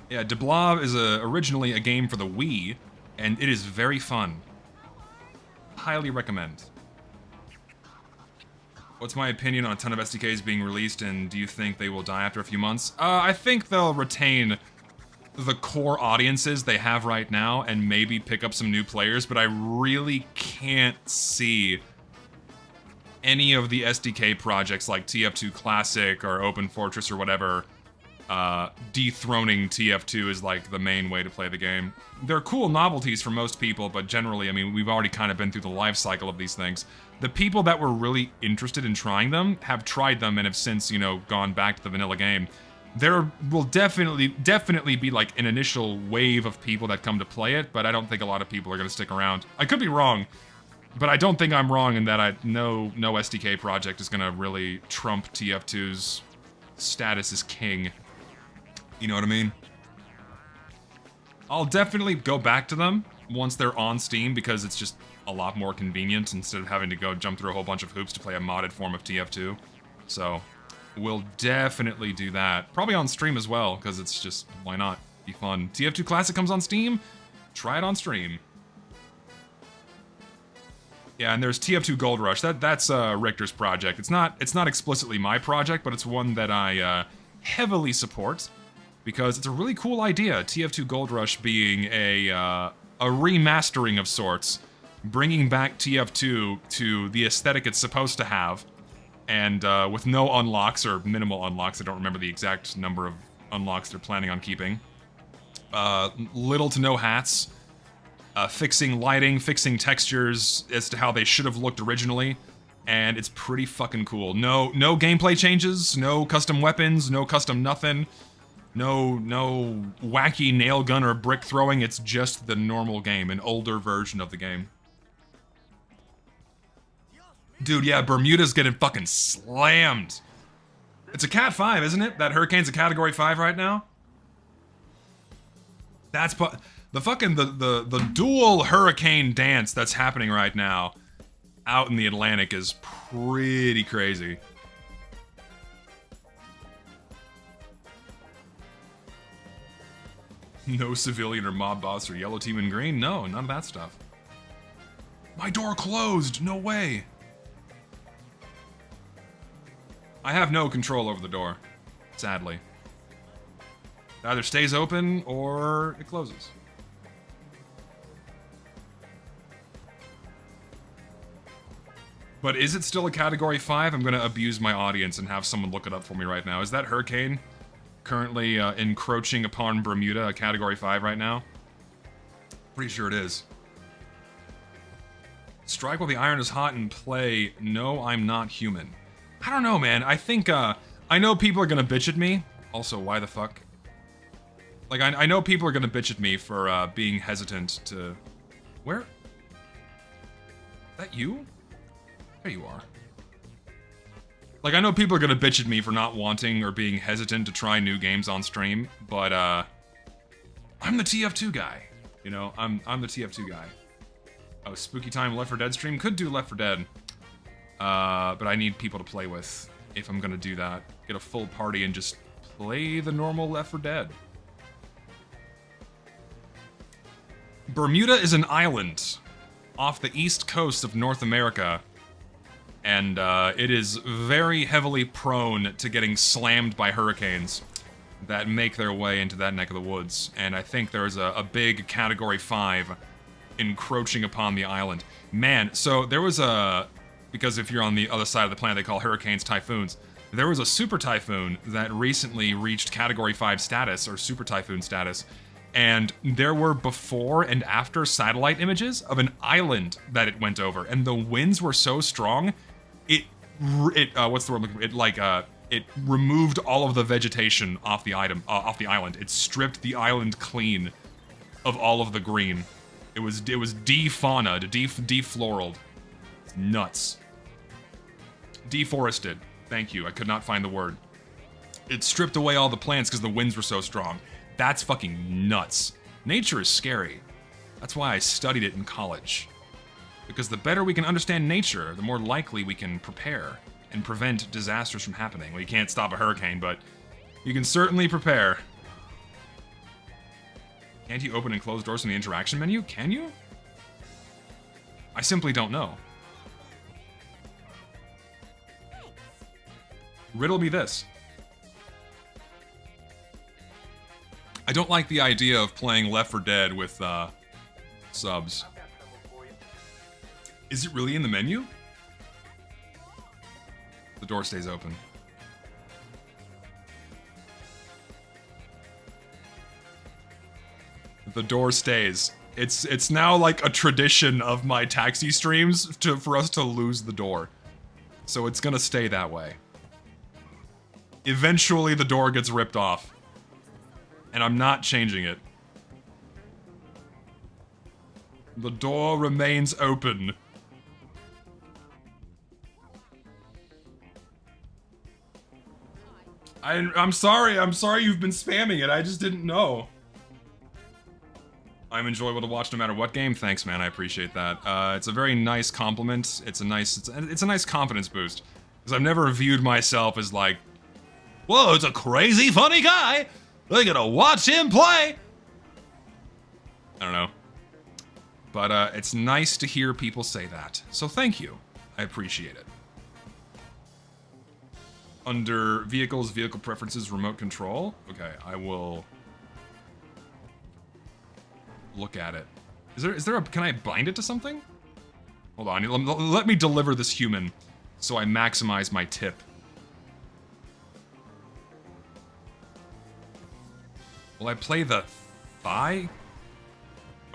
Speaker 1: Yeah, Diblob is originally a game for the Wii, and it is very fun. Highly recommend. What's my opinion on a ton of SDKs being released, and do you think they will die after a few months? I think they'll retain the core audiences they have right now, and maybe pick up some new players, but I really can't see any of the SDK projects like TF2 Classic or Open Fortress or whatever dethroning TF2 is like the main way to play the game. They're cool novelties for most people, but generally, I mean, we've already kind of been through the life cycle of these things. The people that were really interested in trying them have tried them and have since, you know, gone back to the vanilla game. There will definitely be like an initial wave of people that come to play it, but I don't think a lot of people are going to stick around. I could be wrong, but I don't think I'm wrong in that no SDK project is going to really trump TF2's status as king. You know what I mean? I'll definitely go back to them once they're on Steam because it's just a lot more convenient instead of having to go jump through a whole bunch of hoops to play a modded form of TF2. So, we'll definitely do that. Probably on stream as well, because it's just, why not? Be fun. TF2 Classic comes on Steam, try it on stream. Yeah, and there's TF2 Gold Rush. That's Richter's project. It's not explicitly my project, but it's one that I heavily support because it's a really cool idea. TF2 Gold Rush being a remastering of sorts, bringing back TF2 to the aesthetic it's supposed to have, and with no unlocks or minimal unlocks. I don't remember the exact number of unlocks they're planning on keeping. Little to no hats. Fixing lighting, fixing textures as to how they should have looked originally, and it's pretty fucking cool. No gameplay changes, no custom weapons, no custom nothing, no wacky nail gun or brick throwing. It's just the normal game, an older version of the game. Dude, yeah, Bermuda's getting fucking slammed. It's a Cat 5, isn't it? That Hurricane's a Category 5 right now? That's the dual hurricane dance that's happening right now out in the Atlantic is pretty crazy. No civilian or mob boss or yellow team in green? No, none of that stuff. My door closed! No way! I have no control over the door, sadly. It either stays open or it closes. But is it still a Category 5? I'm gonna abuse my audience and have someone look it up for me right now. Is that Hurricane currently encroaching upon Bermuda, a Category 5 right now? Pretty sure it is. Strike while the iron is hot and play No, I'm Not Human. I don't know, man. I think, I know people are gonna bitch at me. Also, why the fuck? Like, I know people are gonna bitch at me for being hesitant to... Where? Is that you? There you are. Like, I know people are gonna bitch at me for not wanting or being hesitant to try new games on stream, but, I'm the TF2 guy. You know, I'm the TF2 guy. Oh, Spooky Time Left 4 Dead stream? Could do Left 4 Dead. But I need people to play with if I'm gonna do that. Get a full party and just play the normal Left 4 Dead. Bermuda is an island off the east coast of North America, and it is very heavily prone to getting slammed by hurricanes that make their way into that neck of the woods. And I think there's a big Category 5 encroaching upon the island. Man, so there was because if you're on the other side of the planet, they call hurricanes typhoons. There was a super typhoon that recently reached Category 5 status, or super typhoon status, and there were before and after satellite images of an island that it went over, and the winds were so strong, it what's the word? It removed all of the vegetation off the island. It stripped the island clean of all of the green. It was defaunaed, defloraled. It's nuts. Deforested. Thank you. I could not find the word. It stripped away all the plants because the winds were so strong. That's fucking nuts. Nature is scary. That's why I studied it in college. Because the better we can understand nature, the more likely we can prepare and prevent disasters from happening. Well, you can't stop a hurricane, but you can certainly prepare. Can't you open and close doors in the interaction menu? Can you? I simply don't know. Riddle me this. I don't like the idea of playing Left 4 Dead with, subs. Is it really in the menu? The door stays open. The door stays. It's now like a tradition of my taxi streams for us to lose the door. So it's gonna stay that way. Eventually the door gets ripped off. And I'm not changing it. The door remains open. I'm sorry you've been spamming it, I just didn't know. I'm enjoyable to watch no matter what game. Thanks, man, I appreciate that. It's a very nice compliment. It's a nice confidence boost. Because I've never viewed myself as like, whoa, it's a crazy funny guy! They're gonna watch him play! I don't know. But it's nice to hear people say that. So thank you. I appreciate it. Under vehicles, vehicle preferences, remote control. Okay, I will look at it. Is there a, can I bind it to something? Hold on, let me deliver this human so I maximize my tip. Will I play the thigh?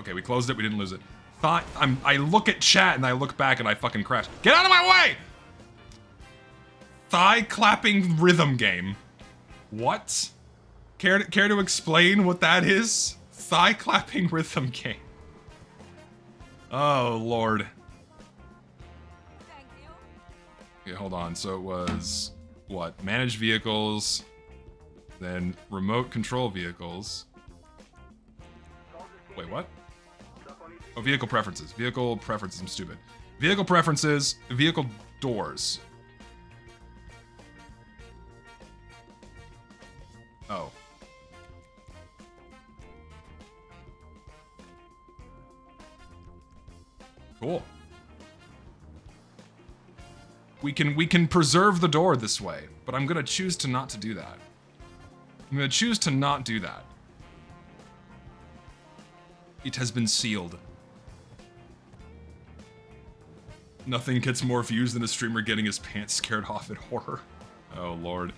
Speaker 1: Okay, we closed it, we didn't lose it. Thigh, I look at chat and I look back and I fucking crash. Get out of my way! Thigh clapping rhythm game. What? Care to explain what that is? Thigh clapping rhythm game. Oh, Lord.
Speaker 3: Thank you.
Speaker 1: Okay, hold on. So it was, what? Manage vehicles, then remote control vehicles. Wait, what? Oh, vehicle preferences. Vehicle preferences, I'm stupid. Vehicle preferences, vehicle doors. Oh. Cool. We can preserve the door this way, but I'm gonna choose to not to do that. I'm gonna choose to not do that. It has been sealed. Nothing gets more views than a streamer getting his pants scared off at horror. Oh, Lord.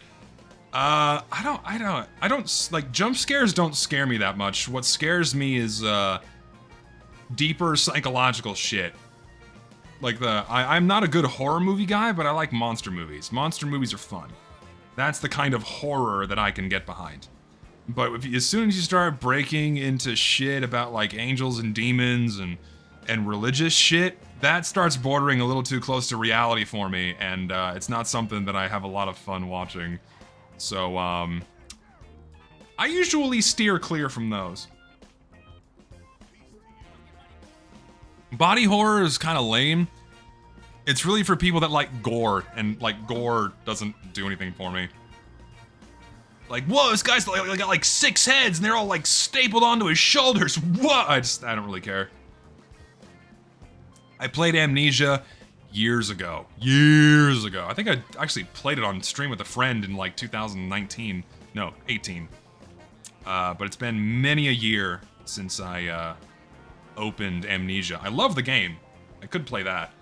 Speaker 1: I don't, like, jump scares don't scare me that much. What scares me is, deeper psychological shit. Like I'm not a good horror movie guy, but I like monster movies. Monster movies are fun. That's the kind of horror that I can get behind. But as soon as you start breaking into shit about, like, angels and demons and religious shit, that starts bordering a little too close to reality for me, and, it's not something that I have a lot of fun watching. So, I usually steer clear from those. Body horror is kind of lame. It's really for people that like gore, and, like, gore doesn't do anything for me. Like, whoa, this guy's got like 6 heads, and they're all, like, stapled onto his shoulders. What? I don't really care. I played Amnesia years ago. Years ago. I think I actually played it on stream with a friend in, like, 2019. No, 18. But it's been many a year since I, opened Amnesia. I love the game. I could play that.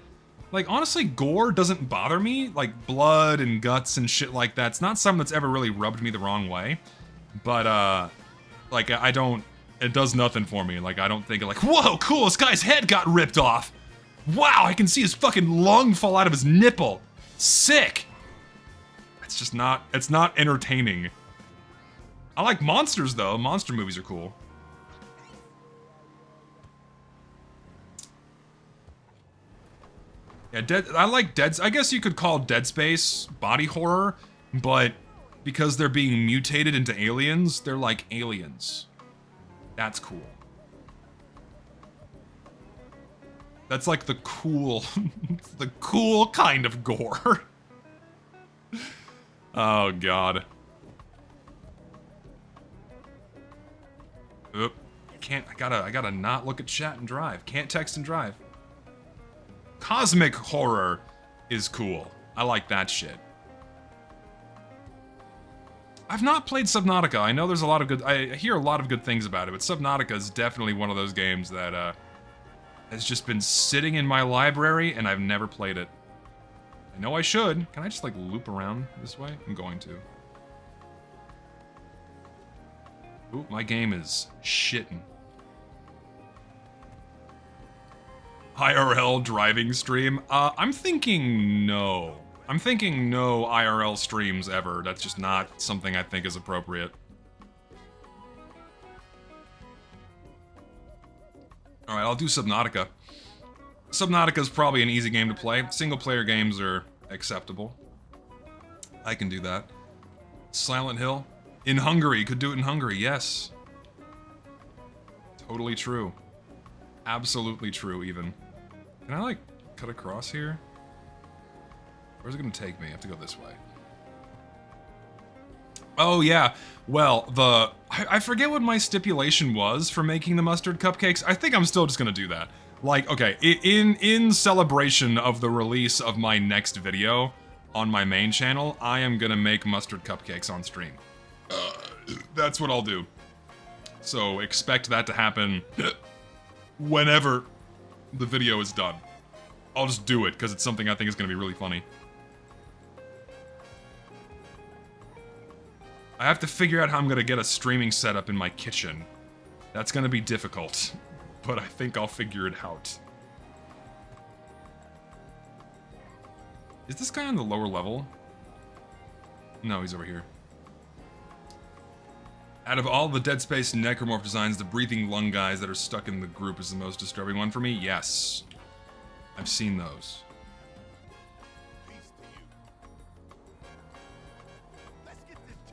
Speaker 1: Like, honestly, gore doesn't bother me. Like, blood and guts and shit like that. It's not something that's ever really rubbed me the wrong way. But, like, I don't... It does nothing for me. Like, I don't think, like, whoa, cool, this guy's head got ripped off! Wow, I can see his fucking lung fall out of his nipple! Sick! It's just not... It's not entertaining. I like monsters, though. Monster movies are cool. Yeah, I like Dead... I guess you could call Dead Space body horror, but because they're being mutated into aliens, they're like aliens. That's cool. That's like the cool... the cool kind of gore. Oh, God. Oop. Can't... I gotta not look at chat and drive. Can't text and drive. Cosmic horror is cool. I like that shit. I've not played Subnautica. I know there's a lot of good... I hear a lot of good things about it, but Subnautica is definitely one of those games that, has just been sitting in my library, and I've never played it. I know I should. Can I just, like, loop around this way? I'm going to. Ooh, my game is shitting. IRL driving stream? I'm thinking no. I'm thinking no IRL streams ever. That's just not something I think is appropriate. Alright, I'll do Subnautica. Subnautica's probably an easy game to play. Single-player games are acceptable. I can do that. Silent Hill? In Hungary. Could do it in Hungary, yes. Totally true. Absolutely true, even. Can I, like, cut across here? Where's it gonna take me? I have to go this way. Oh, yeah. Well, I forget what my stipulation was for making the mustard cupcakes. I think I'm still just gonna do that. Like, okay, in celebration of the release of my next video on my main channel, I am gonna make mustard cupcakes on stream. That's what I'll do. So expect that to happen whenever the video is done. I'll just do it, because it's something I think is gonna be really funny. I have to figure out how I'm gonna get a streaming setup in my kitchen. That's gonna be difficult, but I think I'll figure it out. Is this guy on the lower level? No, he's over here. Out of all the Dead Space Necromorph designs, the breathing lung guys that are stuck in the group is the most disturbing one for me? Yes. I've seen those.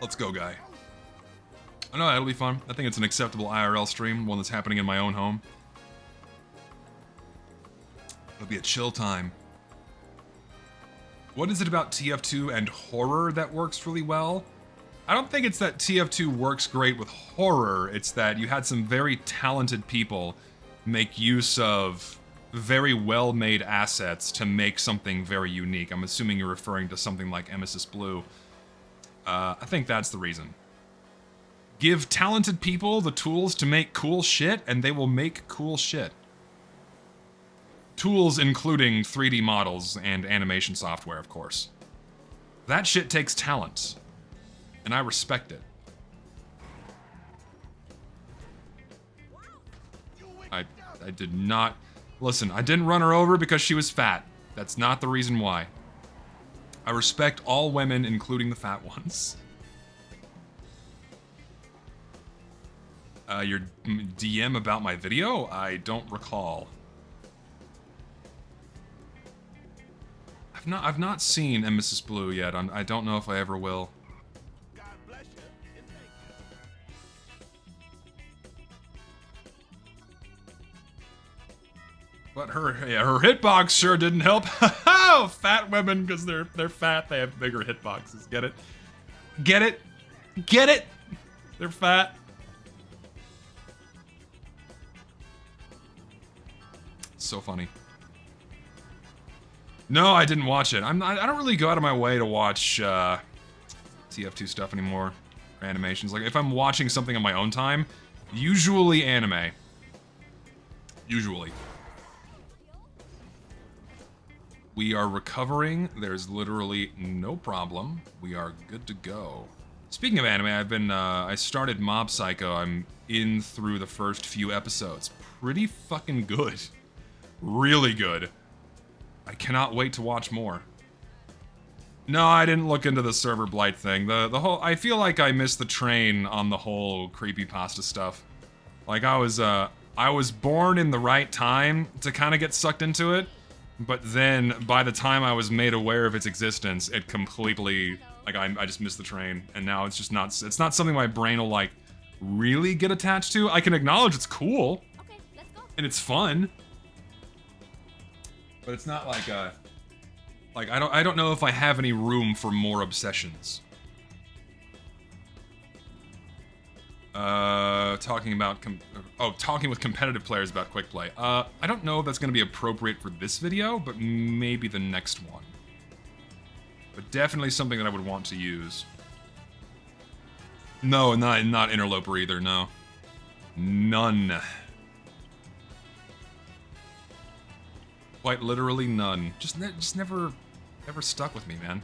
Speaker 1: Let's go, guy. Oh no, that'll be fun. I think it's an acceptable IRL stream, one that's happening in my own home. It'll be a chill time. What is it about TF2 and horror that works really well? I don't think it's that TF2 works great with horror, it's that you had some very talented people make use of very well-made assets to make something very unique. I'm assuming you're referring to something like Emesis Blue. I think that's the reason. Give talented people the tools to make cool shit, and they will make cool shit. Tools including 3D models and animation software, of course. That shit takes talent, and I respect it. I did not... Listen, I didn't run her over because she was fat. That's not the reason why. I respect all women, including the fat ones. Your DM about my video? I don't recall. I've not seen Emesis Blue yet. I don't know if I ever will.
Speaker 4: God bless you and thank you.
Speaker 1: But her hitbox sure didn't help. Oh, fat women, because they're fat, they have bigger hitboxes. Get it? Get it? Get it? They're fat. So funny. No, I didn't watch it. I don't really go out of my way to watch TF2 stuff anymore. Or animations. Like, if I'm watching something on my own time, usually anime. Usually. We are recovering. There's literally no problem. We are good to go. Speaking of anime, I started Mob Psycho. I'm in through the first few episodes. Pretty fucking good. Really good. I cannot wait to watch more. No, I didn't look into the server blight thing. The whole... I feel like I missed the train on the whole creepypasta stuff. Like, I was born in the right time to kind of get sucked into it, but then, by the time I was made aware of its existence, it completely... Like, I just missed the train, and now it's just not... It's not something my brain will, like, really get attached to. I can acknowledge it's cool.
Speaker 3: Okay, let's go.
Speaker 1: And it's fun. But it's not like I don't know if I have any room for more obsessions. Talking with competitive players about quick play. I don't know if that's gonna be appropriate for this video, but maybe the next one. But definitely something that I would want to use. No, not Interloper either, no. None. Quite literally none. Just never stuck with me, man.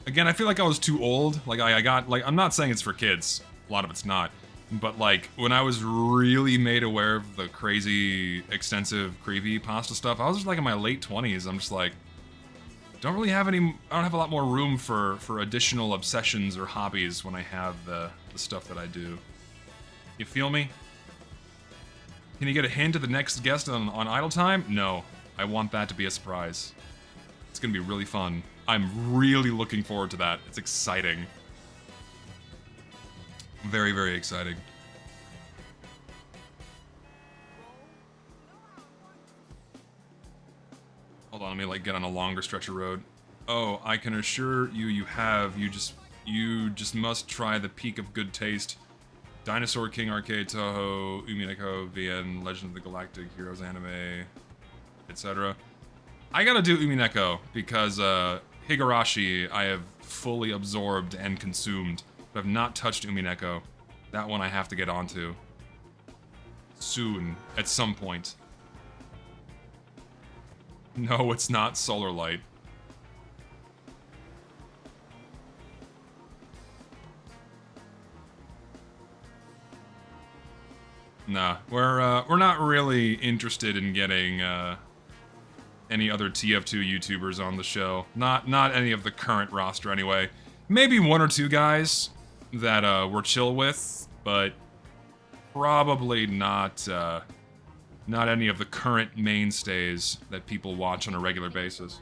Speaker 1: Again, I feel like I was too old. Like, I got, like, I'm not saying it's for kids. A lot of it's not. But, like, when I was really made aware of the crazy, extensive, creepy pasta stuff, I was just, like, in my late 20s. I'm just like, don't really have any. I don't have a lot more room for additional obsessions or hobbies when I have the stuff that I do. You feel me? Can you get a hint of the next guest on Idle Time? No, I want that to be a surprise. It's gonna be really fun. I'm really looking forward to that. It's exciting. Very, very exciting. Hold on, let me like get on a longer stretch of road. Oh, I can assure you, you just must try the peak of good taste. Dinosaur King Arcade, Toho, Umineko, VN, Legend of the Galactic Heroes Anime, etc. I gotta do Umineko because Higurashi I have fully absorbed and consumed, but I've not touched Umineko. That one I have to get onto. Soon, at some point. No, it's not Solar Light. Nah, we're not really interested in getting any other TF2 YouTubers on the show. Not any of the current roster anyway. Maybe one or two guys that we're chill with, but probably not not any of the current mainstays that people watch on a regular basis.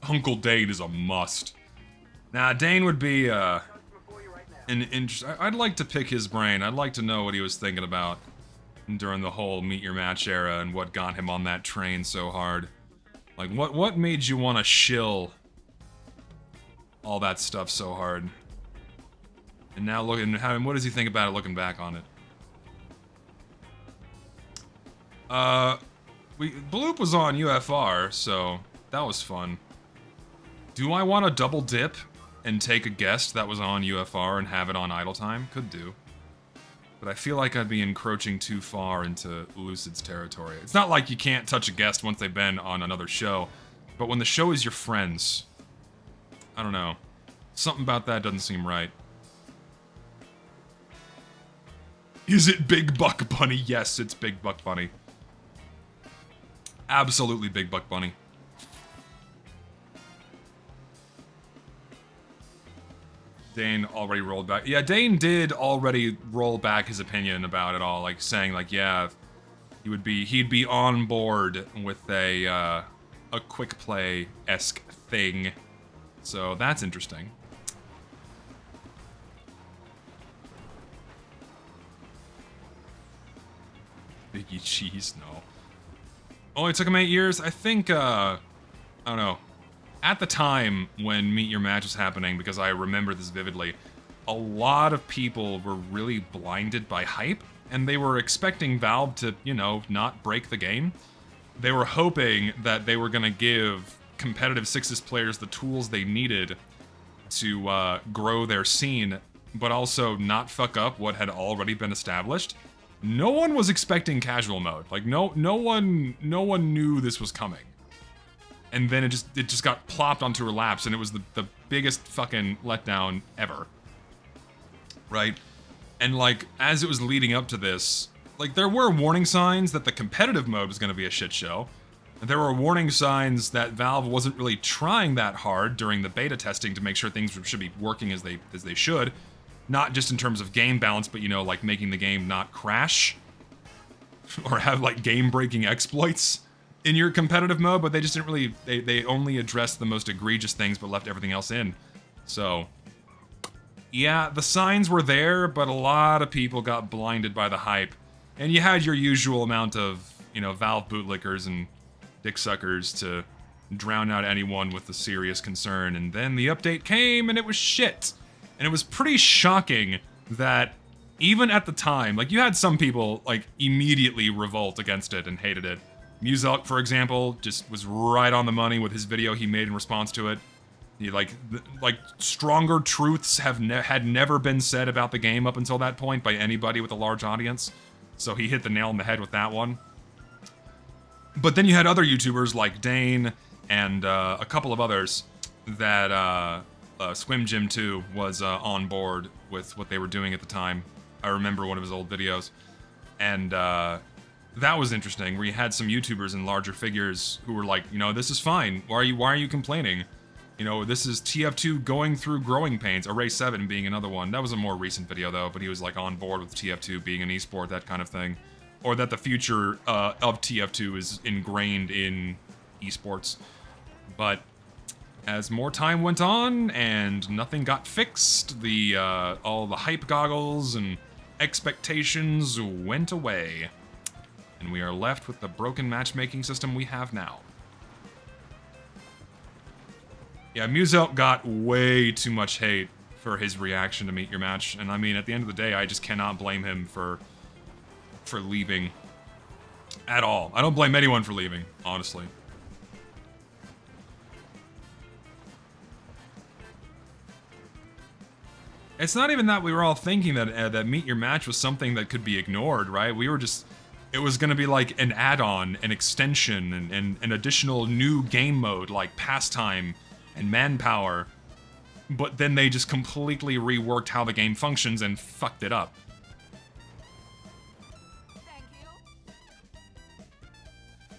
Speaker 1: Uncle Dane is a must. Nah, Dane would be an I'd like to pick his brain. I'd like to know what he was thinking about during the whole Meet Your Match era and what got him on that train so hard. Like, what made you want to shill all that stuff so hard? And now looking, what does he think about it looking back on it? Bloop was on UFR, so that was fun. Do I want to double dip and take a guest that was on UFR and have it on Idle Time? Could do. But I feel like I'd be encroaching too far into Lucid's territory. It's not like you can't touch a guest once they've been on another show, but when the show is your friends, I don't know. Something about that doesn't seem right. Is it Big Buck Bunny? Yes, it's Big Buck Bunny. Absolutely Big Buck Bunny. Dane already rolled back. Yeah, Dane did already roll back his opinion about it all, like saying like, yeah, he'd be on board with a quick play-esque thing. So that's interesting. Biggie Cheese, no. Only took him 8 years? I think, I don't know. At the time when Meet Your Match was happening, because I remember this vividly, a lot of people were really blinded by hype, and they were expecting Valve to, you know, not break the game. They were hoping that they were gonna give competitive Sixes players the tools they needed to grow their scene, but also not fuck up what had already been established. No one was expecting casual mode. Like no one knew this was coming. And then it just got plopped onto her laps, and it was the biggest fucking letdown ever. Right? And like as it was leading up to this, like there were warning signs that the competitive mode was going to be a shit show. There were warning signs that Valve wasn't really trying that hard during the beta testing to make sure things should be working as they should. Not just in terms of game balance, but, you know, like making the game not crash or have like game-breaking exploits in your competitive mode, but they just didn't really, they only addressed the most egregious things but left everything else in. So, yeah, the signs were there, but a lot of people got blinded by the hype. And you had your usual amount of, you know, Valve bootlickers and dick suckers to drown out anyone with a serious concern, and then the update came and it was shit. And it was pretty shocking that even at the time, like you had some people like immediately revolt against it and hated it. Muselk, for example, just was right on the money with his video he made in response to it. He like stronger truths had never been said about the game up until that point by anybody with a large audience. So he hit the nail on the head with that one. But then you had other YouTubers like Dane and a couple of others that Swim Gym 2 was on board with what they were doing at the time. I remember one of his old videos. And that was interesting, where you had some YouTubers and larger figures who were like, you know, this is fine. Why are you complaining? You know, this is TF2 going through growing pains. Array 7 being another one. That was a more recent video though, but he was like on board with TF2 being an esport, that kind of thing. Or that the future of TF2 is ingrained in esports. But as more time went on and nothing got fixed, all the hype goggles and expectations went away. And we are left with the broken matchmaking system we have now. Yeah, Muselk got way too much hate for his reaction to Meet Your Match, and I mean, at the end of the day, I just cannot blame him for leaving at all. I don't blame anyone for leaving, honestly. It's not even that we were all thinking that that Meet Your Match was something that could be ignored, right? We were just... It was going to be like an add-on, an extension, and an additional new game mode like Pastime and Manpower. But then they just completely reworked how the game functions and fucked it up.
Speaker 3: Thank you.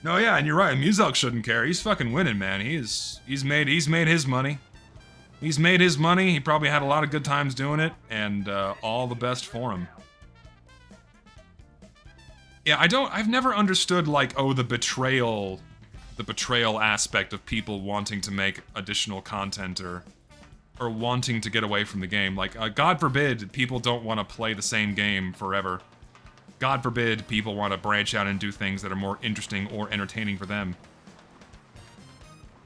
Speaker 1: No, yeah, and you're right. Muselk shouldn't care. He's fucking winning, man. He's made his money. He's made his money. He probably had a lot of good times doing it, and all the best for him. Yeah, I've never understood, like, oh, the betrayal aspect of people wanting to make additional content or wanting to get away from the game. Like, God forbid people don't want to play the same game forever. God forbid people want to branch out and do things that are more interesting or entertaining for them.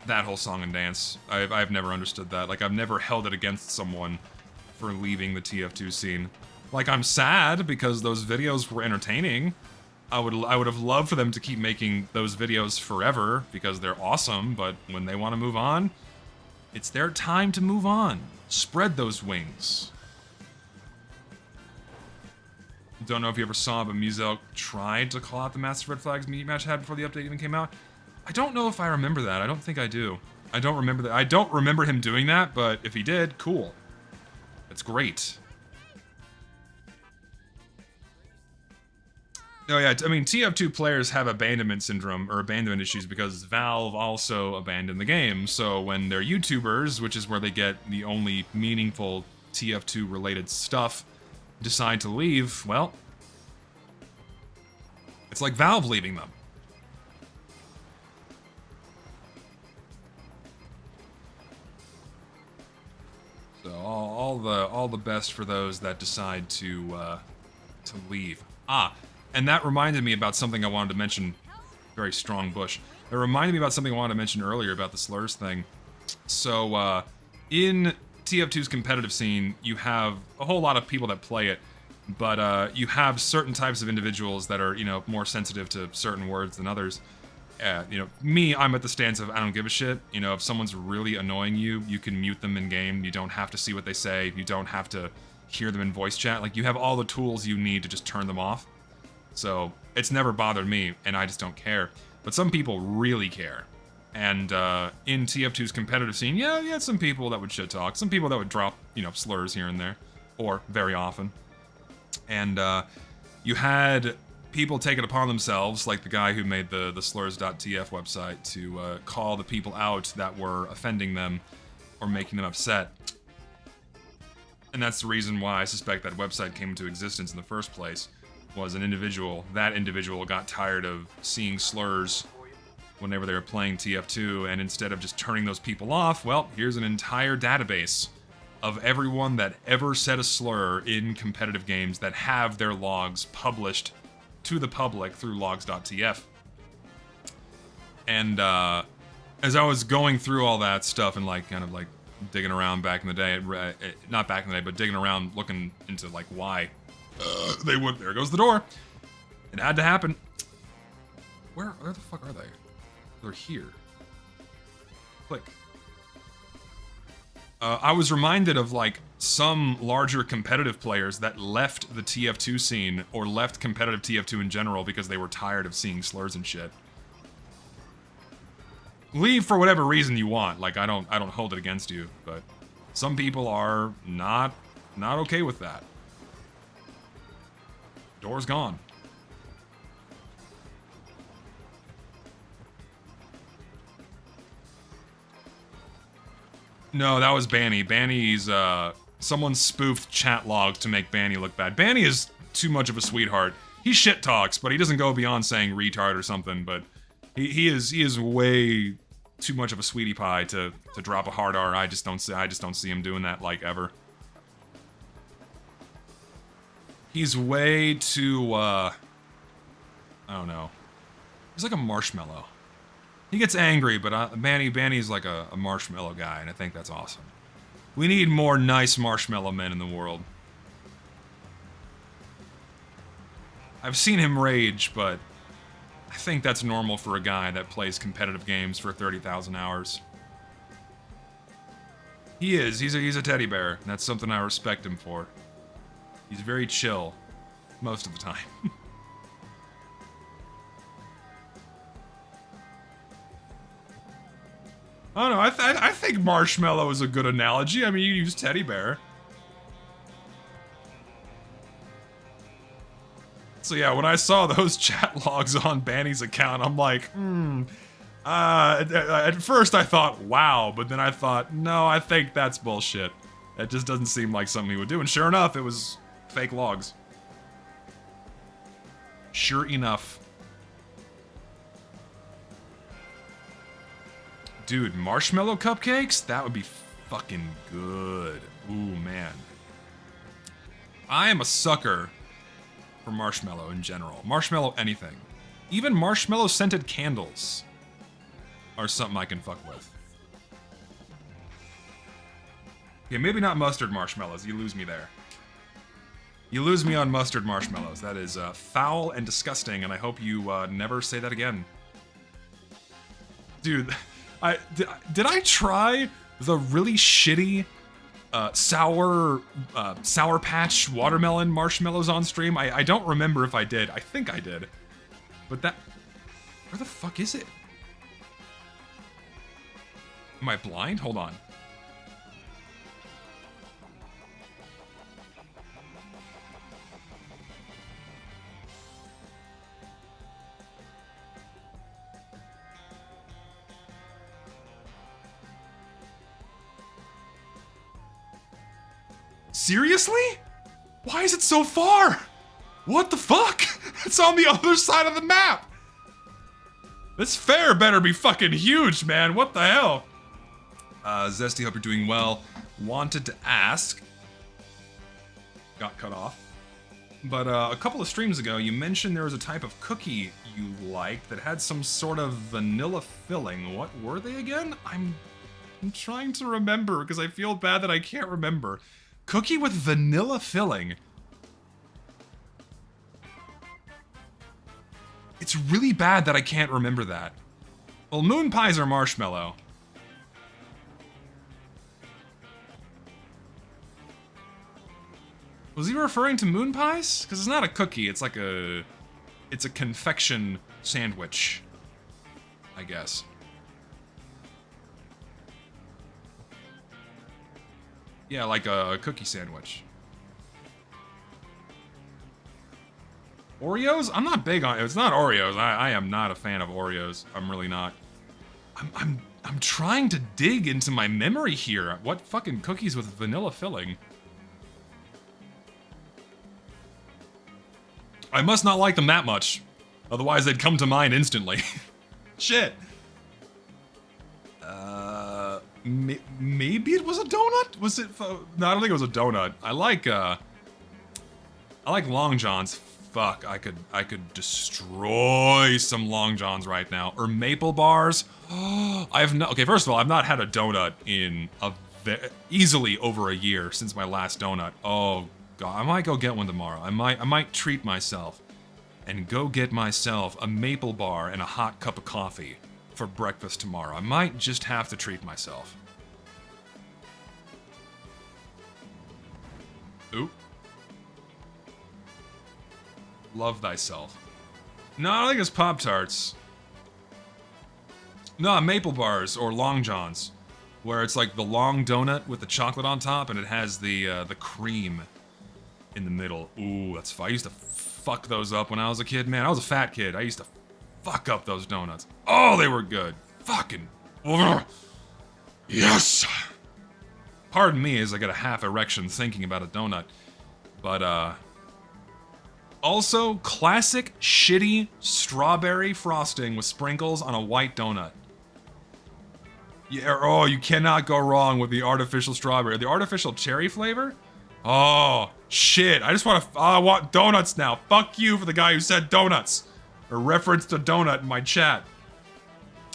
Speaker 1: That whole song and dance, I've never understood that. Like, I've never held it against someone for leaving the TF2 scene. Like, I'm sad because those videos were entertaining. I would have loved for them to keep making those videos forever because they're awesome, but when they want to move on, it's their time to move on. Spread those wings. Don't know if you ever saw, but Muselk tried to call out the massive red flags Meet Your Match had before the update even came out. I don't know if I remember that. I don't think I do. I don't remember that. I don't remember him doing that, but if he did, cool. That's great. No, yeah, I mean, TF2 players have abandonment syndrome, or abandonment issues, because Valve also abandoned the game. So when they're YouTubers, which is where they get the only meaningful TF2-related stuff, decide to leave, well, it's like Valve leaving them. So all the best for those that decide to leave. And that reminded me about something I wanted to mention. Very strong bush. It reminded me about something I wanted to mention earlier about the slurs thing. So, in TF2's competitive scene, you have a whole lot of people that play it, but you have certain types of individuals that are, you know, more sensitive to certain words than others. You know, me, I'm at the stance of I don't give a shit. You know, if someone's really annoying you, you can mute them in game. You don't have to see what they say. You don't have to hear them in voice chat. Like, you have all the tools you need to just turn them off. So, it's never bothered me, and I just don't care. But some people really care. And in TF2's competitive scene, yeah, you had some people that would shit talk. Some people that would drop, you know, slurs here and there. Or very often. And you had people take it upon themselves, like the guy who made the slurs.tf website, to call the people out that were offending them or making them upset. And that's the reason why I suspect that website came into existence in the first place. Was an individual. That individual got tired of seeing slurs whenever they were playing TF2, and instead of just turning those people off, well, here's an entire database of everyone that ever said a slur in competitive games that have their logs published to the public through logs.tf. And as I was going through all that stuff and like kind of like digging around back in the day, not back in the day, but digging around looking into like why they would. There goes the door. It had to happen. Where the fuck are they? They're here. Click. I was reminded of like some larger competitive players that left the TF2 scene or left competitive TF2 in general because they were tired of seeing slurs and shit. Leave for whatever reason you want. Like I don't hold it against you, but some people are not okay with that. Door's gone. No, that was Banny. Banny's, someone spoofed chat logs to make Banny look bad. Banny is too much of a sweetheart. He shit talks, but he doesn't go beyond saying retard or something, but he is way too much of a sweetie pie to drop a hard R. I just don't see him doing that, like, ever. He's way too, I don't know. He's like a marshmallow. He gets angry, but Banny's like a marshmallow guy, and I think that's awesome. We need more nice marshmallow men in the world. I've seen him rage, but I think that's normal for a guy that plays competitive games for 30,000 hours. He is. He's a teddy bear, and that's something I respect him for. He's very chill most of the time. I don't know, I think marshmallow is a good analogy. I mean, you use teddy bear. So yeah, when I saw those chat logs on Banny's account, I'm like, at first I thought, wow, but then I thought, no, I think that's bullshit. That just doesn't seem like something he would do, and sure enough, it was fake logs. Sure enough. Dude, marshmallow cupcakes? That would be fucking good. Ooh, man. I am a sucker for marshmallow in general. Marshmallow anything. Even marshmallow scented candles are something I can fuck with. Okay, maybe not mustard marshmallows. You lose me there. You lose me on mustard marshmallows. That is foul and disgusting, and I hope you never say that again. Dude, did I try the really shitty Sour Patch watermelon marshmallows on stream? I don't remember if I did. I think I did. But that... Where the fuck is it? Am I blind? Hold on. Seriously? Why is it so far? What the fuck? It's on the other side of the map. This fair better be fucking huge, man. What the hell? Zesty, hope you're doing well. Wanted to ask. Got cut off. But a couple of streams ago, you mentioned there was a type of cookie you liked that had some sort of vanilla filling. What were they again? I'm trying to remember because I feel bad that I can't remember. Cookie with vanilla filling. It's really bad that I can't remember that. Well, moon pies are marshmallow. Was he referring to moon pies? Because it's not a cookie, it's like a... It's a confection sandwich, I guess. Yeah, like a cookie sandwich. Oreos? I'm not big on... It's not Oreos. I am not a fan of Oreos. I'm really not. I'm trying to dig into my memory here. What fucking cookies with vanilla filling? I must not like them that much. Otherwise, they'd come to mind instantly. Shit. Maybe it was a donut? Was it? No, I don't think it was a donut. I like Long Johns. Fuck, I could destroy some Long Johns right now. Or maple bars. Okay, first of all, I've not had a donut in easily over a year since my last donut. Oh god, I might go get one tomorrow. I might treat myself and go get myself a maple bar and a hot cup of coffee for breakfast tomorrow. I might just have to treat myself. Ooh. Love thyself. No, I don't think it's Pop-Tarts. No, maple bars or Long Johns, where it's like the long donut with the chocolate on top and it has the cream in the middle. Ooh, that's fun. I used to fuck those up when I was a kid. Man, I was a fat kid. I used to fuck up those donuts. Oh, they were good. Fucking. Yes! Pardon me as I get a half erection thinking about a donut. But, also, classic shitty strawberry frosting with sprinkles on a white donut. Yeah, oh, you cannot go wrong with the artificial strawberry. The artificial cherry flavor? Oh, shit. I want donuts now. Fuck you for the guy who said donuts. Or referenced a donut in my chat.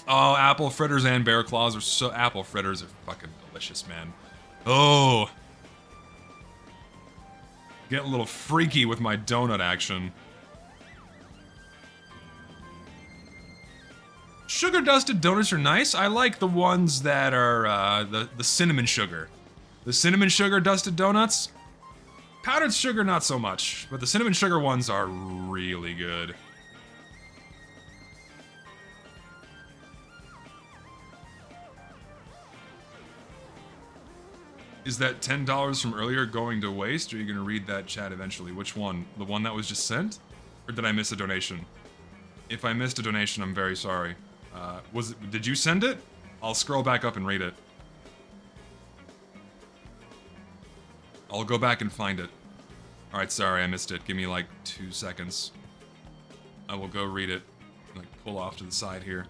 Speaker 1: Oh, apple fritters and bear claws are so... Apple fritters are fucking delicious, man. Oh. Getting a little freaky with my donut action. Sugar dusted donuts are nice. I like the ones that are the cinnamon sugar. The cinnamon sugar dusted donuts. Powdered sugar not so much, but the cinnamon sugar ones are really good. Is that $10 from earlier going to waste, or are you gonna read that chat eventually? Which one? The one that was just sent? Or did I miss a donation? If I missed a donation, I'm very sorry. Did you send it? I'll scroll back up and read it. I'll go back and find it. Alright, sorry, I missed it. Give me like 2 seconds. I will go read it. Like, pull off to the side here.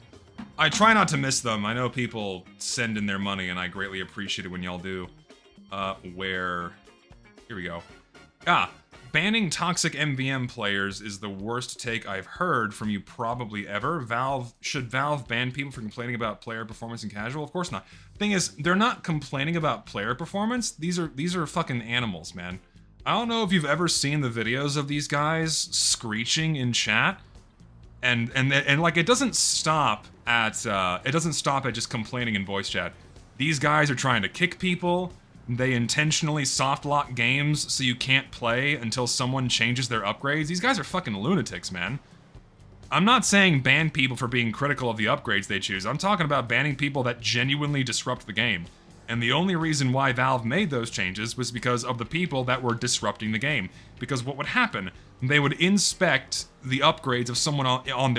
Speaker 1: I try not to miss them. I know people send in their money, and I greatly appreciate it when y'all do. Here we go. Banning toxic MVM players is the worst take I've heard from you probably ever. Should Valve ban people for complaining about player performance in casual? Of course not. Thing is, they're not complaining about player performance. These are fucking animals, man. I don't know if you've ever seen the videos of these guys screeching in chat. And like, it doesn't stop at just complaining in voice chat. These guys are trying to kick people. They intentionally soft lock games so you can't play until someone changes their upgrades. These guys are fucking lunatics, man. I'm not saying ban people for being critical of the upgrades they choose. I'm talking about banning people that genuinely disrupt the game. And the only reason why Valve made those changes was because of the people that were disrupting the game. Because what would happen, they would inspect the upgrades of someone on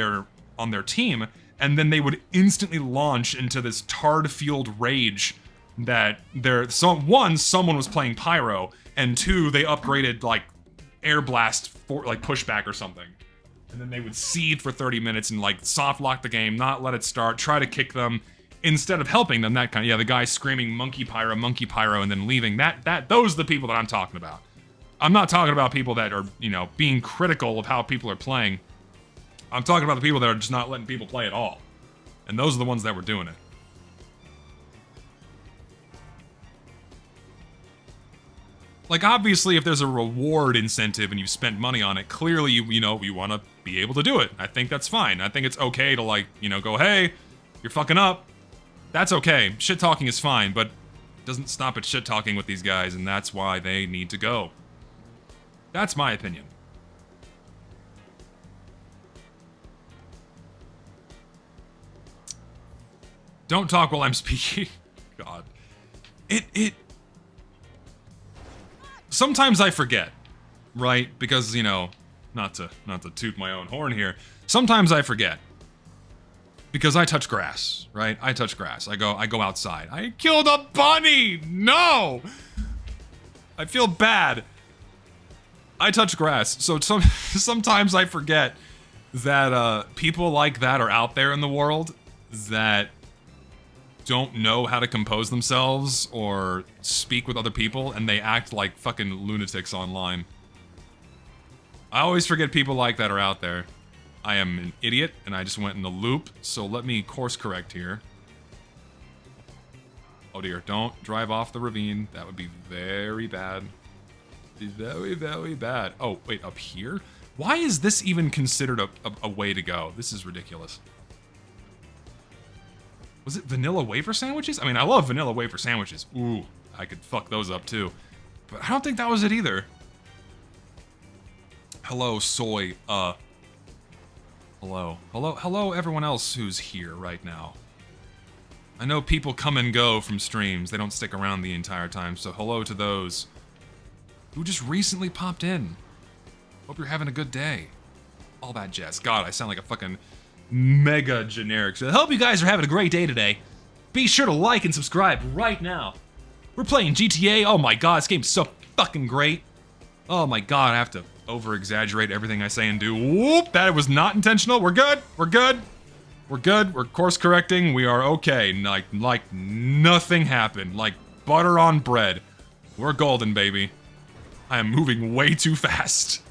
Speaker 1: their team, and then they would instantly launch into this tard-fueled rage that someone was playing pyro, and two, they upgraded like air blast for like pushback or something. And then they would seethe for 30 minutes and like soft lock the game, not let it start, try to kick them instead of helping them. That kind of, yeah, the guy screaming monkey pyro, and then leaving. Those are the people that I'm talking about. I'm not talking about people that are, you know, being critical of how people are playing. I'm talking about the people that are just not letting people play at all. And those are the ones that were doing it. Like, obviously, if there's a reward incentive and you've spent money on it, clearly, you want to be able to do it. I think that's fine. I think it's okay to, like, go, hey, you're fucking up. That's okay. Shit-talking is fine, but it doesn't stop at shit-talking with these guys, and that's why they need to go. That's my opinion. Don't talk while I'm speaking. God. Sometimes I forget, right? Because, not to toot my own horn here. Sometimes I forget. Because I touch grass, right? I touch grass. I go outside. I killed a bunny! No! I feel bad. I touch grass. So sometimes I forget that people like that are out there in the world that don't know how to compose themselves or speak with other people, and they act like fucking lunatics online. I always forget people like that are out there. I am an idiot, and I just went in the loop, so let me course correct here. Oh dear, don't drive off the ravine. That would be very bad. Very, very bad. Oh, wait, up here? Why is this even considered a way to go? This is ridiculous. Was it vanilla wafer sandwiches? I mean, I love vanilla wafer sandwiches. Ooh, I could fuck those up too. But I don't think that was it either. Hello, soy, Hello, everyone else who's here right now. I know people come and go from streams. They don't stick around the entire time, so hello to those who just recently popped in. Hope you're having a good day. All that jazz. God, I sound like a fucking mega generic. So I hope you guys are having a great day today. Be sure to like and subscribe right now. We're playing GTA. Oh my god, this game's so fucking great. Oh my god, I have to over-exaggerate everything I say and do. Whoop, that was not intentional. We're good. We're good. We're good. We're course correcting. We are okay. Like nothing happened. Like butter on bread. We're golden, baby. I am moving way too fast.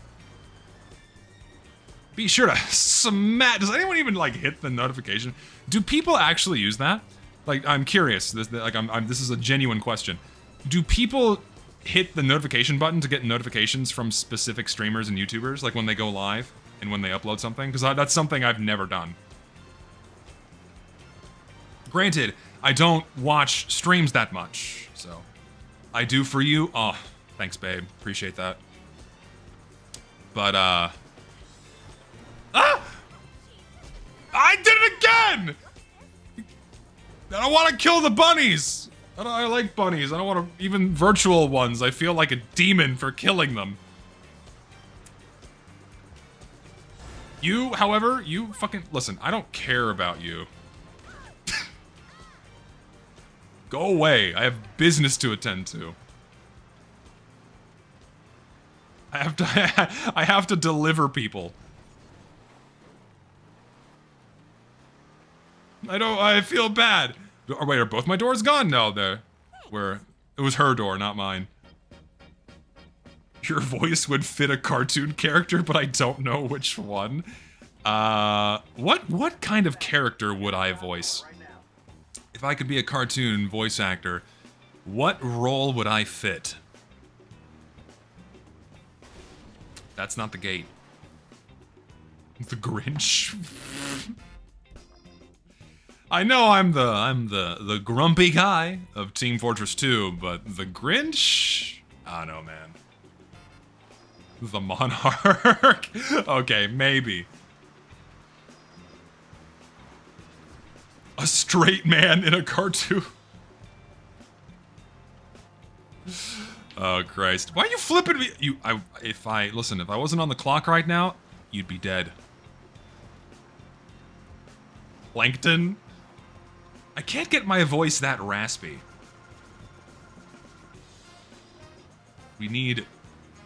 Speaker 1: Be sure to smash. Does anyone even like hit the notification? Do people actually use that? Like, I'm curious. This is a genuine question. Do people hit the notification button to get notifications from specific streamers and YouTubers, like when they go live and when they upload something? Because that's something I've never done. Granted, I don't watch streams that much, so I do for you. Oh, thanks, babe. Appreciate that. But, Ah! I did it again! I don't want to kill the bunnies! I like bunnies. I don't want to... Even virtual ones. I feel like a demon for killing them. You, however, you fucking... Listen, I don't care about you. Go away. I have business to attend to. I have to deliver people. I feel bad. Oh, wait, are both my doors gone? No, it was her door, not mine. Your voice would fit a cartoon character, but I don't know which one. What kind of character would I voice? If I could be a cartoon voice actor, what role would I fit? That's not the gate. The Grinch. I know I'm the grumpy guy of Team Fortress 2, but the Grinch? I don't know, man. The Monarch? Okay, maybe. A straight man in a cartoon. Oh Christ! Why are you flipping me? If I wasn't on the clock right now, you'd be dead. Plankton. I can't get my voice that raspy. We need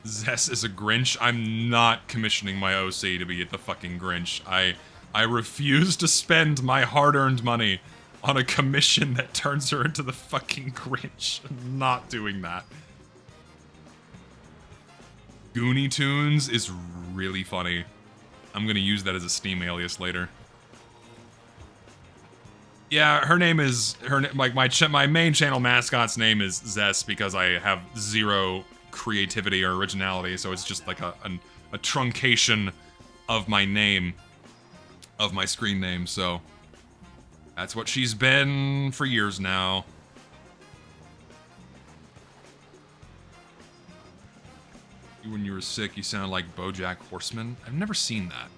Speaker 1: Zess as a Grinch. I'm not commissioning my OC to be the fucking Grinch. I refuse to spend my hard-earned money on a commission that turns her into the fucking Grinch. I'm not doing that. Goonie Tunes is really funny. I'm gonna use that as a Steam alias later. Yeah, her name is my main channel mascot's name is Zess because I have zero creativity or originality, so it's just like a truncation of my name, of my screen name. So that's what she's been for years now. When you were sick, you sounded like BoJack Horseman. I've never seen that.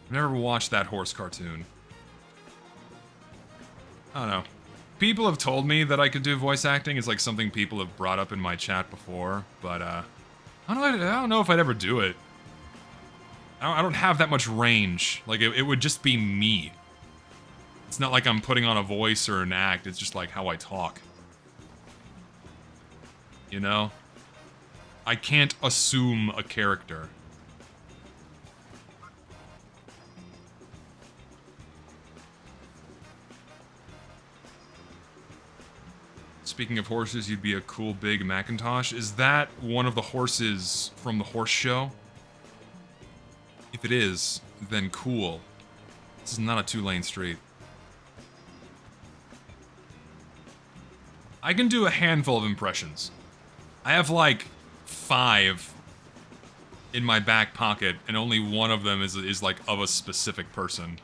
Speaker 1: I've never watched that horse cartoon. I don't know. People have told me that I could do voice acting. It's like something people have brought up in my chat before, but I don't know if I'd ever do it. I don't have that much range. Like, it would just be me. It's not like I'm putting on a voice or an act. It's just like how I talk. You know? I can't assume a character. Speaking of horses, you'd be a cool big Macintosh. Is that one of the horses from the horse show? If it is, then cool. This is not a two-lane street. I can do a handful of impressions. I have like 5 in my back pocket, and only one of them is like of a specific person.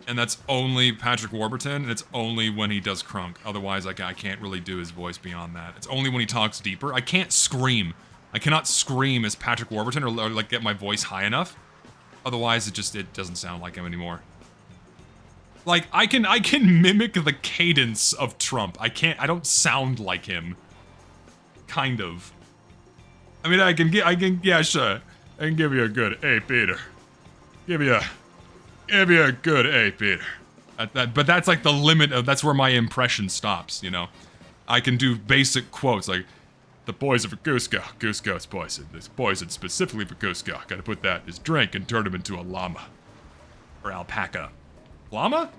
Speaker 1: And that's only Patrick Warburton, and it's only when he does Crunk. Otherwise, I can't really do his voice beyond that. It's only when he talks deeper. I can't scream. I cannot scream as Patrick Warburton or like get my voice high enough. Otherwise, it doesn't sound like him anymore. Like, I can mimic the cadence of Trump. I don't sound like him. Kind of. I mean, yeah, sure. I can give you a good, hey, Peter. Give you a good, hey, Peter. But that's like the limit of, that's where my impression stops, you know? I can do basic quotes like, the boys of Cusco, Cusco's poison. This poison specifically for Cusco. Gotta put that in his drink and turn him into a llama. Or alpaca. Llama?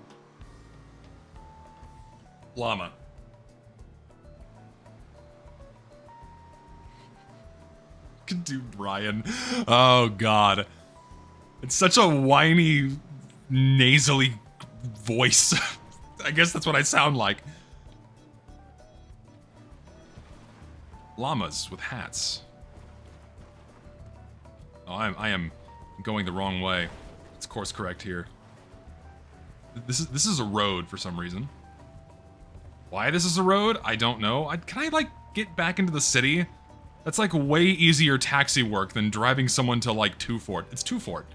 Speaker 1: Llama. Could do Brian. Oh god. It's such a whiny, nasally voice. I guess that's what I sound like. Llamas with hats. Oh, I am going the wrong way. Let's course correct here. This is a road for some reason. Why this is a road, I don't know. Can I like get back into the city? That's like way easier taxi work than driving someone to like Fort. It's Fort.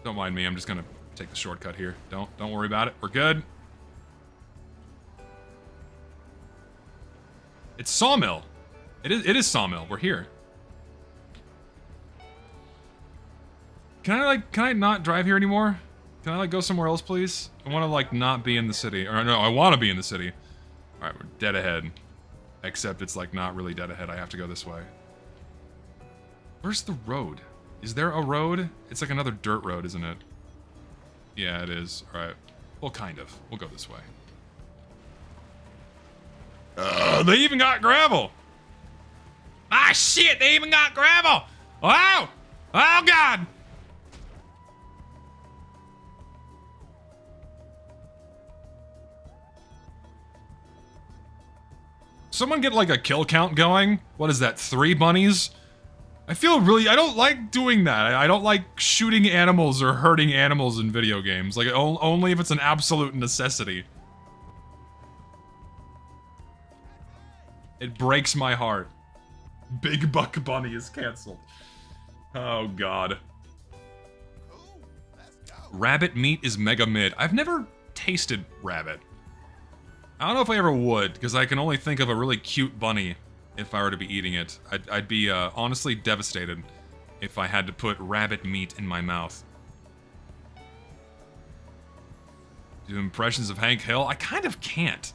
Speaker 1: Don't mind me, I'm just gonna take the shortcut here. Don't worry about it. We're good. It's Sawmill. It is Sawmill. We're here. Can I not drive here anymore? Can I like go somewhere else, please? I want to like not be in the city. Or no, I want to be in the city. All right, we're dead ahead. Except it's like not really dead ahead. I have to go this way. Where's the road? Is there a road? It's like another dirt road, isn't it? Yeah, it is. All right. Well, kind of. We'll go this way. They even got gravel! Ah, shit! They even got gravel! Wow! Oh, God! Someone get, like, a kill count going? What is that, 3 bunnies? I feel really... I don't like doing that. I don't like shooting animals or hurting animals in video games. Like, only if it's an absolute necessity. It breaks my heart. Big Buck Bunny is canceled. Oh god. Rabbit meat is mega mid. I've never tasted rabbit. I don't know if I ever would, because I can only think of a really cute bunny if I were to be eating it. I'd be honestly devastated if I had to put rabbit meat in my mouth. Do impressions of Hank Hill? I kind of can't.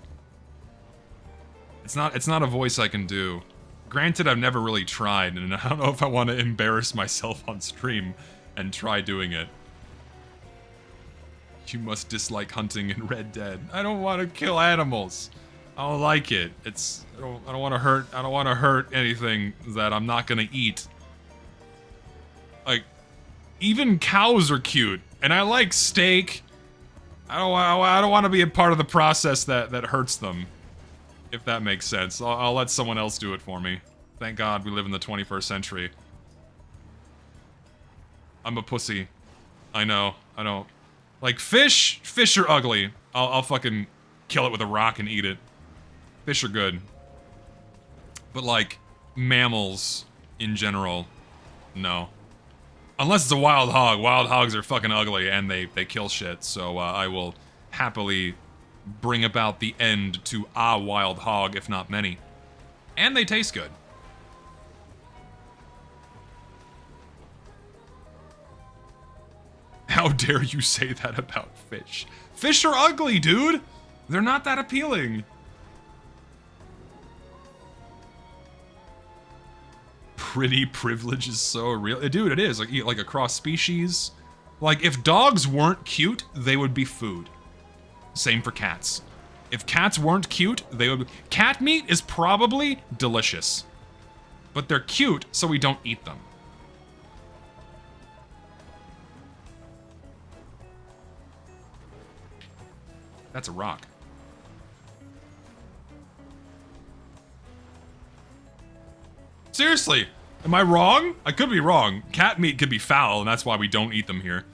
Speaker 1: It's not a voice I can do. Granted, I've never really tried, and I don't know if I want to embarrass myself on stream and try doing it. You must dislike hunting in Red Dead. I don't want to kill animals. I don't like it. I don't want to hurt anything that I'm not gonna eat. Like, even cows are cute, and I like steak. I don't want to be a part of the process that hurts them. If that makes sense. I'll let someone else do it for me. Thank God we live in the 21st century. I'm a pussy. I know. I don't. Like, fish are ugly. I'll fucking kill it with a rock and eat it. Fish are good. But, like, mammals in general, no. Unless it's a wild hog. Wild hogs are fucking ugly and they kill shit. So, I will happily bring about the end to a wild hog, if not many. And they taste good. How dare you say that about fish? Fish are ugly, dude! They're not that appealing. Pretty privilege is so real. Dude, it is. Like a cross species. Like, if dogs weren't cute, they would be food. Same for cats. If cats weren't cute, they would... Cat meat is probably delicious. But they're cute, so we don't eat them. That's a rock. Seriously, am I wrong? I could be wrong. Cat meat could be foul, and that's why we don't eat them here.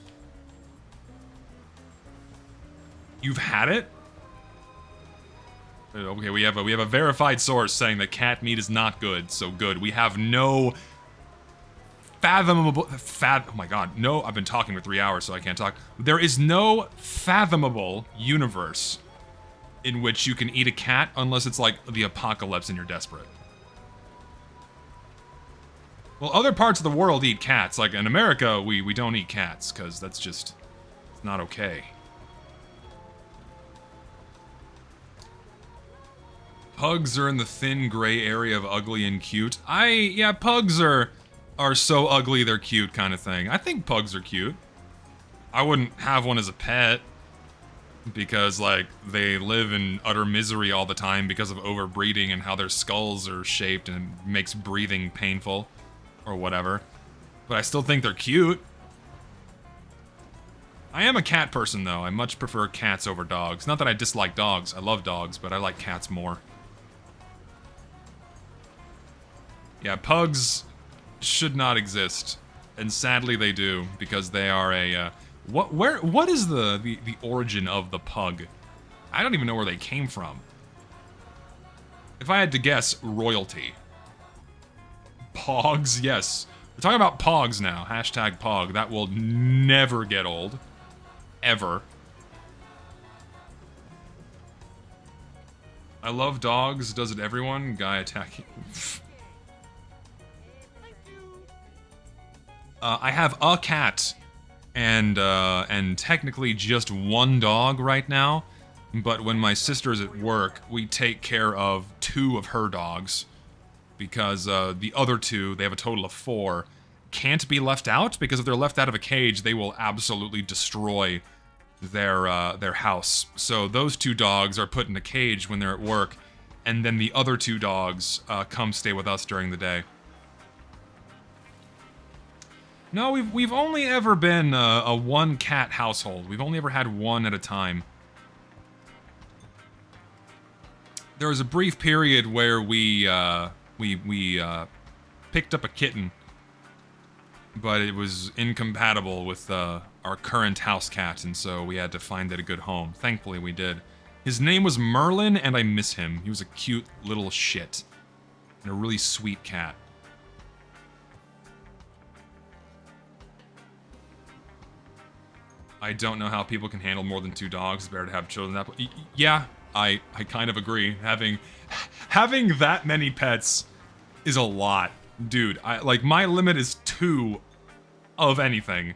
Speaker 1: You've had it? Okay, we have a verified source saying that cat meat is not good, so good. We have no fathomable... oh my god, no, I've been talking for 3 hours, so I can't talk. There is no fathomable universe in which you can eat a cat unless it's like the apocalypse and you're desperate. Well, other parts of the world eat cats. Like in America, we don't eat cats, because that's just... it's not okay. Pugs are in the thin gray area of ugly and cute. Yeah, pugs are so ugly they're cute kind of thing. I think pugs are cute. I wouldn't have one as a pet because, like, they live in utter misery all the time because of overbreeding and how their skulls are shaped and it makes breathing painful or whatever. But I still think they're cute. I am a cat person, though. I much prefer cats over dogs. Not that I dislike dogs. I love dogs, but I like cats more. Yeah, pugs should not exist, and sadly they do, because they are a, what is the origin of the pug? I don't even know where they came from. If I had to guess, royalty. Pogs, yes. We're talking about pogs now, hashtag pog. That will never get old. Ever. I love dogs, does it everyone? Guy attacking. I have a cat, and technically just one dog right now, but when my sister's at work, we take care of 2 of her dogs, because the other 2, they have a total of 4, can't be left out, because if they're left out of a cage, they will absolutely destroy their house. So those 2 dogs are put in a cage when they're at work, and then the other 2 dogs come stay with us during the day. No, we've only ever been a 1-cat household. We've only ever had 1 at a time. There was a brief period where we picked up a kitten, but it was incompatible with our current house cat, and so we had to find it a good home. Thankfully, we did. His name was Merlin, and I miss him. He was a cute little shit, and a really sweet cat. I don't know how people can handle more than 2 dogs. It's better to have children that way. Yeah, I kind of agree. Having that many pets is a lot. Dude, like, my limit is 2 of anything.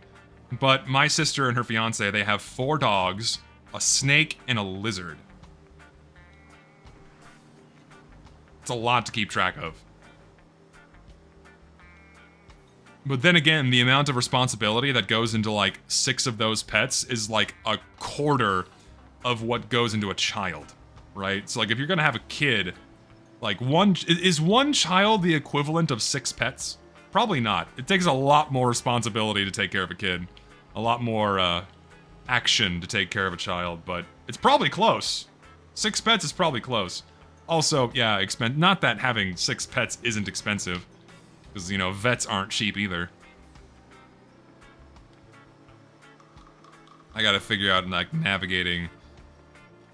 Speaker 1: But my sister and her fiance, they have 4 dogs, a snake, and a lizard. It's a lot to keep track of. But then again, the amount of responsibility that goes into, like, 6 of those pets is, like, a quarter of what goes into a child, right? So, like, if you're gonna have a kid, like, is 1 child the equivalent of 6 pets? Probably not. It takes a lot more responsibility to take care of a kid. A lot more, action to take care of a child, but it's probably close. 6 pets is probably close. Also, yeah, not that having 6 pets isn't expensive. Because, you know, vets aren't cheap either. I gotta figure out, like, navigating.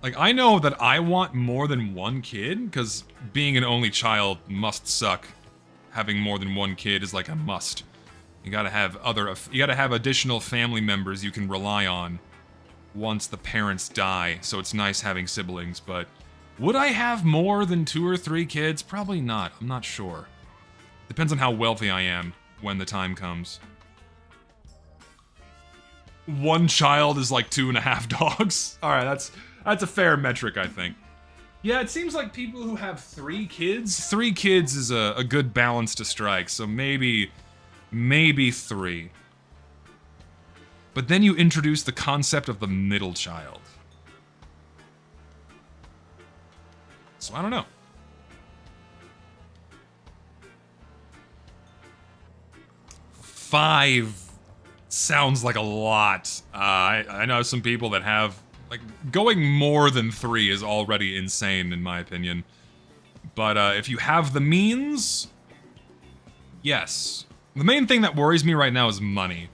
Speaker 1: Like, I know that I want more than 1 kid, because being an only child must suck. Having more than 1 kid is like a must. You gotta have additional family members you can rely on once the parents die, so it's nice having siblings, but would I have more than 2 or 3 kids? Probably not. I'm not sure. Depends on how wealthy I am when the time comes. 1 child is like 2.5 dogs. Alright, that's a fair metric, I think. Yeah, it seems like people who have 3 kids... 3 kids is a good balance to strike, so maybe 3. But then you introduce the concept of the middle child. So I don't know. 5 sounds like a lot. I know some people that have, like, going more than 3 is already insane in my opinion. But if you have the means, yes. The main thing that worries me right now is money.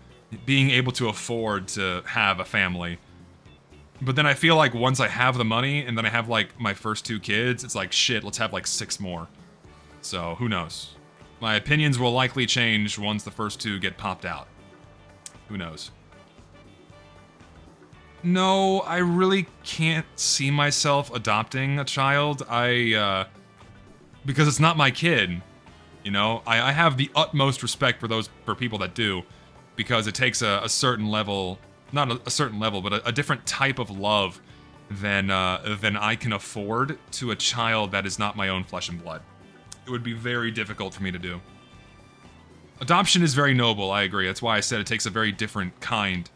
Speaker 1: Being able to afford to have a family. But then I feel like once I have the money and then I have, like, my first 2 kids, it's like, shit, let's have, like, 6 more. So, who knows? My opinions will likely change once the first 2 get popped out. Who knows? No, I really can't see myself adopting a child. Because it's not my kid. You know, I have the utmost respect for people that do, because it takes a certain level, not a certain level, but a different type of love than I can afford to a child that is not my own flesh and blood. It would be very difficult for me to do. Adoption is very noble, I agree. That's why I said it takes a very different kind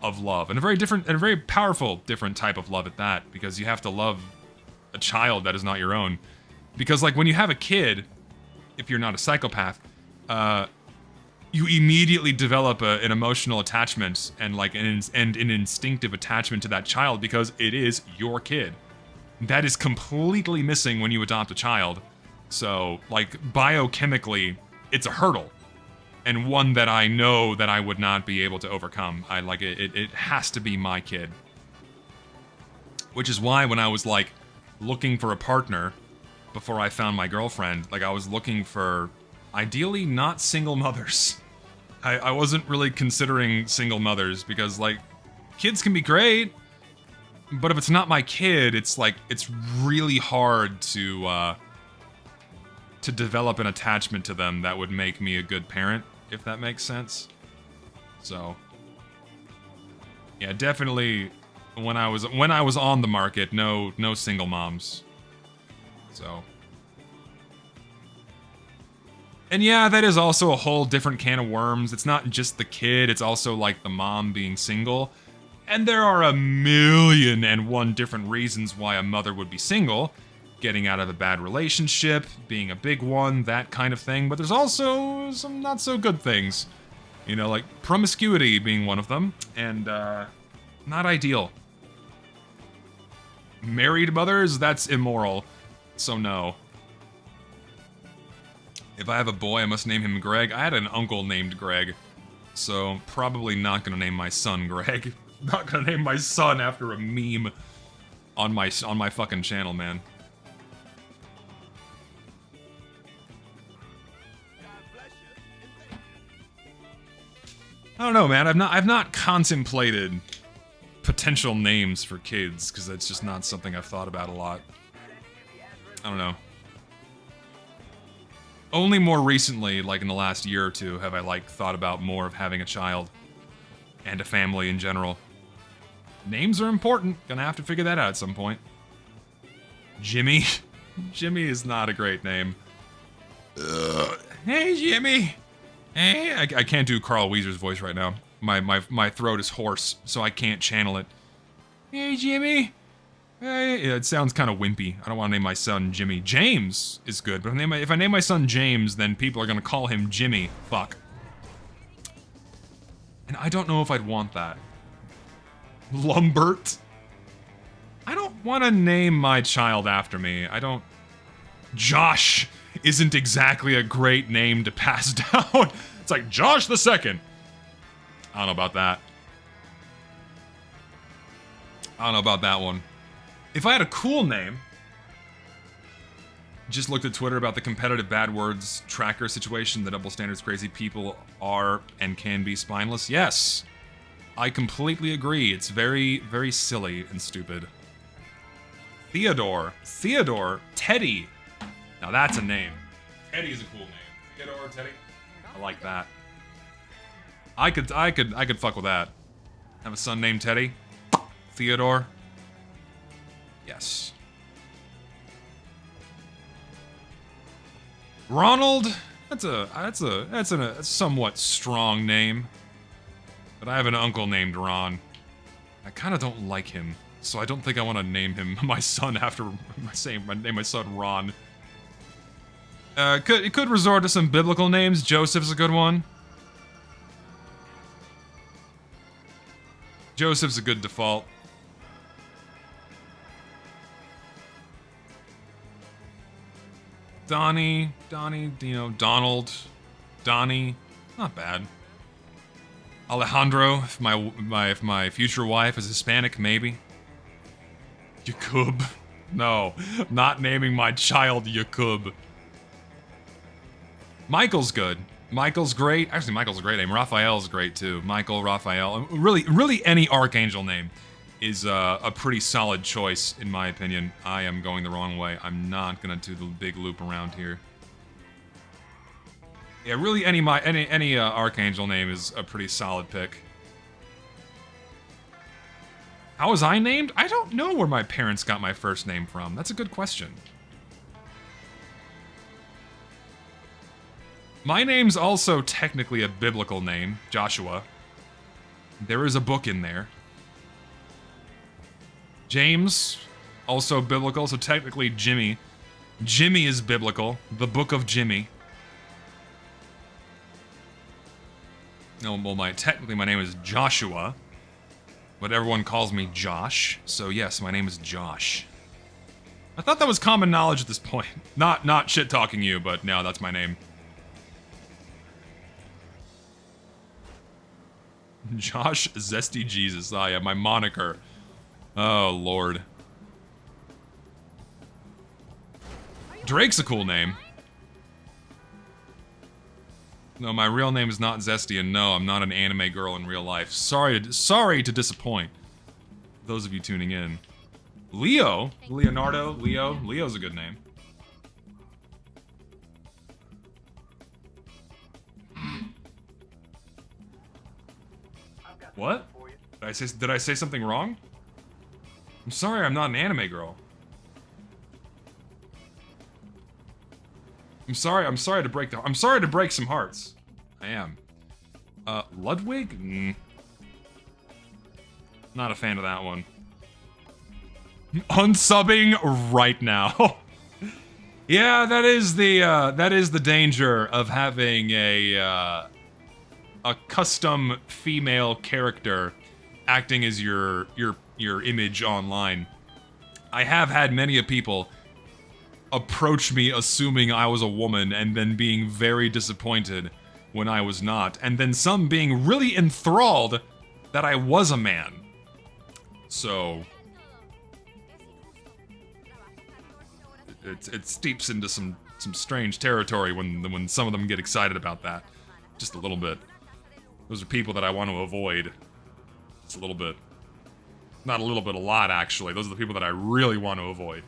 Speaker 1: of love, and a very powerful different type of love at that, because you have to love a child that is not your own. Because like when you have a kid, if you're not a psychopath, you immediately develop an emotional attachment and like an instinctive attachment to that child because it is your kid. That is completely missing when you adopt a child. So like biochemically, it's a hurdle. And one that I know that I would not be able to overcome. I like it. It has to be my kid. Which is why when I was like looking for a partner before I found my girlfriend, like I was looking for ideally not single mothers. I wasn't really considering single mothers because like kids can be great, but if it's not my kid, it's like it's really hard to develop an attachment to them that would make me a good parent, if that makes sense. So yeah, definitely when I was on the market, no single moms. So, and yeah, that is also a whole different can of worms. It's not just the kid, it's also like the mom being single. And there are a million and one different reasons why a mother would be single. Getting out of a bad relationship, being a big one, that kind of thing. But there's also some not so good things. You know, like promiscuity being one of them. And, not ideal. Married mothers, that's immoral. So no. If I have a boy, I must name him Greg. I had an uncle named Greg. So probably not gonna name my son Greg. Not gonna name my son after a meme on my fucking channel, man. I don't know, man. I've not contemplated potential names for kids because that's just not something I've thought about a lot. I don't know. Only more recently, like in the last year or two, have I like thought about more of having a child and a family in general. Names are important. Gonna have to figure that out at some point. Jimmy. Jimmy is not a great name. Hey, Jimmy. Hey, I can't do Carl Weezer's voice right now. My throat is hoarse, so I can't channel it. Hey, Jimmy. Hey, yeah, it sounds kind of wimpy. I don't want to name my son Jimmy. James is good, but if I name my son James, then people are gonna call him Jimmy. Fuck. And I don't know if I'd want that. Lumbert. I don't want to name my child after me. I don't... Josh isn't exactly a great name to pass down. It's like Josh the Second. I don't know about that. I don't know about that one. If I had a cool name... Just looked at Twitter about the competitive bad words tracker situation. The double standards crazy people are and can be spineless. Yes. I completely agree. It's very, very silly and stupid. Theodore. Theodore. Teddy. Now that's a name. Teddy is a cool name. Theodore, Teddy. I like that. I could fuck with that. Have a son named Teddy. Theodore. Yes. Ronald. That's a somewhat strong name. But I have an uncle named Ron. I kind of don't like him, so I don't think I want to name him my son after name my son Ron. It could resort to some biblical names. Joseph's a good one. Joseph's a good default. Donnie, you know, Donald, Donnie, not bad. Alejandro, if my future wife is Hispanic, maybe. Yakub. No, not naming my child Yakub. Michael's good. Michael's great. Actually, Michael's a great name. Raphael's great too. Michael, Raphael. Really any archangel name is a pretty solid choice, in my opinion. I am going the wrong way. I'm not gonna do the big loop around here. Yeah, really, any Archangel name is a pretty solid pick. How was I named? I don't know where my parents got my first name from. That's a good question. My name's also technically a biblical name, Joshua. There is a book in there. James, also biblical, so technically Jimmy. Jimmy is biblical. The Book of Jimmy. No, well, technically my name is Joshua, but everyone calls me Josh. So yes, my name is Josh. I thought that was common knowledge at this point. Not shit talking you, but no, that's my name. Josh Zesty Jesus. Ah, yeah, my moniker. Oh, Lord. Drake's a cool name. No, my real name is not Zesty, and no, I'm not an anime girl in real life. Sorry to disappoint those of you tuning in. Leo? Leonardo? Leo? Leo's a good name. What? Did I say something wrong? I'm sorry, I'm not an anime girl. I'm sorry to break some hearts. I am. Ludwig? Not a fan of that one. Unsubbing right now. Yeah, that is the danger of having a custom female character acting as your image online. I have had many people approach me assuming I was a woman and then being very disappointed when I was not, and then some being really enthralled that I was a man. So it steeps into some strange territory when some of them get excited about that. Just a little bit. Those are people that I want to avoid. Just a little bit. Not a little bit, a lot actually. Those are the people that I really want to avoid.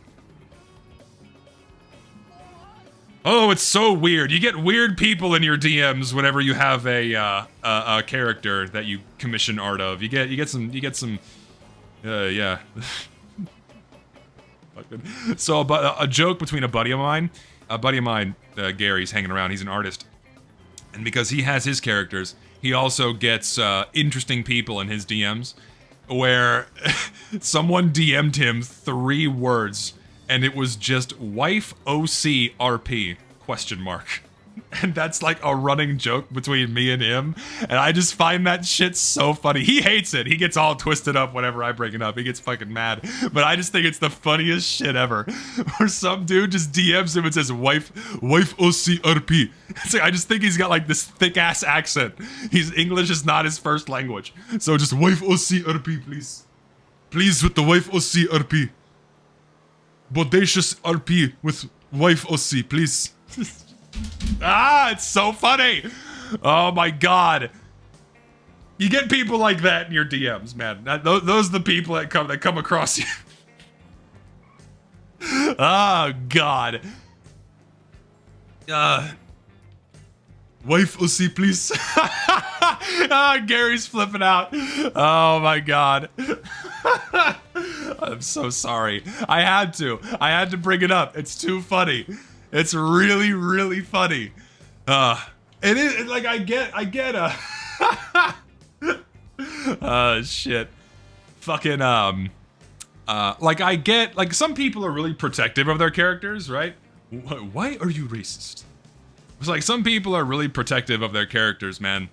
Speaker 1: Oh, it's so weird. You get weird people in your DMs whenever you have a character that you commission art of. You get some yeah. So a joke between a buddy of mine, Gary's hanging around. He's an artist, and because he has his characters, he also gets interesting people in his DMs. Where someone DM'd him 3 words, and it was just wife OC RP ? And that's like a running joke between me and him, and I just find that shit so funny. He hates it. He gets all twisted up whenever I bring it up. He gets fucking mad. But I just think it's the funniest shit ever. Where some dude just DMs him and says wife OC RP. It's like, I just think he's got like this thick ass accent. English is not his first language. So just wife OC RP, please. Please with the wife OC RP. Bodacious RP with wife OC, please. It's so funny. Oh my god. You get people like that in your DMs, man. Those are the people that come across you. Oh god. Wife OC, please. Gary's flipping out. Oh my god. I'm so sorry. I had to bring it up. It's too funny. It's really, really funny. It is like I get shit. Fucking like I get like some people are really protective of their characters, right? Why are you racist? It's like some people are really protective of their characters, man.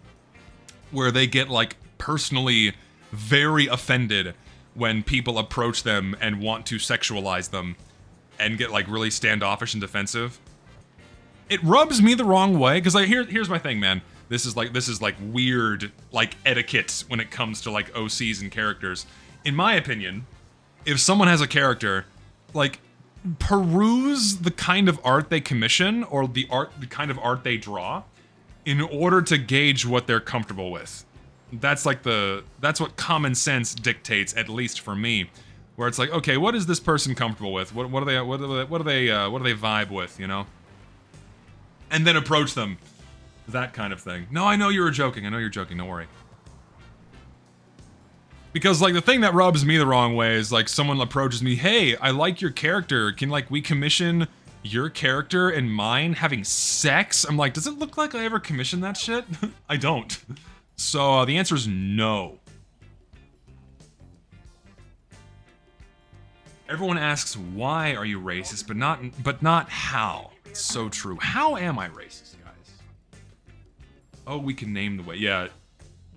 Speaker 1: Where they get like personally very offended when people approach them and want to sexualize them and get like really standoffish and defensive. It rubs me the wrong way because like here's my thing, man. This is like weird like etiquette when it comes to like OCs and characters. In my opinion, if someone has a character, like peruse the kind of art they commission or the kind of art they draw in order to gauge what they're comfortable with. That's what common sense dictates, at least for me. Where it's like, okay, what is this person comfortable with? What do they vibe with, you know? And then approach them. That kind of thing. No, I know you were joking. I know you're joking. Don't worry. Because, like, the thing that rubs me the wrong way is, like, someone approaches me, hey, I like your character. Can, like, we commission your character and mine having sex? I'm like, does it look like I ever commissioned that shit? I don't. So, the answer is no. Everyone asks, why are you racist, but not how. It's so true. How am I racist, guys? Oh, we can name the way. Yeah.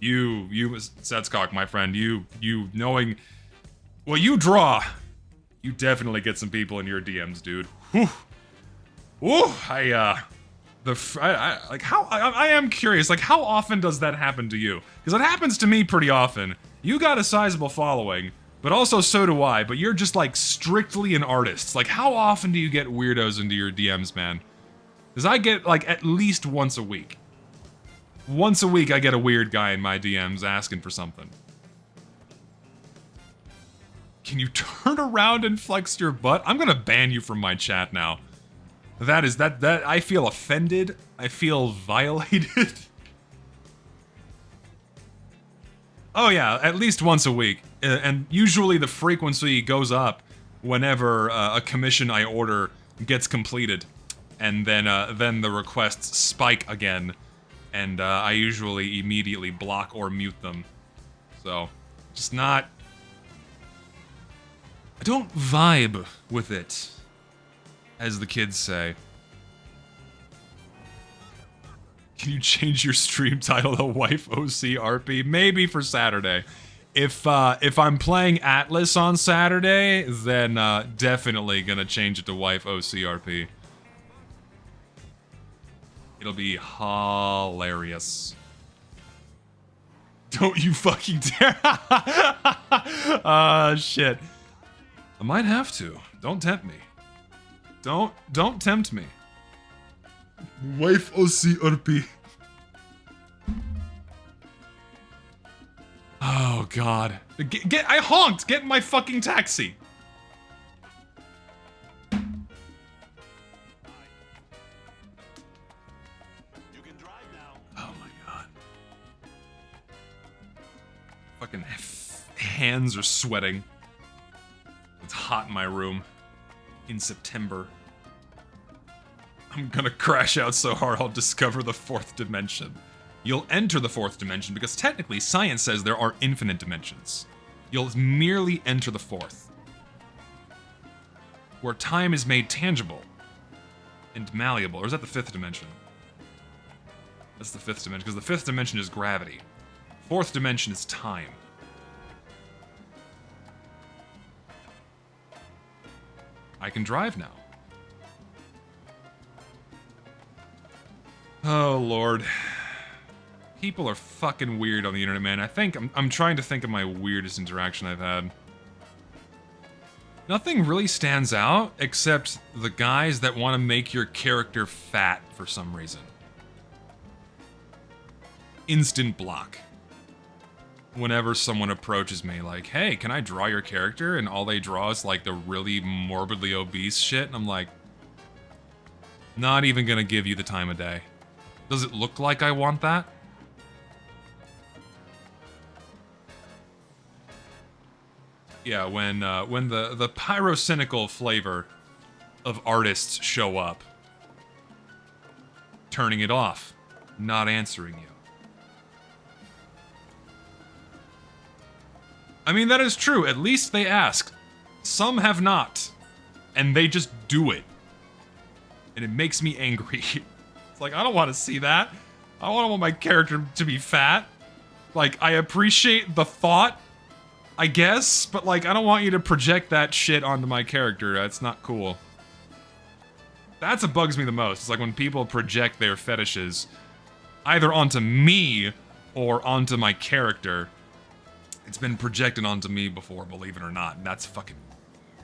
Speaker 1: You, Setskock, my friend, you knowing, well, you draw. You definitely get some people in your DMs, dude. Whew. Whew. I am curious, like, how often does that happen to you? Because it happens to me pretty often. You got a sizable following, but also so do I, but you're just, like, strictly an artist. Like, how often do you get weirdos into your DMs, man? Because I get, like, at least once a week. Once a week, I get a weird guy in my DMs asking for something. Can you turn around and flex your butt? I'm gonna ban you from my chat now. That I feel offended. I feel violated. Oh yeah, at least once a week. And usually the frequency goes up whenever a commission I order gets completed. And then the requests spike again. And I usually immediately block or mute them. So, just not... I don't vibe with it, as the kids say. Can you change your stream title to Wife OC RP? Maybe for Saturday. If I'm playing Atlas on Saturday, then definitely gonna change it to Wife OC RP. It'll be hilarious. Don't you fucking dare! Shit. I might have to. Don't tempt me. Don't tempt me. Wife OCRP. Oh god. I honked! Get in my fucking taxi! Fucking hands are sweating. It's hot in my room. In September. I'm gonna crash out so hard I'll discover the fourth dimension. You'll enter the fourth dimension because technically science says there are infinite dimensions. You'll merely enter the fourth. Where time is made tangible. And malleable. Or is that the fifth dimension? That's the fifth dimension, because the fifth dimension is gravity. Fourth dimension is time. I can drive now. Oh, Lord. People are fucking weird on the internet, man. I'm trying to think of my weirdest interaction I've had. Nothing really stands out, except the guys that want to make your character fat for some reason. Instant block. Whenever someone approaches me like, hey, can I draw your character? And all they draw is like the really morbidly obese shit. And I'm like, not even gonna give you the time of day. Does it look like I want that? Yeah, when the pyrocynical flavor of artists show up. Turning it off. Not answering you. I mean, that is true. At least they asked. Some have not. And they just do it. And it makes me angry. It's like, I don't want to see that. I don't want my character to be fat. Like, I appreciate the thought, I guess, but like, I don't want you to project that shit onto my character. That's not cool. That's what bugs me the most. It's like when people project their fetishes either onto me or onto my character. It's been projected onto me before, believe it or not, and that's fucking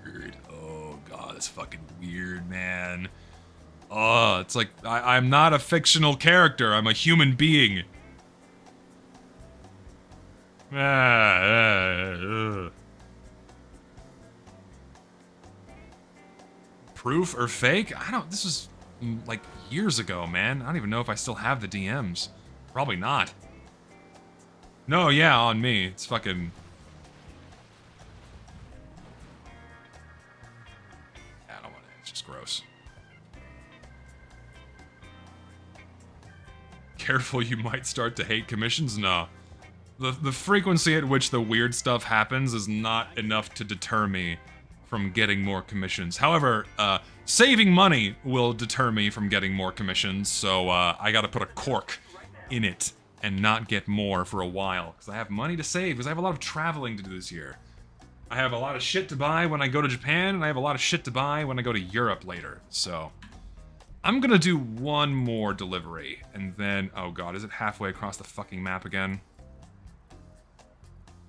Speaker 1: weird. Oh god, that's fucking weird, man. Oh, it's like, I'm not a fictional character, I'm a human being. Proof or fake? I don't, this is like years ago, man. I don't even know if I still have the DMs. Probably not. No, yeah, on me. It's fucking... I don't want to. It's just gross. Careful, you might start to hate commissions? No. The frequency at which the weird stuff happens is not enough to deter me from getting more commissions. However, saving money will deter me from getting more commissions, so I gotta put a cork in it and not get more for a while, because I have money to save, because I have a lot of traveling to do this year. I have a lot of shit to buy when I go to Japan, and I have a lot of shit to buy when I go to Europe later, so... I'm gonna do one more delivery, and then... Oh god, is it halfway across the fucking map again?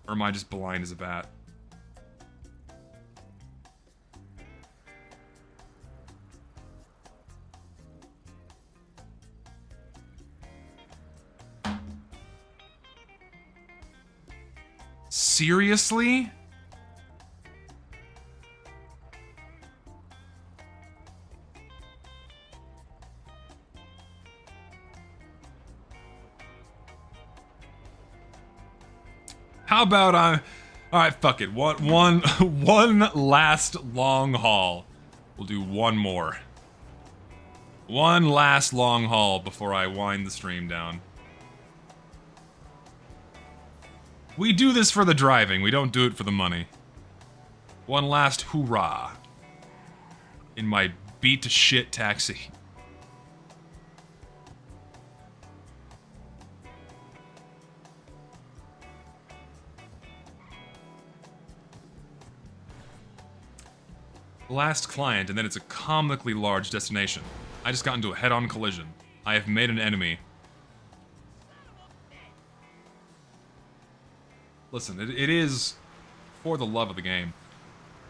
Speaker 1: Or am I just blind as a bat? Seriously? How about alright, fuck it. One last long haul. We'll do one more. One last long haul before I wind the stream down. We do this for the driving, we don't do it for the money. One last hoorah. In my beat to shit taxi. Last client, and then it's a comically large destination. I just got into a head-on collision. I have made an enemy. Listen, it is for the love of the game.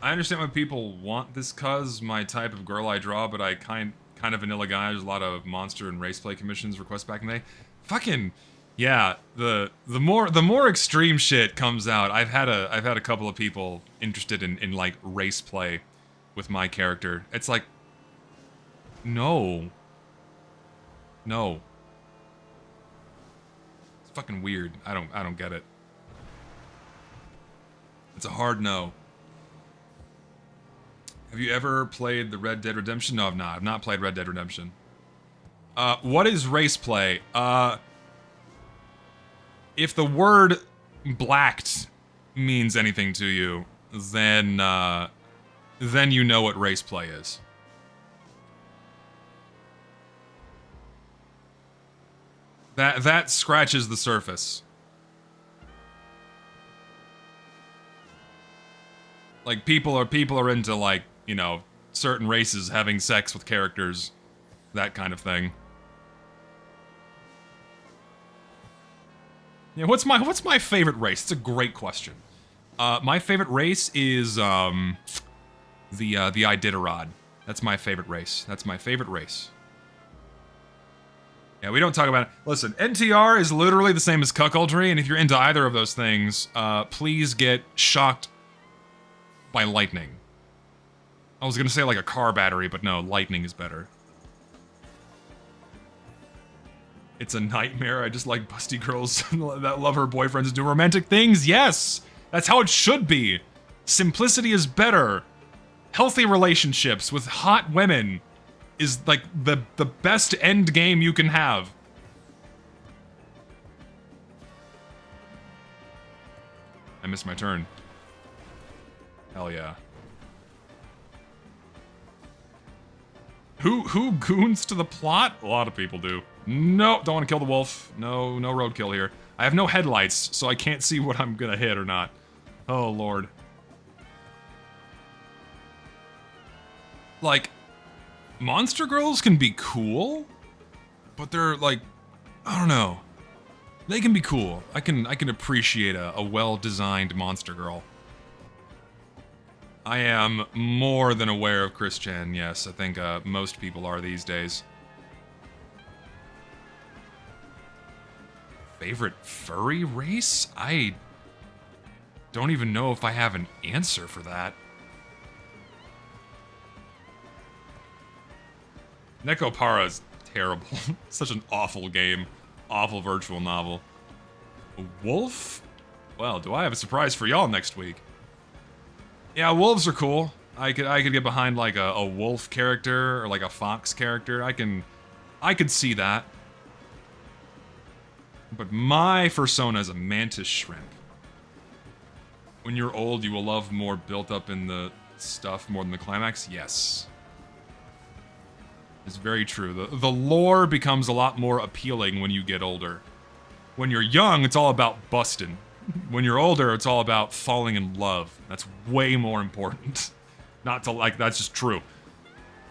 Speaker 1: I understand why people want this cuz my type of girl I draw, but I kind of vanilla guy. There's a lot of monster and race play commissions requests back in the day. Fucking yeah, the more extreme shit comes out. I've had a couple of people interested in like race play with my character. It's like, no. No. It's fucking weird. I don't get it. It's a hard no. Have you ever played the Red Dead Redemption? No, I've not. I've not played Red Dead Redemption. What is race play? If the word blacked means anything to you, then you know what race play is. That scratches the surface. Like people are into, like, you know, certain races having sex with characters, that kind of thing. Yeah, what's my favorite race? It's a great question. My favorite race is the Iditarod. That's my favorite race. That's my favorite race. Yeah, we don't talk about it. Listen, NTR is literally the same as cuckoldry, and if you're into either of those things, please get shocked by lightning. I was gonna say like a car battery, but no, lightning is better. It's a nightmare. I just like busty girls that love her boyfriends do romantic things. Yes! That's how it should be. Simplicity is better. Healthy relationships with hot women is like the best end game you can have. I missed my turn. Hell yeah. Who goons to the plot? A lot of people do. No, don't want to kill the wolf. No roadkill here. I have no headlights, so I can't see what I'm gonna hit or not. Oh, Lord. Like, monster girls can be cool, but they're like, I don't know. They can be cool. I can appreciate a well-designed monster girl. I am more than aware of Chris Chan, yes. I think most people are these days. Favorite furry race? I don't even know if I have an answer for that. Nekopara is terrible. Such an awful game. Awful virtual novel. A wolf? Well, do I have a surprise for y'all next week? Yeah, wolves are cool. I could get behind like a wolf character or like a fox character. I could see that. But my persona is a mantis shrimp. When you're old, you will love more built up in the stuff more than the climax? Yes. It's very true. The lore becomes a lot more appealing when you get older. When you're young, it's all about busting. When you're older, it's all about falling in love. That's way more important. Not to like, that's just true.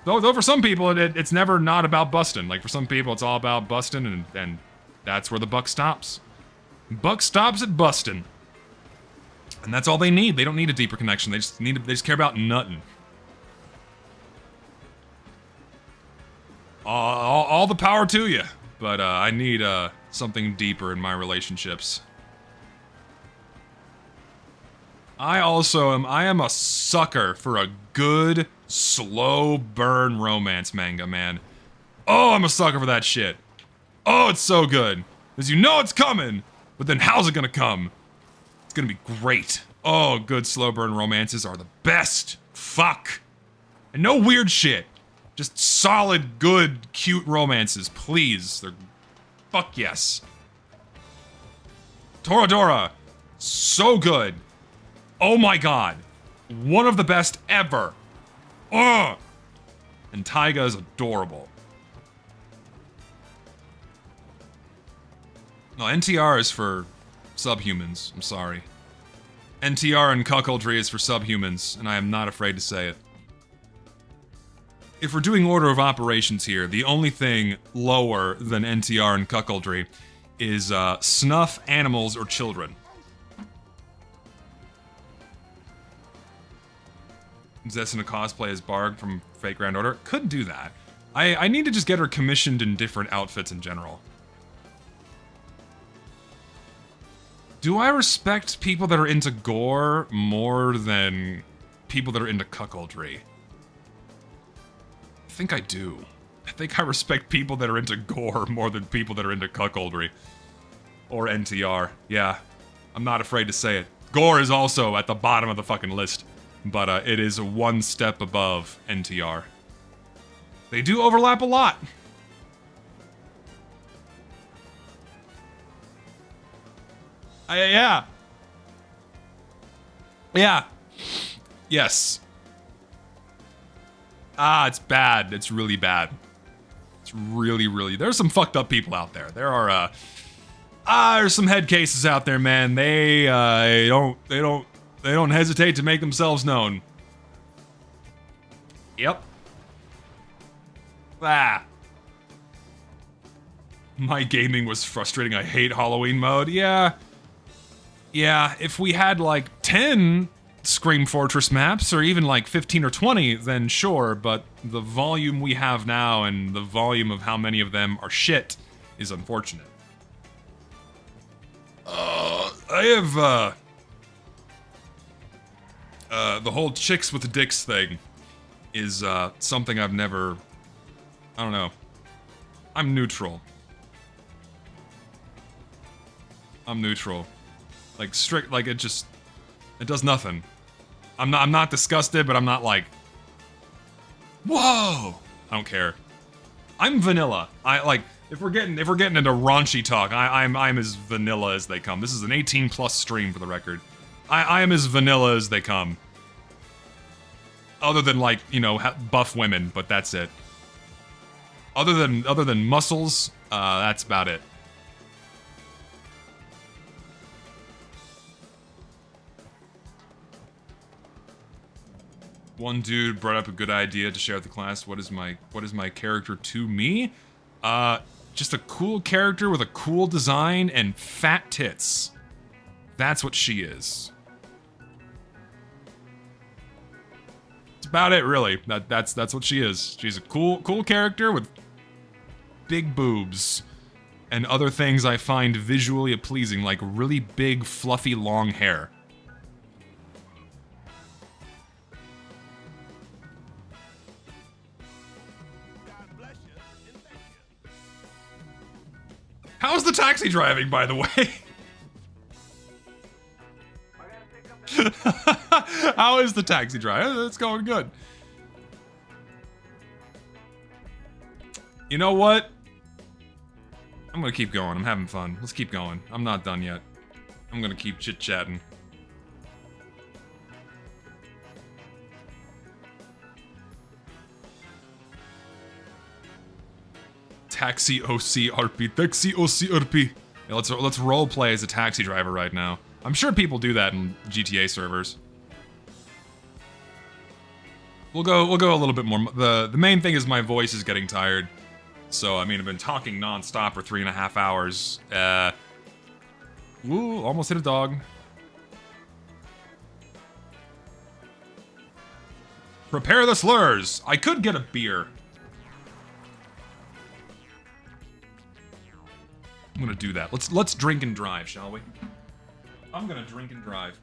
Speaker 1: Though for some people, it's never not about busting. Like for some people, it's all about busting, and that's where the buck stops. Buck stops at busting. And that's all they need. They don't need a deeper connection. They just care about nothing. All the power to you. But I need something deeper in my relationships. I am a sucker for a good, slow burn romance manga, man. Oh, I'm a sucker for that shit. Oh, it's so good. Because you know it's coming, but then how's it gonna come? It's gonna be great. Oh, good slow burn romances are the best. Fuck. And no weird shit. Just solid, good, cute romances, please. Fuck yes. Toradora. So good. Oh my god. One of the best ever. Ugh. And Taiga is adorable. No, NTR is for subhumans. I'm sorry. NTR and cuckoldry is for subhumans, and I am not afraid to say it. If we're doing order of operations here, the only thing lower than NTR and cuckoldry is snuff, animals, or children. Zessin a cosplay as Barg from Fate Grand Order? Could do that. I need to just get her commissioned in different outfits in general. Do I respect people that are into gore more than people that are into cuckoldry? I think I do. I think I respect people that are into gore more than people that are into cuckoldry. Or NTR. Yeah. I'm not afraid to say it. Gore is also at the bottom of the fucking list. But it is one step above NTR. They do overlap a lot. Yeah. Yeah. Yes. Ah, it's bad. It's really bad. It's really... There's some fucked up people out there. There are, there's some head cases out there, man. They don't hesitate to make themselves known. Yep. Ah. My gaming was frustrating. I hate Halloween mode. Yeah. Yeah, if we had like 10 Scream Fortress maps, or even like 15 or 20, then sure, but the volume we have now and the volume of how many of them are shit is unfortunate. I have, the whole chicks with the dicks thing is, something I've never... I don't know. I'm neutral. I'm neutral. Like, strict, like, it does nothing. I'm not disgusted, but I'm not like... Whoa! I don't care. I'm vanilla. If we're getting into raunchy talk, I'm as vanilla as they come. This is an 18+ stream, for the record. I am as vanilla as they come. Other than, like, you know, buff women, but that's it. Other than muscles, that's about it. One dude brought up a good idea to share with the class. What is my character to me? Just a cool character with a cool design and fat tits. That's what she is. That's about it, really. That's what she is. She's a cool character with big boobs and other things I find visually pleasing, like really big, fluffy, long hair.
Speaker 4: God bless
Speaker 1: taxi driving, by the way? How is the taxi drive? It's going good. You know what? I'm gonna keep going. I'm having fun. Let's keep going. I'm not done yet. I'm gonna keep chit-chatting. Taxi OCRP. Taxi OCRP. Yeah, let's role play as a taxi driver right now. I'm sure people do that in GTA servers. We'll go a little bit more. The main thing is my voice is getting tired. So I mean I've been talking non-stop for 3.5 hours. Ooh, almost hit a dog. Prepare the slurs. I could get a beer. I'm gonna do that. Let's drink and drive, shall we? I'm gonna drink and drive.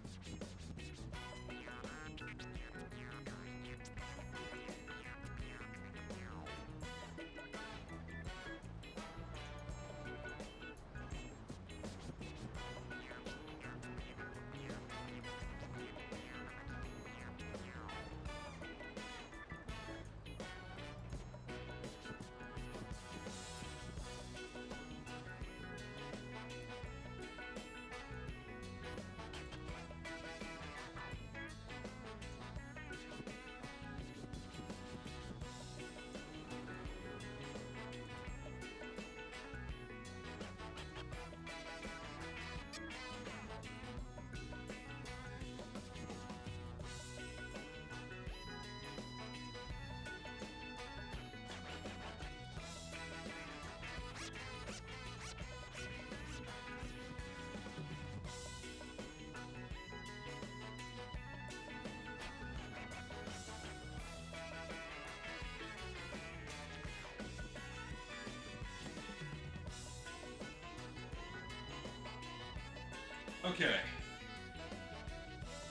Speaker 1: Okay.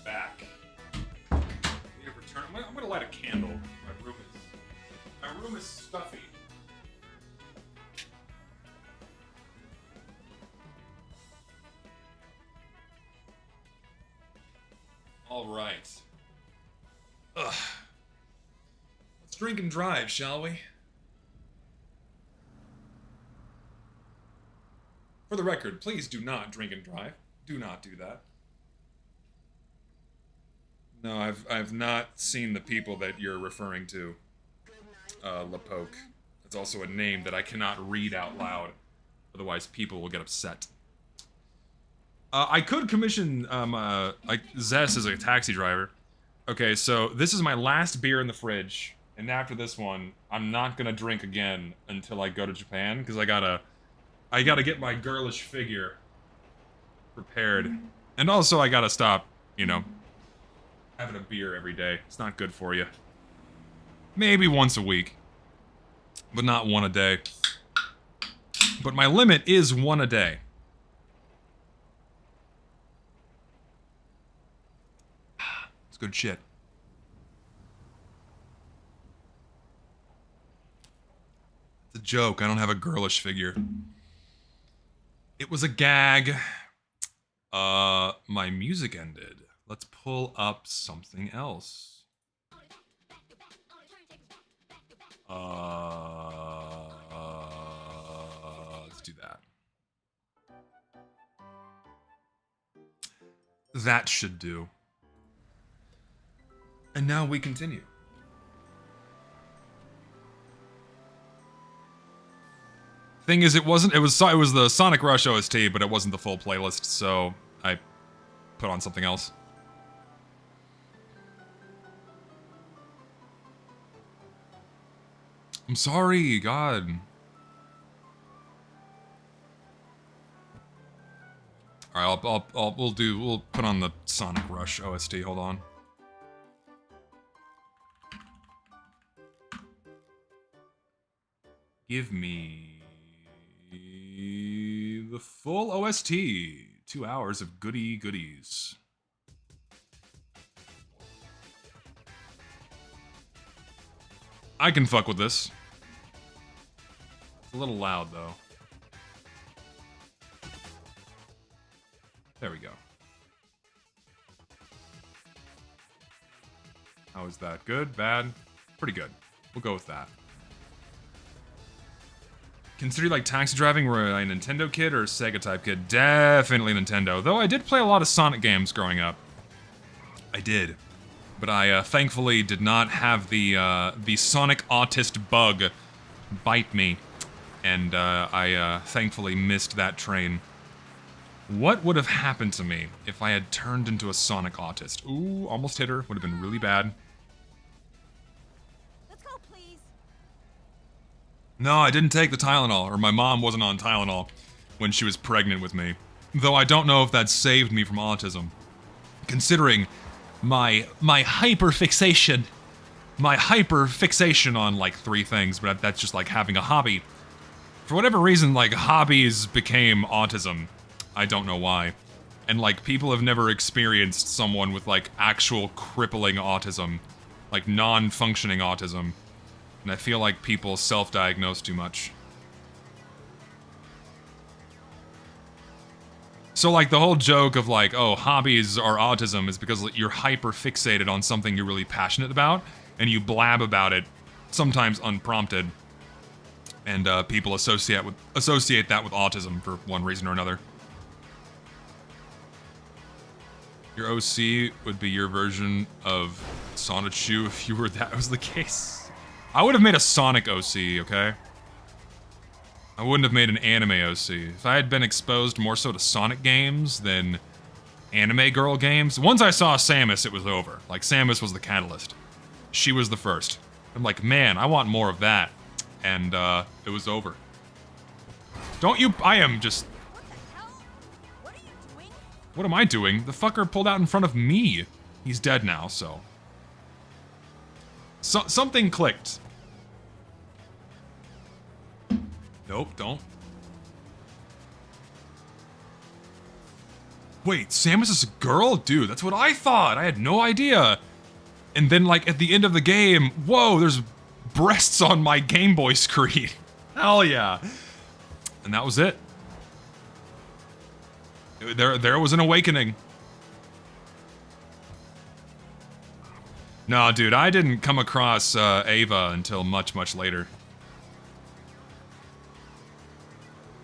Speaker 1: Back. Need to return. I'm gonna light a candle. My room is stuffy. All right. Ugh. Let's drink and drive, shall we? For the record, please do not drink and drive. Do not do that. No, I've not seen the people that you're referring to. Lapoke. It's also a name that I cannot read out loud. Otherwise, people will get upset. I could commission Zess as a taxi driver. Okay, so this is my last beer in the fridge, and after this one, I'm not gonna drink again until I go to Japan, because I gotta get my girlish figure prepared. And also I gotta stop, you know, having a beer every day. It's not good for you. Maybe once a week. But not one a day. But my limit is one a day. It's good shit. It's a joke. I don't have a girlish figure. It was a gag. My music ended. Let's pull up something else. Let's do that. That should do. And now we continue. Thing is, it was the Sonic Rush OST, but it wasn't the full playlist, so I put on something else. I'm sorry, God. All right, we'll put on the Sonic Rush OST. Hold on. Give me the full OST. 2 hours of goody goodies. I can fuck with this. It's a little loud, though. There we go. How is that? Good? Bad? Pretty good. We'll go with that. Consider you like taxi driving, were I a Nintendo kid or a Sega type kid? Definitely Nintendo. Though I did play a lot of Sonic games growing up. I did. But I thankfully did not have the Sonic autist bug bite me. And I thankfully missed that train. What would have happened to me if I had turned into a Sonic autist? Ooh, almost hit her. Would have been really bad.
Speaker 3: Let's go, please.
Speaker 1: No, I didn't take the Tylenol, or my mom wasn't on Tylenol when she was pregnant with me. Though I don't know if that saved me from autism. Considering my hyperfixation on like 3 things, but that's just like having a hobby. For whatever reason, like hobbies became autism. I don't know why. And like people have never experienced someone with like actual crippling autism, like non-functioning autism. And I feel like people self-diagnose too much. So like the whole joke of like, oh, hobbies are autism is because you're hyper-fixated on something you're really passionate about, and you blab about it, sometimes unprompted. And people associate that with autism for one reason or another. Your OC would be your version of Sonichu if you were that was the case. I would have made a Sonic OC, okay? I wouldn't have made an anime OC. If I had been exposed more so to Sonic games than anime girl games, once I saw Samus, it was over. Like, Samus was the catalyst. She was the first. I'm like, man, I want more of that. And, it was over. Don't you- I am just-
Speaker 3: What the hell? What are you doing?
Speaker 1: What am I doing? The fucker pulled out in front of me. He's dead now, so... something clicked. Nope, don't. Wait, Samus is a girl? Dude, that's what I thought. I had no idea. And then, like, at the end of the game, whoa, there's breasts on my Game Boy screen. Hell yeah. And that was it. There was an awakening. No, dude, I didn't come across Ava until much, much later.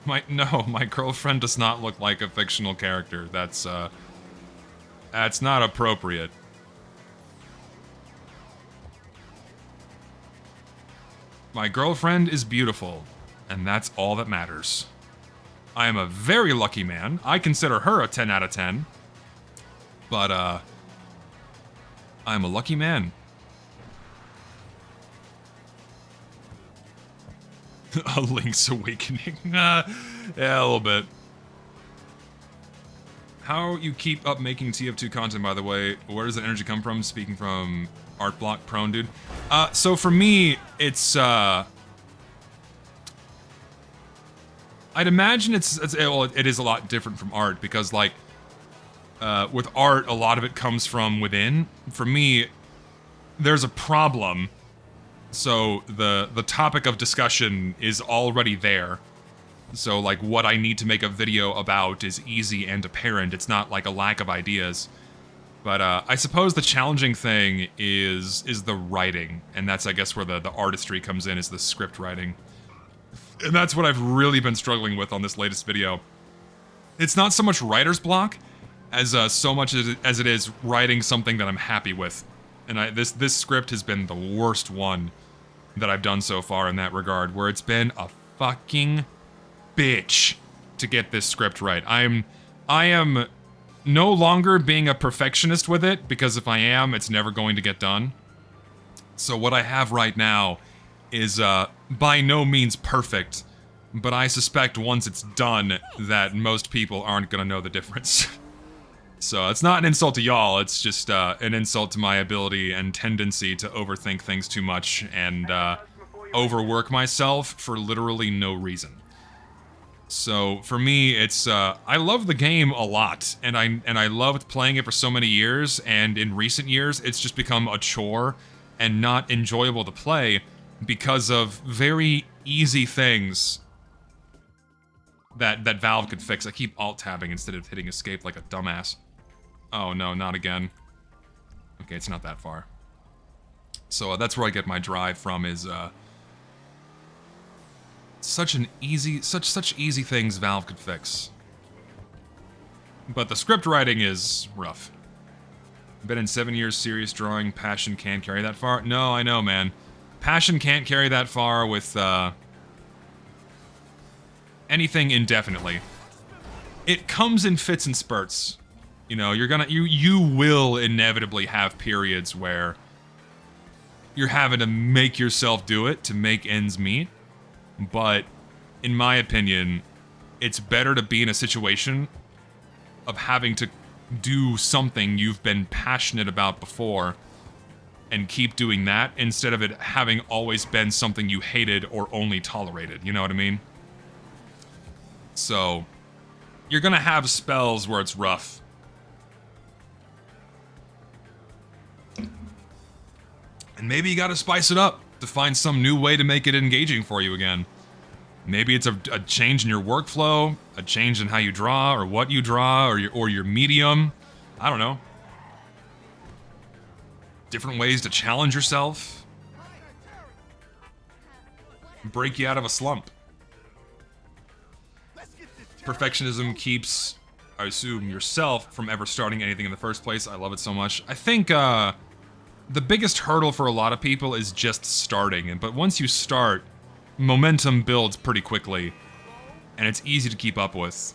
Speaker 1: My girlfriend does not look like a fictional character. That's not appropriate. My girlfriend is beautiful, and that's all that matters. I am a very lucky man. I consider her a 10 out of 10. But, I'm a lucky man. A Link's Awakening. Yeah, a little bit. How you keep up making TF2 content, by the way? Where does that energy come from? Speaking from Art Block Prone, dude. So for me, it's, I'd imagine it is a lot different from art, because, like, with art, a lot of it comes from within. For me, there's a problem. So the topic of discussion is already there. So like what I need to make a video about is easy and apparent. It's not like a lack of ideas. But I suppose the challenging thing is the writing, and that's I guess where the artistry comes in, is the script writing. And that's what I've really been struggling with on this latest video. It's not so much writer's block as so much as it is writing something that I'm happy with. And this script has been the worst one that I've done so far in that regard, where it's been a fucking bitch to get this script right. I am no longer being a perfectionist with it, because if I am, it's never going to get done. So what I have right now is by no means perfect, but I suspect once it's done that most people aren't gonna know the difference. So it's not an insult to y'all, it's just an insult to my ability and tendency to overthink things too much and overwork myself for literally no reason. So for me, it's I love the game a lot, and I loved playing it for so many years, and in recent years it's just become a chore and not enjoyable to play because of very easy things that Valve could fix. I keep alt-tabbing instead of hitting escape like a dumbass. Oh no, not again. Okay, it's not that far. So that's where I get my drive from, is such easy things Valve could fix. But the script writing is rough. Been in 7 years serious drawing, passion can't carry that far. No, I know, man. Passion can't carry that far with anything indefinitely. It comes in fits and spurts. You know, you will inevitably have periods where you're having to make yourself do it to make ends meet. But in my opinion, it's better to be in a situation of having to do something you've been passionate about before and keep doing that, instead of it having always been something you hated or only tolerated. You know what I mean? So, you're gonna have spells where it's rough. And maybe you gotta spice it up to find some new way to make it engaging for you again. Maybe it's a change in your workflow, a change in how you draw, or what you draw, or your medium. I don't know. Different ways to challenge yourself. Break you out of a slump. Perfectionism keeps, I assume, yourself from ever starting anything in the first place. I love it so much. I think the biggest hurdle for a lot of people is just starting. But once you start, momentum builds pretty quickly, and it's easy to keep up with.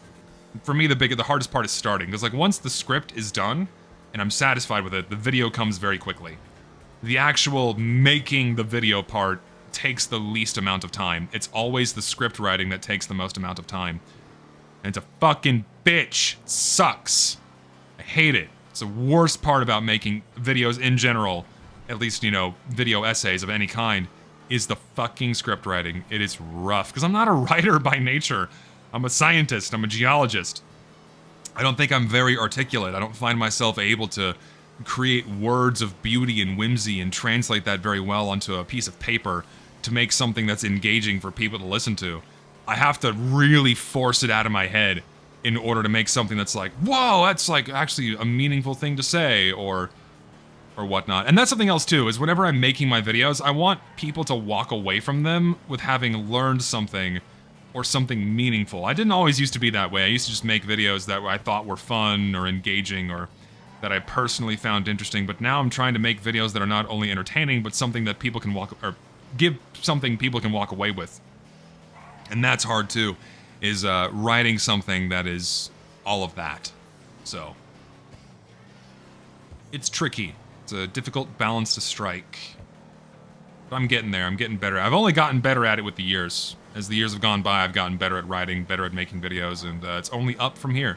Speaker 1: For me, the hardest part is starting, because like once the script is done and I'm satisfied with it, the video comes very quickly. The actual making the video part takes the least amount of time. It's always the script writing that takes the most amount of time. And it's a fucking bitch. It sucks. I hate it. It's the worst part about making videos in general, at least, you know, video essays of any kind, is the fucking script writing. It is rough, because I'm not a writer by nature. I'm a scientist. I'm a geologist. I don't think I'm very articulate. I don't find myself able to create words of beauty and whimsy and translate that very well onto a piece of paper to make something that's engaging for people to listen to. I have to really force it out of my head in order to make something that's like, whoa, that's like actually a meaningful thing to say, or whatnot. And that's something else too, is whenever I'm making my videos, I want people to walk away from them with having learned something or something meaningful. I didn't always used to be that way. I used to just make videos that I thought were fun or engaging or that I personally found interesting, but now I'm trying to make videos that are not only entertaining, but something that people can give something people can walk away with. And that's hard too, is writing something that is all of that. So, it's tricky. It's a difficult balance to strike. But I'm getting there. I'm getting better. I've only gotten better at it with the years. As the years have gone by, I've gotten better at writing, better at making videos, and it's only up from here.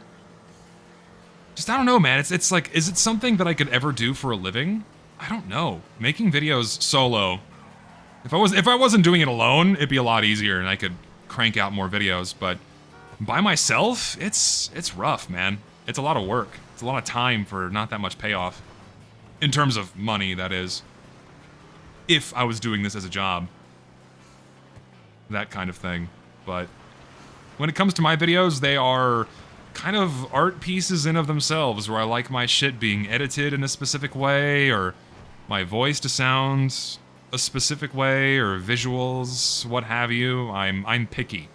Speaker 1: Just, I don't know, man. It's like, is it something that I could ever do for a living? I don't know. Making videos solo. If I wasn't doing it alone, it'd be a lot easier, and I could crank out more videos. But by myself, it's rough, man. It's a lot of work. It's a lot of time for not that much payoff. In terms of money, that is. If I was doing this as a job. That kind of thing. But when it comes to my videos, they are kind of art pieces in of themselves, where I like my shit being edited in a specific way, or my voice to sound a specific way, or visuals, what have you. I'm picky.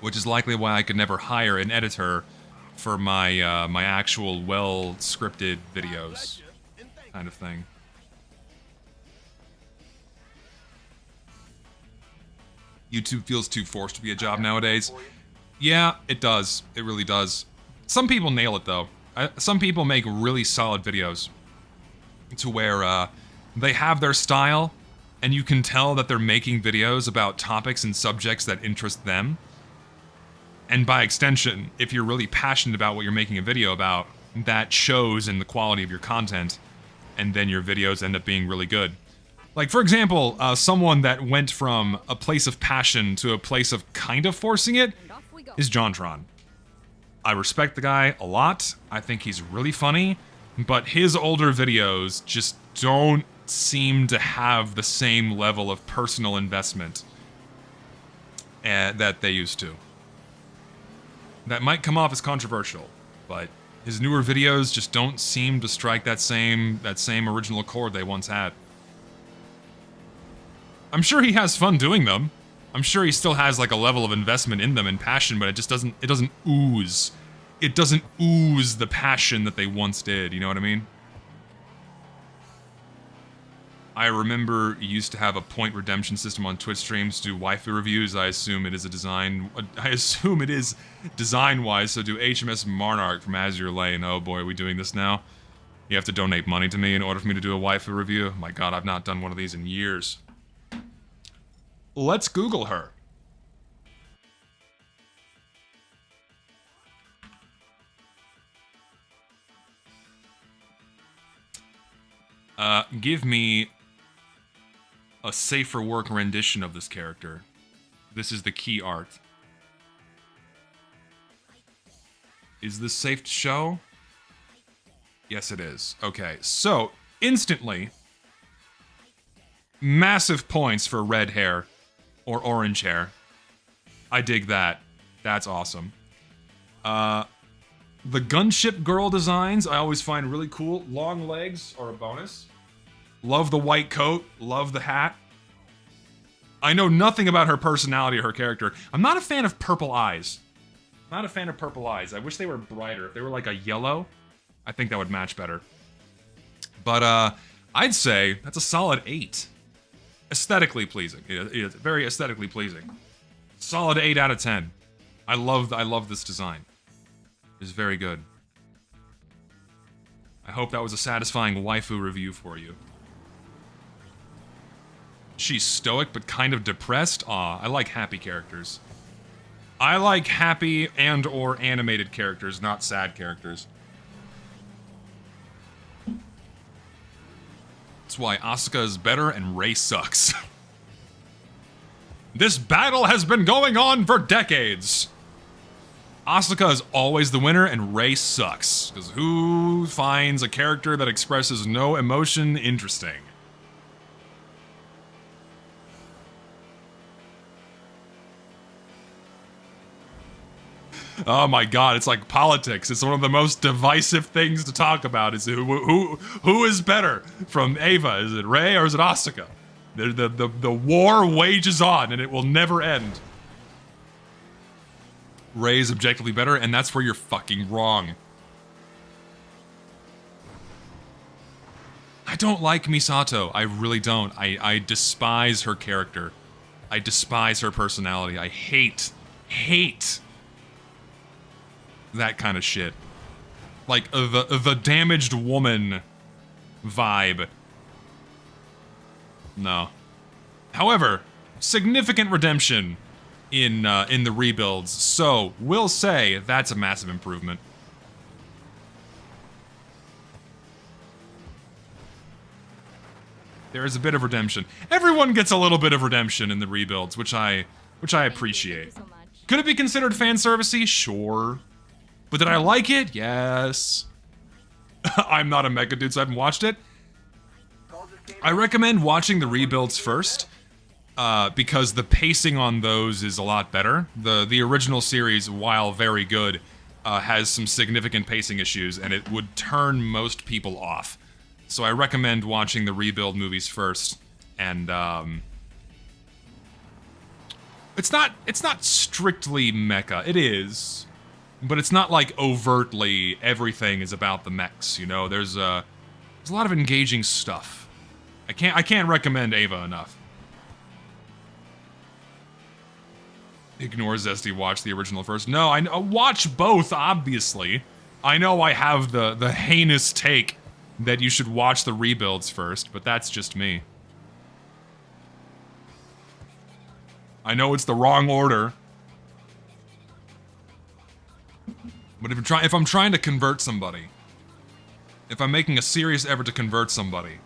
Speaker 1: Which is likely why I could never hire an editor for my my actual well-scripted videos. Kind of thing. YouTube feels too forced to be a job nowadays. Yeah, it does. It really does. Some people nail it, though. Some people make really solid videos to where they have their style, and you can tell that they're making videos about topics and subjects that interest them. And by extension, if you're really passionate about what you're making a video about, that shows in the quality of your content, and then your videos end up being really good. Like, for example, someone that went from a place of passion to a place of kind of forcing it is JonTron. I respect the guy a lot. I think he's really funny, but his older videos just don't seem to have the same level of personal investment that they used to. That might come off as controversial, but his newer videos just don't seem to strike that same original chord they once had. I'm sure he has fun doing them. I'm sure he still has like a level of investment in them and passion, but it doesn't ooze. It doesn't ooze the passion that they once did, you know what I mean? I remember he used to have a point redemption system on Twitch streams to do waifu reviews. I assume it is design-wise, so do HMS Monarch from Azure Lane. Oh boy, are we doing this now? You have to donate money to me in order for me to do a waifu review? My god, I've not done one of these in years. Let's Google her. Give me a safer work rendition of this character. This is the key art. Is this safe to show? Yes, it is. Okay, so, instantly, massive points for red hair or orange hair. I dig that. That's awesome. The gunship girl designs I always find really cool. Long legs are a bonus. Love the white coat. Love the hat. I know nothing about her personality or her character. I'm not a fan of purple eyes. Not a fan of purple eyes. I wish they were brighter. If they were like a yellow, I think that would match better. But I'd say that's a solid 8. Aesthetically pleasing. It's very aesthetically pleasing. Solid 8 out of 10. I love this design. It's very good. I hope that was a satisfying waifu review for you. She's stoic but kind of depressed. Aw, I like happy characters. I like happy and or animated characters, not sad characters. That's why Asuka is better and Rei sucks. This battle has been going on for decades. Asuka is always the winner and Rei sucks. Because who finds a character that expresses no emotion interesting? Oh my god, it's like politics. It's one of the most divisive things to talk about. Is who is better from Ava? Is it Rei or is it Asuka? The war wages on and it will never end. Rei is objectively better, and that's where you're fucking wrong. I don't like Misato. I really don't. I despise her character. I despise her personality. I hate that kind of shit. Like, the damaged woman vibe. No. However, significant redemption in the rebuilds, so we'll say that's a massive improvement. There is a bit of redemption. Everyone gets a little bit of redemption in the rebuilds, which I appreciate. Could it be considered fan servicey? Sure. But did I like it? Yes. I'm not a mecha dude, so I haven't watched it. I recommend watching the rebuilds first, because the pacing on those is a lot better. The original series, while very good, has some significant pacing issues, and it would turn most people off. So I recommend watching the rebuild movies first, and it's not strictly mecha. It is. But it's not like overtly everything is about the mechs, you know? There's a lot of engaging stuff. I can't recommend Ava enough. Ignore Zesty, watch the original first. No, I watch both, obviously. I know I have the heinous take that you should watch the rebuilds first, but that's just me. I know it's the wrong order. But if I'm trying to convert somebody, if I'm making a serious effort to convert somebody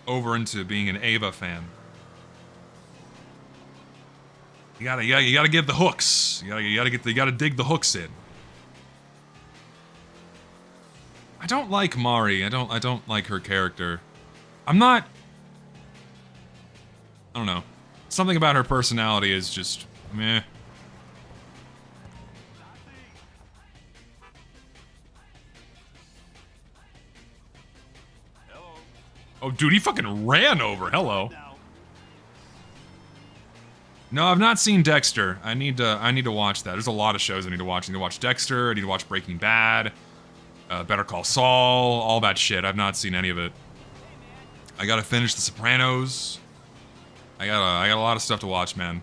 Speaker 1: over into being an Ava fan, you gotta give the hooks. You gotta dig the hooks in. I don't like Mari. I don't like her character. I don't know. Something about her personality is just meh. Oh, dude, he fucking ran over. Hello. No, I've not seen Dexter. I need to watch that. There's a lot of shows I need to watch. I need to watch Dexter. I need to watch Breaking Bad, Better Call Saul, all that shit. I've not seen any of it. I gotta finish The Sopranos. I got a lot of stuff to watch, man.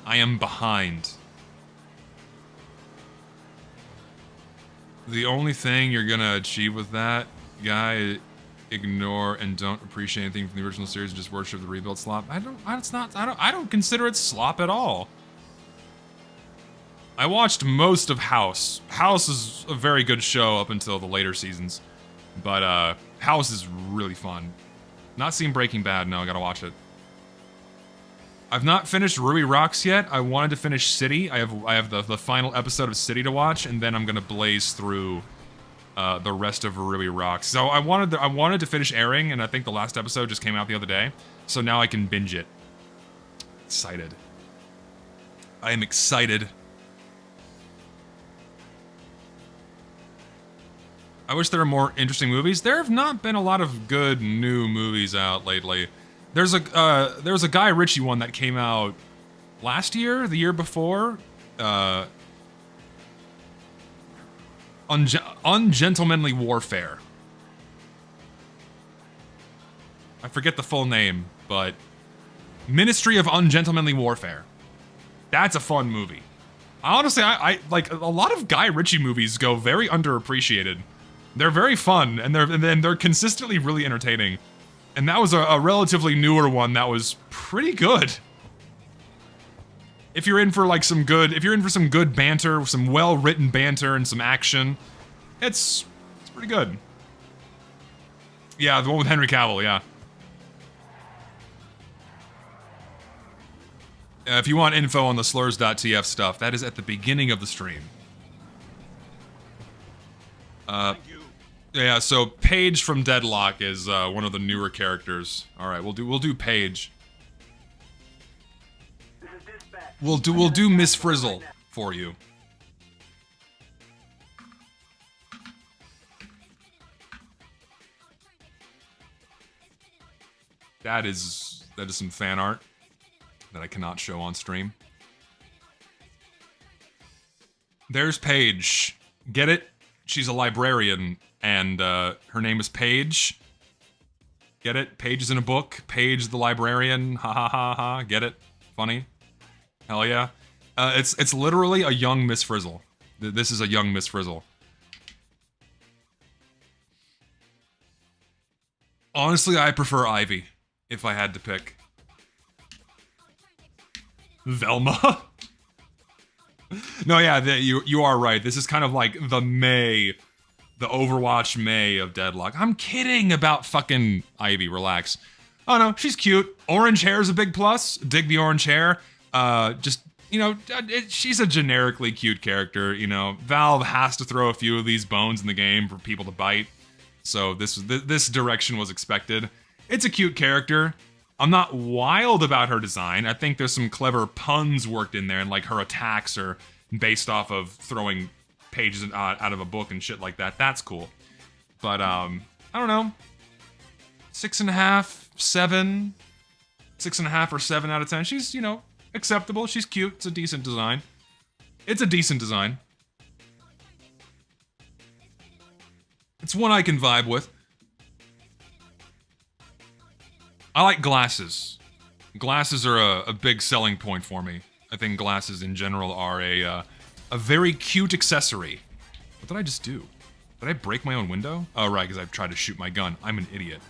Speaker 1: I am behind. The only thing you're gonna achieve with that, guy, ignore and don't appreciate anything from the original series and just worship the rebuild slop. I don't consider it slop at all. I watched most of House. House is a very good show up until the later seasons. But House is really fun. Not seen Breaking Bad, no, I gotta watch it. I've not finished Ruby Rocks yet. I wanted to finish City. I have the final episode of City to watch, and then I'm gonna blaze through the rest of Ruby Rocks. So I wanted to finish airing, and I think the last episode just came out the other day. So now I can binge it. Excited. I am excited. I wish there were more interesting movies. There have not been a lot of good new movies out lately. There's a Guy Ritchie one that came out last year, the year before. Ungentlemanly Warfare. I forget the full name, but Ministry of Ungentlemanly Warfare. That's a fun movie. Honestly, I like a lot of Guy Ritchie movies go very underappreciated. They're very fun, and they're consistently really entertaining. And that was a relatively newer one that was pretty good. If you're in for like some good banter, some well-written banter and some action, it's pretty good. Yeah, the one with Henry Cavill, yeah. If you want info on the slurs.tf stuff, that is at the beginning of the stream. Yeah, so Paige from Deadlock is one of the newer characters. All right, we'll do Paige. We'll do Miss Frizzle for you. That is some fan art that I cannot show on stream. There's Paige. Get it? She's a librarian, and her name is Paige. Get it? Paige is in a book. Paige the librarian. Ha ha ha ha. Get it? Funny? Hell yeah. It's literally a young Miss Frizzle. This is a young Miss Frizzle. Honestly, I prefer Ivy, if I had to pick. Velma? No, yeah, you are right. This is kind of like the Overwatch May of Deadlock. I'm kidding about fucking Ivy, relax. Oh no, she's cute. Orange hair is a big plus. Dig the orange hair. Just, you know, she's a generically cute character, you know. Valve has to throw a few of these bones in the game for people to bite. So this direction was expected. It's a cute character. I'm not wild about her design. I think there's some clever puns worked in there, and like her attacks are based off of throwing pages out of a book and shit like that. That's cool. But I don't know. 6.5, 7, 6.5 or 7 out of 10. She's, you know, acceptable. She's cute. It's a decent design. It's a decent design. It's one I can vibe with. I like glasses. Glasses are a big selling point for me. I think glasses in general are a very cute accessory. What did I just do? Did I break my own window? Oh, right, because I've tried to shoot my gun. I'm an idiot.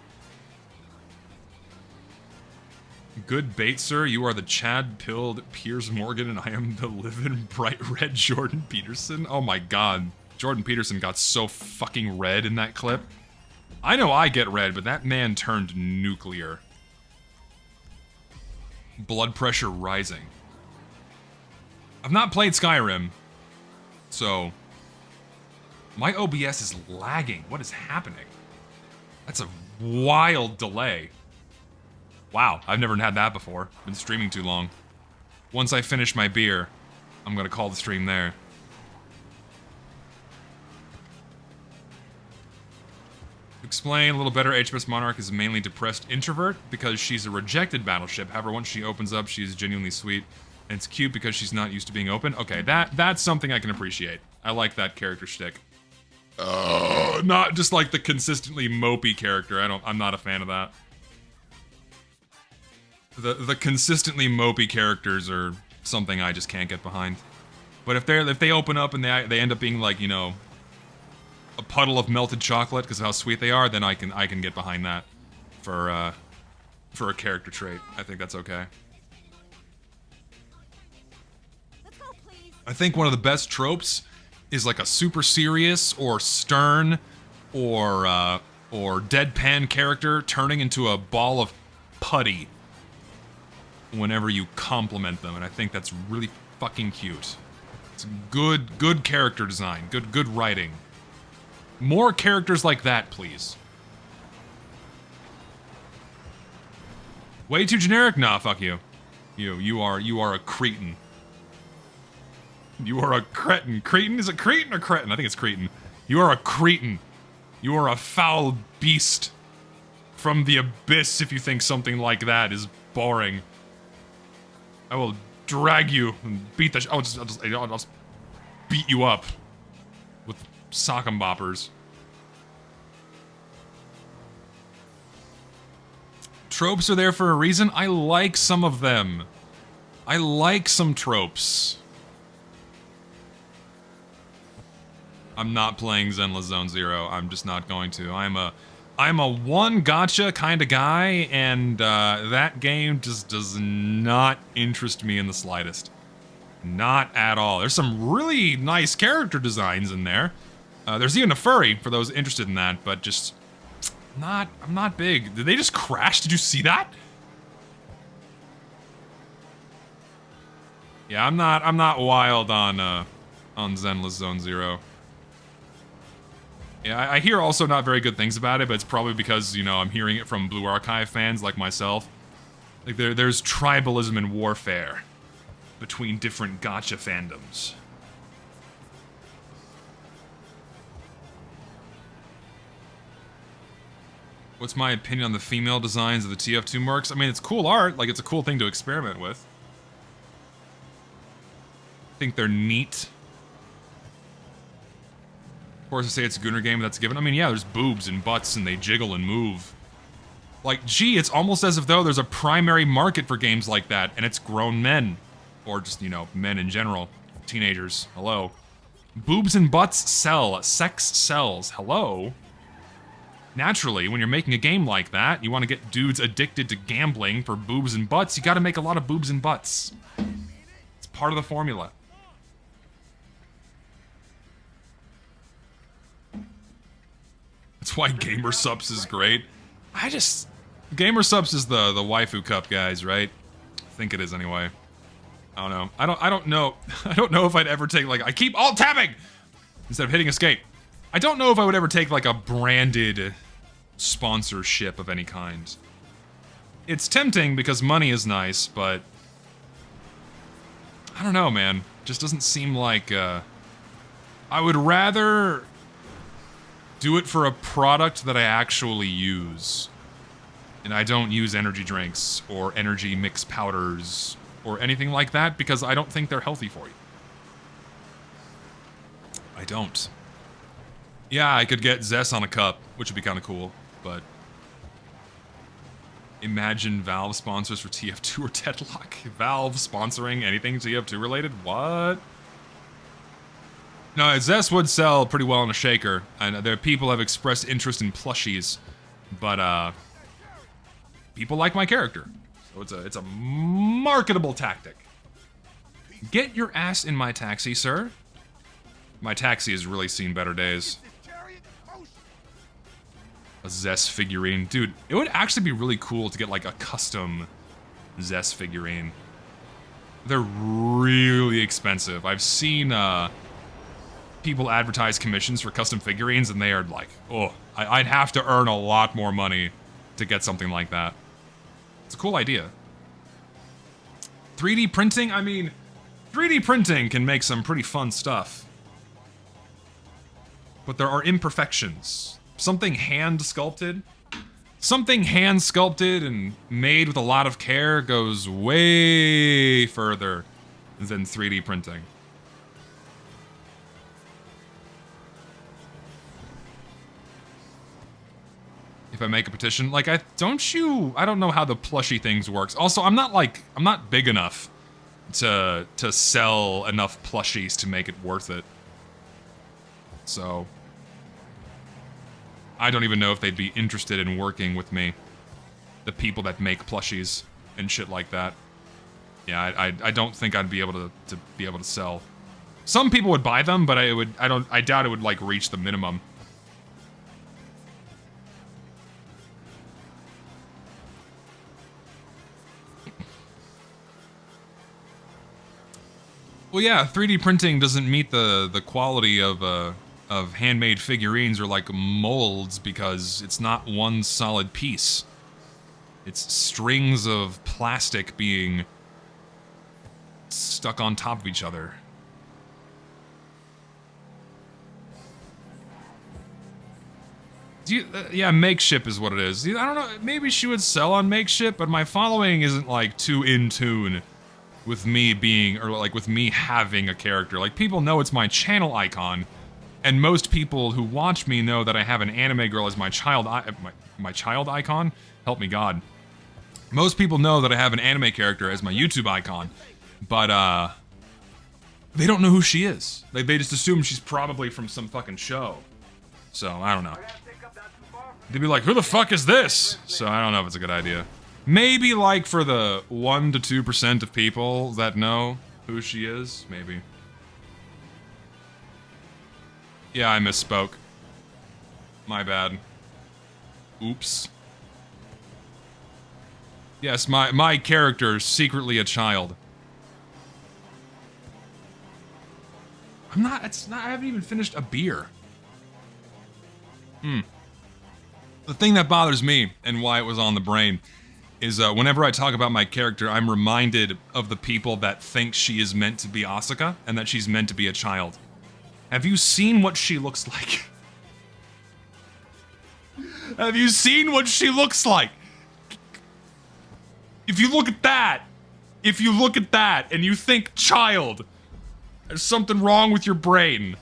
Speaker 1: Good bait, sir. You are the Chad-pilled Piers Morgan, and I am the living bright red Jordan Peterson. Oh my god. Jordan Peterson got so fucking red in that clip. I know I get red, but that man turned nuclear. Blood pressure rising. I've not played Skyrim, so my OBS is lagging. What is happening? That's a wild delay. Wow, I've never had that before. Been streaming too long. Once I finish my beer, I'm gonna call the stream there. Explain a little better, HMS Monarch is a mainly depressed introvert because she's a rejected battleship. However, once she opens up, she's genuinely sweet. And it's cute because she's not used to being open. Okay, that's something I can appreciate. I like that character shtick. Not just like the consistently mopey character. I'm not a fan of that. The consistently mopey characters are something I just can't get behind. But if they open up and they end up being like, you know, a puddle of melted chocolate because of how sweet they are, then I can get behind that for a character trait. I think that's okay.
Speaker 3: Let's go, please.
Speaker 1: I think one of the best tropes is like a super serious or stern or deadpan character turning into a ball of putty whenever you compliment them, and I think that's really fucking cute. It's good character design, good writing. More characters like that, please. Way too generic? Nah, fuck you. You are a cretin. You are a cretin. Cretin? Is it cretin or cretin? I think it's cretin. You are a cretin. You are a foul beast from the abyss if you think something like that is boring. I will drag you and beat the I'll just beat you up with sock 'em boppers. Tropes are there for a reason. I like some of them. I like some tropes. I'm not playing Zenless Zone Zero. I'm just not going to. I'm a one gotcha kind of guy, and that game just does not interest me in the slightest. Not at all. There's some really nice character designs in there. There's even a furry for those interested in that, but just I'm not big. Did they just crash? Did you see that? Yeah, I'm not wild on Zenless Zone Zero. Yeah, I hear also not very good things about it, but it's probably because, you know, I'm hearing it from Blue Archive fans like myself. Like, there's tribalism and warfare between different gacha fandoms. What's my opinion on the female designs of the TF2 mercs? I mean, it's cool art. Like, it's a cool thing to experiment with. I think they're neat. Of course, I say it's a Gunner game, that's a given. I mean, yeah, there's boobs and butts, and they jiggle and move. Like, gee, it's almost as if though there's a primary market for games like that, and it's grown men. Or just, you know, men in general. Teenagers. Hello. Boobs and butts sell. Sex sells. Hello. Naturally, when you're making a game like that, you want to get dudes addicted to gambling for boobs and butts, you gotta make a lot of boobs and butts. It's part of the formula. That's why Gamer Subs is great. Gamer Subs is the waifu cup guys, right? I think it is anyway. I don't know. I don't know. I don't know if I'd ever take, like, I keep alt-tabbing instead of hitting escape. I don't know if I would ever take, like, a branded sponsorship of any kind. It's tempting because money is nice, but I don't know, man. Just doesn't seem like, I would rather do it for a product that I actually use. And I don't use energy drinks or energy mix powders or anything like that because I don't think they're healthy for you. I don't. Yeah, I could get Zess on a cup, which would be kind of cool, but imagine Valve sponsors for TF2 or Deadlock. Valve sponsoring anything TF2 related? What? No, Zess would sell pretty well in a shaker, and there people have expressed interest in plushies, but people like my character, so it's a marketable tactic. Get your ass in my taxi, sir. My taxi has really seen better days. A Zess figurine. Dude, it would actually be really cool to get, like, a custom Zess figurine. They're really expensive. I've seen, people advertise commissions for custom figurines, and they are like, oh, I'd have to earn a lot more money to get something like that. It's a cool idea. 3D printing? I mean, 3D printing can make some pretty fun stuff. But there are imperfections something hand sculpted. Something hand sculpted and made with a lot of care goes way further than 3D printing. If I make a petition, like, I don't know how the plushie things works. Also, I'm not big enough to sell enough plushies to make it worth it. So, I don't even know if they'd be interested in working with me. The people that make plushies and shit like that. Yeah, I don't think I'd be able to be able to sell. Some people would buy them, but I doubt it would like reach the minimum. Well, yeah, 3D printing doesn't meet the quality of handmade figurines or like molds because it's not one solid piece. It's strings of plastic being stuck on top of each other. Yeah, Makeship is what it is. I don't know, maybe she would sell on Makeship, but my following isn't like too in tune with me being, or like with me having a character. Like, people know it's my channel icon, and most people who watch me know that I have an anime girl as my child icon. Help me God. Most people know that I have an anime character as my YouTube icon, but they don't know who she is. They just assume she's probably from some fucking show. So, I don't know. They'd be like, who the fuck is this? So, I don't know if it's a good idea. Maybe, like, for the 1 to 2% of people that know who she is, maybe. Yeah, I misspoke. My bad. Oops. Yes, my character's secretly a child. I haven't even finished a beer. The thing that bothers me, and why it was on the brain, is whenever I talk about my character, I'm reminded of the people that think she is meant to be Asuka, and that she's meant to be a child. Have you seen what she looks like? Have you seen what she looks like? If you look at that, and you think child, there's something wrong with your brain.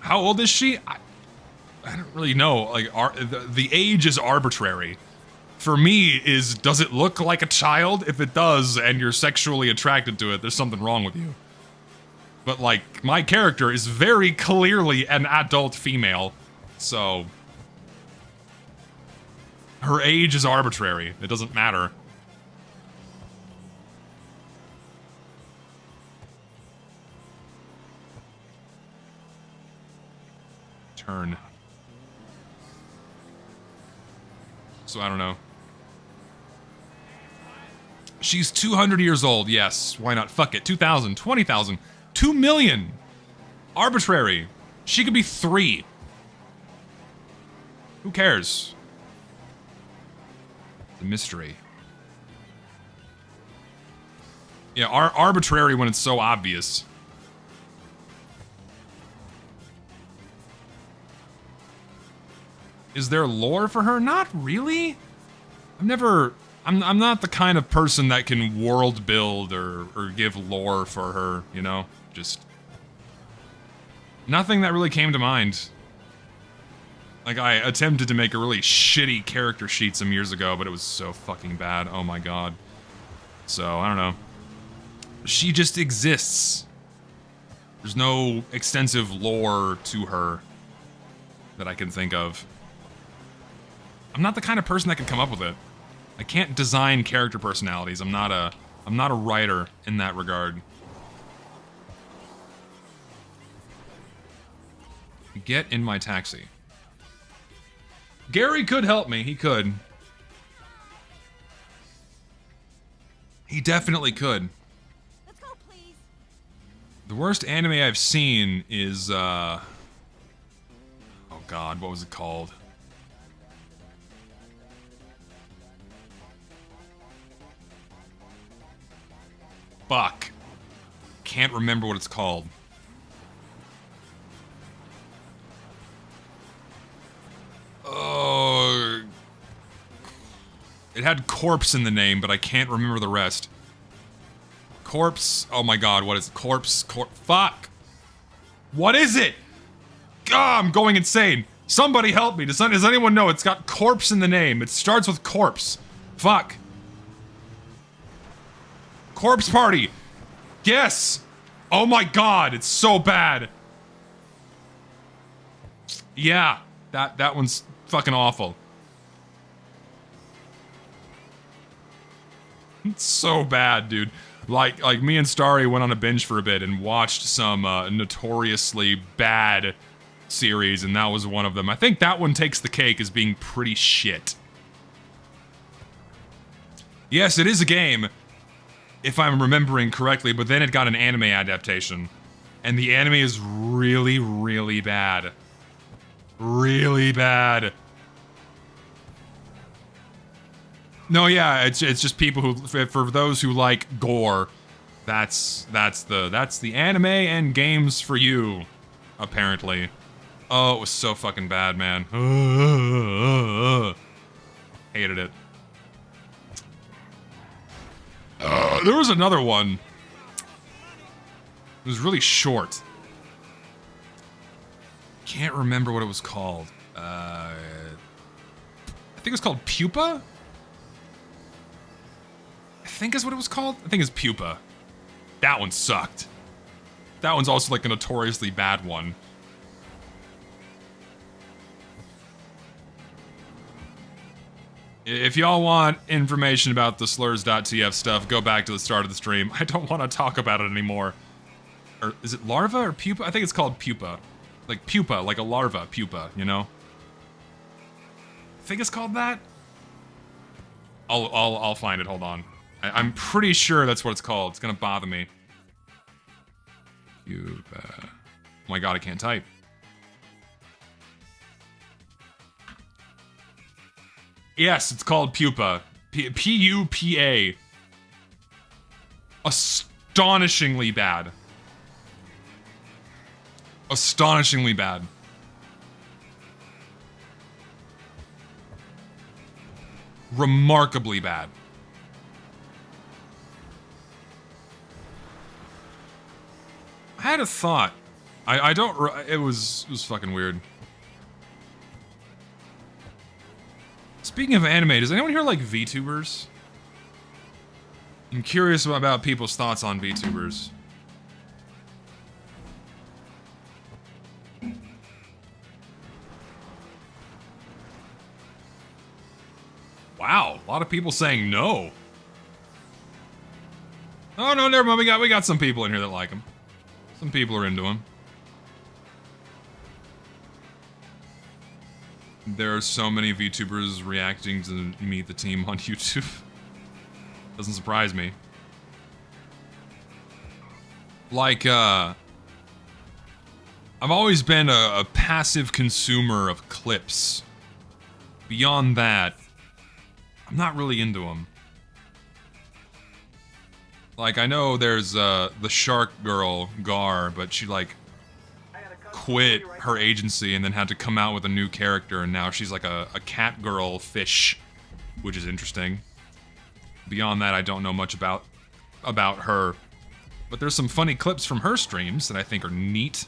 Speaker 1: How old is she? I don't really know. Like, the age is arbitrary. For me, does it look like a child? If it does, and you're sexually attracted to it, there's something wrong with you. But, like, my character is very clearly an adult female, so her age is arbitrary. It doesn't matter. Turn. So I don't know. She's 200 years old, yes. Why not? Fuck it. 2,000, 20,000, 2 million. Arbitrary. She could be 3. Who cares? The mystery. Yeah, arbitrary when it's so obvious. Is there lore for her? Not really. I'm not the kind of person that can world build or give lore for her, you know? Just nothing that really came to mind. Like, I attempted to make a really shitty character sheet some years ago, but it was so fucking bad. Oh my god. So, I don't know. She just exists. There's no extensive lore to her that I can think of. I'm not the kind of person that can come up with it. I can't design character personalities. I'm not a writer in that regard. Get in my taxi. Gary could help me. He could. He definitely could.
Speaker 3: Let's go, please.
Speaker 1: The worst anime I've seen is, oh god, what was it called? Fuck. Can't remember what it's called. had corpse in the name, but I can't remember the rest. Corpse. Oh my god, what is it? Corpse. Fuck. What is it? God, I'm going insane. Somebody help me. Does anyone know? It's got corpse in the name. It starts with corpse. Fuck. Corpse Party. Yes. Oh my god, it's so bad. Yeah, that one's fucking awful. It's so bad, dude. Like me and Starry went on a binge for a bit and watched some notoriously bad series, and that was one of them. I think that one takes the cake as being pretty shit. Yes, it is a game, if I'm remembering correctly, but then it got an anime adaptation. And the anime is really, really bad. Really bad. No, yeah, it's just people who, for those who like gore, that's the anime and games for you, apparently. Oh, it was so fucking bad, man. Hated it. There was another one. It was really short. Can't remember what it was called. I think it was called Pupa? I think is what it was called? I think it's Pupa. That one sucked. That one's also like a notoriously bad one. If y'all want information about the slurs.tf stuff, go back to the start of the stream. I don't want to talk about it anymore. Or is it larva or pupa? I think it's called pupa. Like pupa, like a larva pupa, you know? I think it's called that? I'll find it, hold on. I'm pretty sure that's what it's called. It's gonna bother me. Pupa. Oh my god, I can't type. Yes, it's called Pupa. P-U-P-A. Astonishingly bad. Astonishingly bad. Remarkably bad. I had a thought. I don't... It was fucking weird. Speaking of anime, does anyone here like VTubers? I'm curious about people's thoughts on VTubers. Wow, a lot of people saying no. Oh no, never mind. We got some people in here that like him. Some people are into him. There are so many VTubers reacting to Meet the Team on YouTube. Doesn't surprise me. Like, I've always been a passive consumer of clips. Beyond that, I'm not really into them. Like, I know there's, the shark girl, Gar, but she, like, quit her agency and then had to come out with a new character, and now she's like a cat girl fish, which is interesting. Beyond that, I don't know much about her. But there's some funny clips from her streams that I think are neat.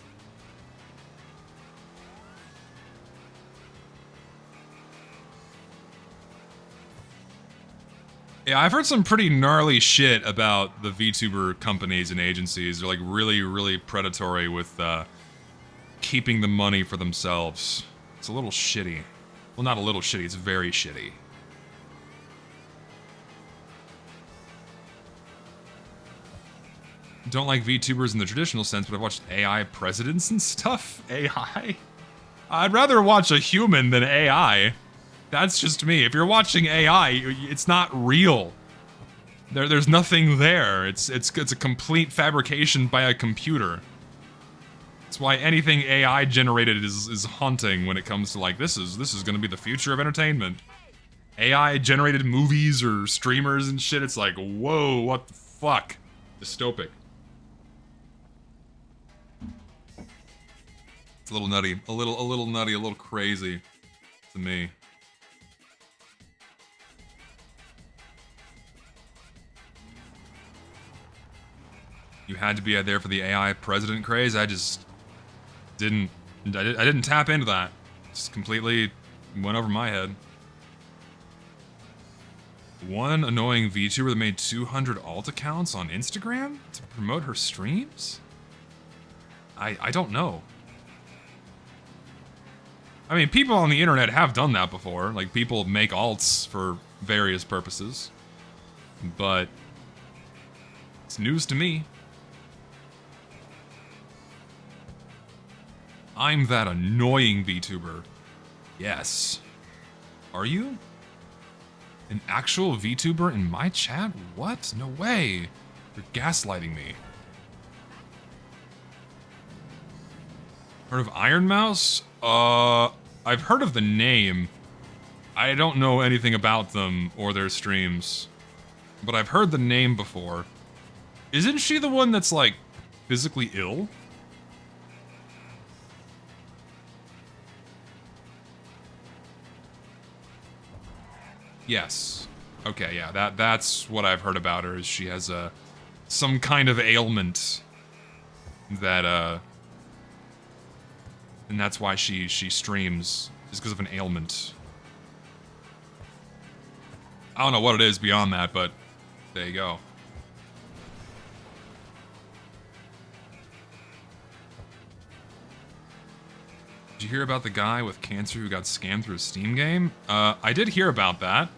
Speaker 1: Yeah, I've heard some pretty gnarly shit about the VTuber companies and agencies. They're like really, really predatory with keeping the money for themselves. It's a little shitty. Well, not a little shitty, it's very shitty. Don't like VTubers in the traditional sense, but I've watched AI presidents and stuff. AI? I'd rather watch a human than AI. That's just me. If you're watching AI, it's not real. There's nothing there. It's a complete fabrication by a computer. That's why anything AI generated is haunting when it comes to like this is gonna be the future of entertainment. AI generated movies or streamers and shit. It's like, whoa, what the fuck? Dystopic. It's a little nutty, a little nutty, a little crazy to me. You had to be there for the AI president craze. I just didn't. I didn't tap into that. Just completely went over my head. One annoying VTuber that made 200 alt accounts on Instagram to promote her streams? I don't know. I mean, people on the internet have done that before. Like, people make alts for various purposes. But it's news to me. I'm that annoying VTuber. Yes. Are you? An actual VTuber in my chat? What? No way. You're gaslighting me. Heard of Iron Mouse? I've heard of the name. I don't know anything about them or their streams. But I've heard the name before. Isn't she the one that's, like, physically ill? Yes. Okay, yeah, that's what I've heard about her, is she has some kind of ailment that, and that's why she streams, is because of an ailment. I don't know what it is beyond that, but there you go. Did you hear about the guy with cancer who got scammed through a Steam game? I did hear about that.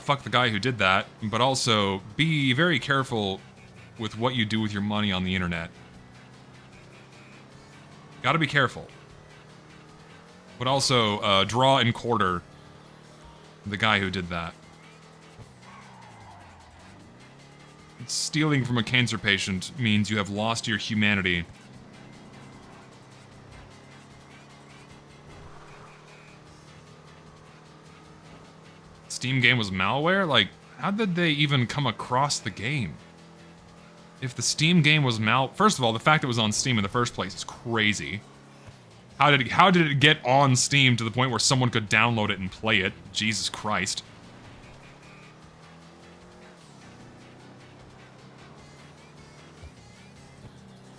Speaker 1: Fuck the guy who did that, but also be very careful with what you do with your money on the internet. Gotta be careful. But also, draw and quarter the guy who did that. Stealing from a cancer patient means you have lost your humanity. Steam game was malware? Like, how did they even come across the game? If the Steam game was First of all, the fact it was on Steam in the first place is crazy. How did it get on Steam to the point where someone could download it and play it? Jesus Christ.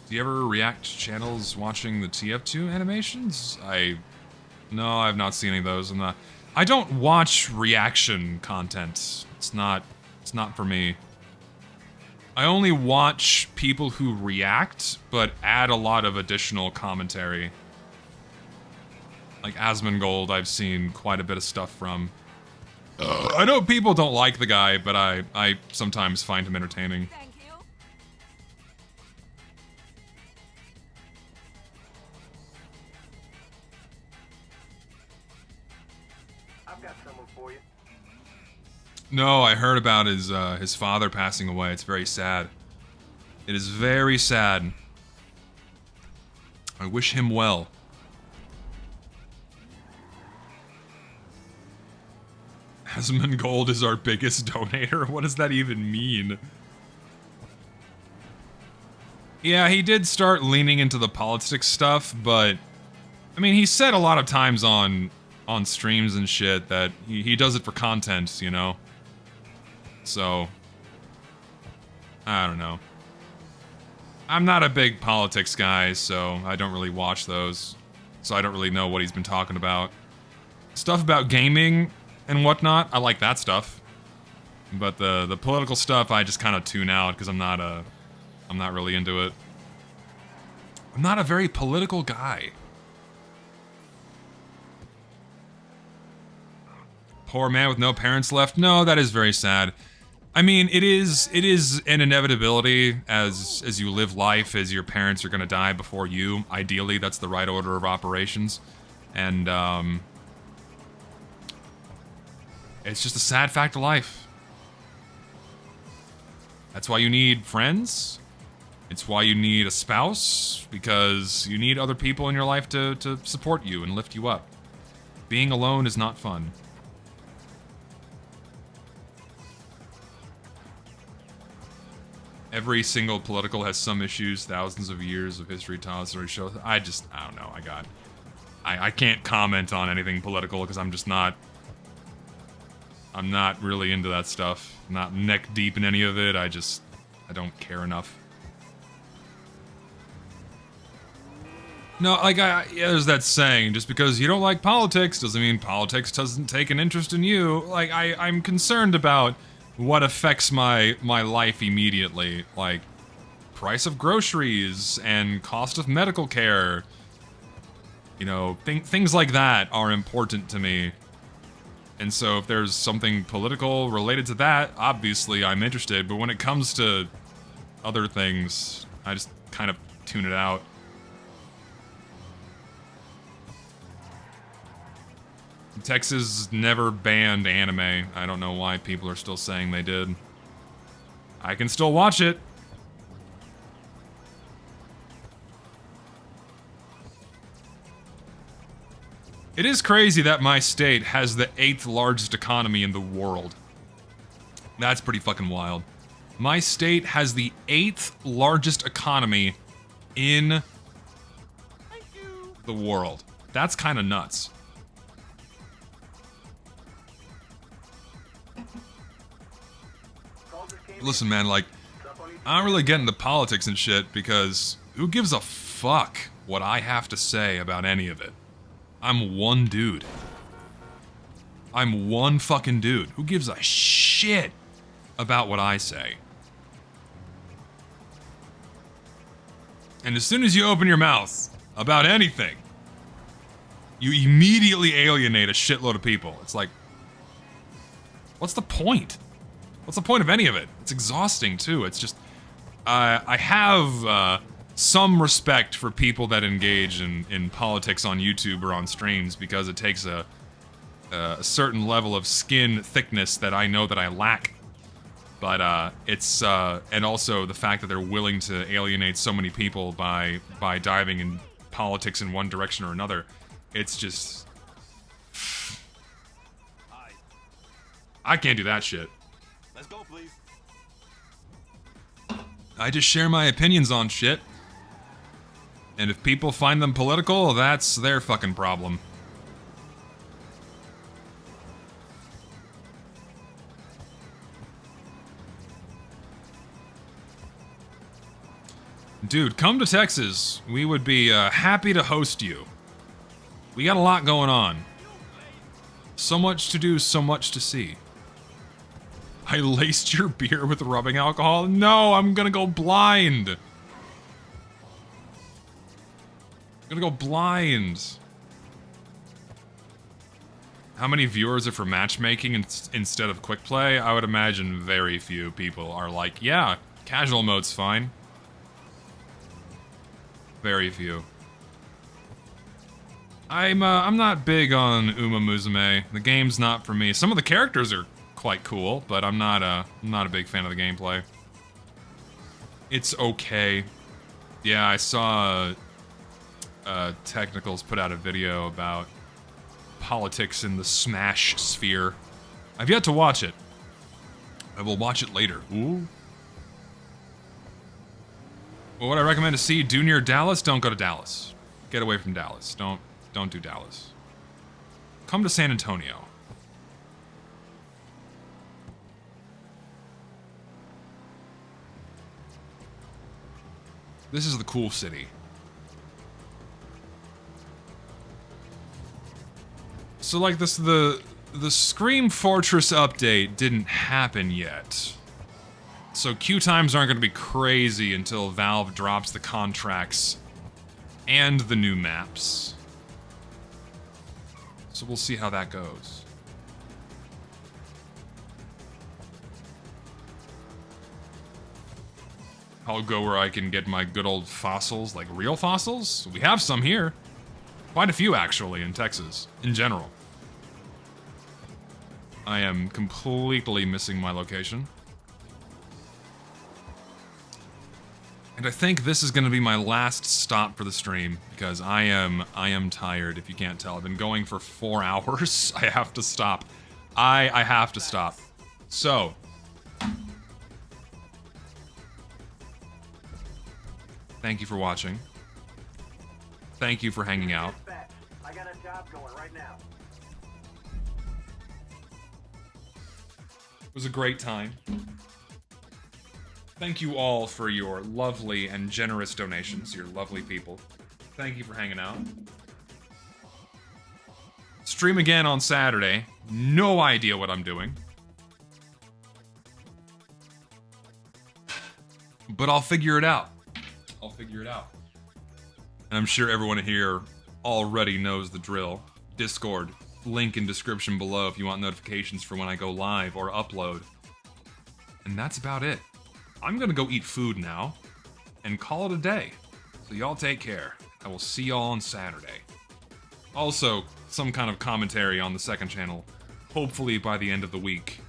Speaker 1: Do you ever react to channels watching the TF2 animations? No, I've not seen any of those. I don't watch reaction content. It's not for me. I only watch people who react, but add a lot of additional commentary. Like Asmongold, I've seen quite a bit of stuff from. I know people don't like the guy, but I sometimes find him entertaining.
Speaker 3: Thank you.
Speaker 4: I've got someone for you.
Speaker 1: No, I heard about his father passing away. It's very sad. It is very sad. I wish him well. Asmongold is our biggest donator? What does that even mean? Yeah, he did start leaning into the politics stuff, but I mean, he said a lot of times on streams and shit that he does it for content, you know? So, I don't know. I'm not a big politics guy, so I don't really watch those. So I don't really know what he's been talking about. Stuff about gaming and whatnot, I like that stuff. But the political stuff, I just kind of tune out because I'm not really into it. I'm not a very political guy. Poor man with no parents left. No, that is very sad. I mean, it is an inevitability as you live life, as your parents are gonna die before you. Ideally, that's the right order of operations. And, it's just a sad fact of life. That's why you need friends. It's why you need a spouse, because you need other people in your life to support you and lift you up. Being alone is not fun. Every single political has some issues, thousands of years of history taught us or shows. I don't know, I can't comment on anything political because I'm not really into that stuff. I'm not neck deep in any of it, I don't care enough. No, like, yeah, there's that saying, just because you don't like politics doesn't mean politics doesn't take an interest in you. Like, I'm concerned about what affects my life immediately. Like, price of groceries and cost of medical care. You know, things like that are important to me. And so if there's something political related to that, obviously I'm interested. But when it comes to other things, I just kind of tune it out. Texas never banned anime. I don't know why people are still saying they did. I can still watch it. It is crazy that my state has the 8th largest economy in the world. That's pretty fucking wild. My state has the 8th largest economy in the world. That's kind of nuts. Listen, man, like, I don't really get into politics and shit because who gives a fuck what I have to say about any of it? I'm one dude. I'm one fucking dude. Who gives a shit about what I say? And as soon as you open your mouth about anything, you immediately alienate a shitload of people. It's like, what's the point? What's the point of any of it? It's exhausting, too. It's just... I have some respect for people that engage in politics on YouTube or on streams because it takes a certain level of skin thickness that I know that I lack. But it's... and also the fact that they're willing to alienate so many people by diving in politics in one direction or another. It's just... I can't do that shit.
Speaker 5: Let's go, please.
Speaker 1: I just share my opinions on shit. And if people find them political, that's their fucking problem. Dude, come to Texas. We would be happy to host you. We got a lot going on. So much to do, so much to see. I laced your beer with rubbing alcohol? No, I'm gonna go blind. I'm gonna go blind. How many viewers are for matchmaking instead of quick play? I would imagine very few people are like, yeah, casual mode's fine. Very few. I'm not big on Uma Musume. The game's not for me. Some of the characters are quite cool, but I'm not a big fan of the gameplay. It's okay. Yeah, I saw Technicals put out a video about politics in the Smash sphere. I've yet to watch it. I will watch it later. Ooh. Well, what I recommend to see, do near Dallas, don't go to Dallas. Get away from Dallas. Don't do Dallas. Come to San Antonio. This is the cool city. So like this, the Scream Fortress update didn't happen yet. So queue times aren't going to be crazy until Valve drops the contracts and the new maps. So we'll see how that goes. I'll go where I can get my good old fossils, like real fossils. We have some here. Quite a few, actually, in Texas, in general. I am completely missing my location. And I think this is going to be my last stop for the stream, because I am tired, if you can't tell. I've been going for 4 hours. I have to stop. I have to stop. So... thank you for watching. Thank you for hanging out.
Speaker 4: I got a job going right now.
Speaker 1: It was a great time. Thank you all for your lovely and generous donations. You're lovely people. Thank you for hanging out. Stream again on Saturday. No idea what I'm doing. But I'll figure it out. I'll figure it out. And I'm sure everyone here already knows the drill. Discord, link in description below if you want notifications for when I go live or upload. And that's about it. I'm gonna go eat food now and call it a day. So y'all take care. I will see y'all on Saturday. Also, some kind of commentary on the second channel, hopefully by the end of the week.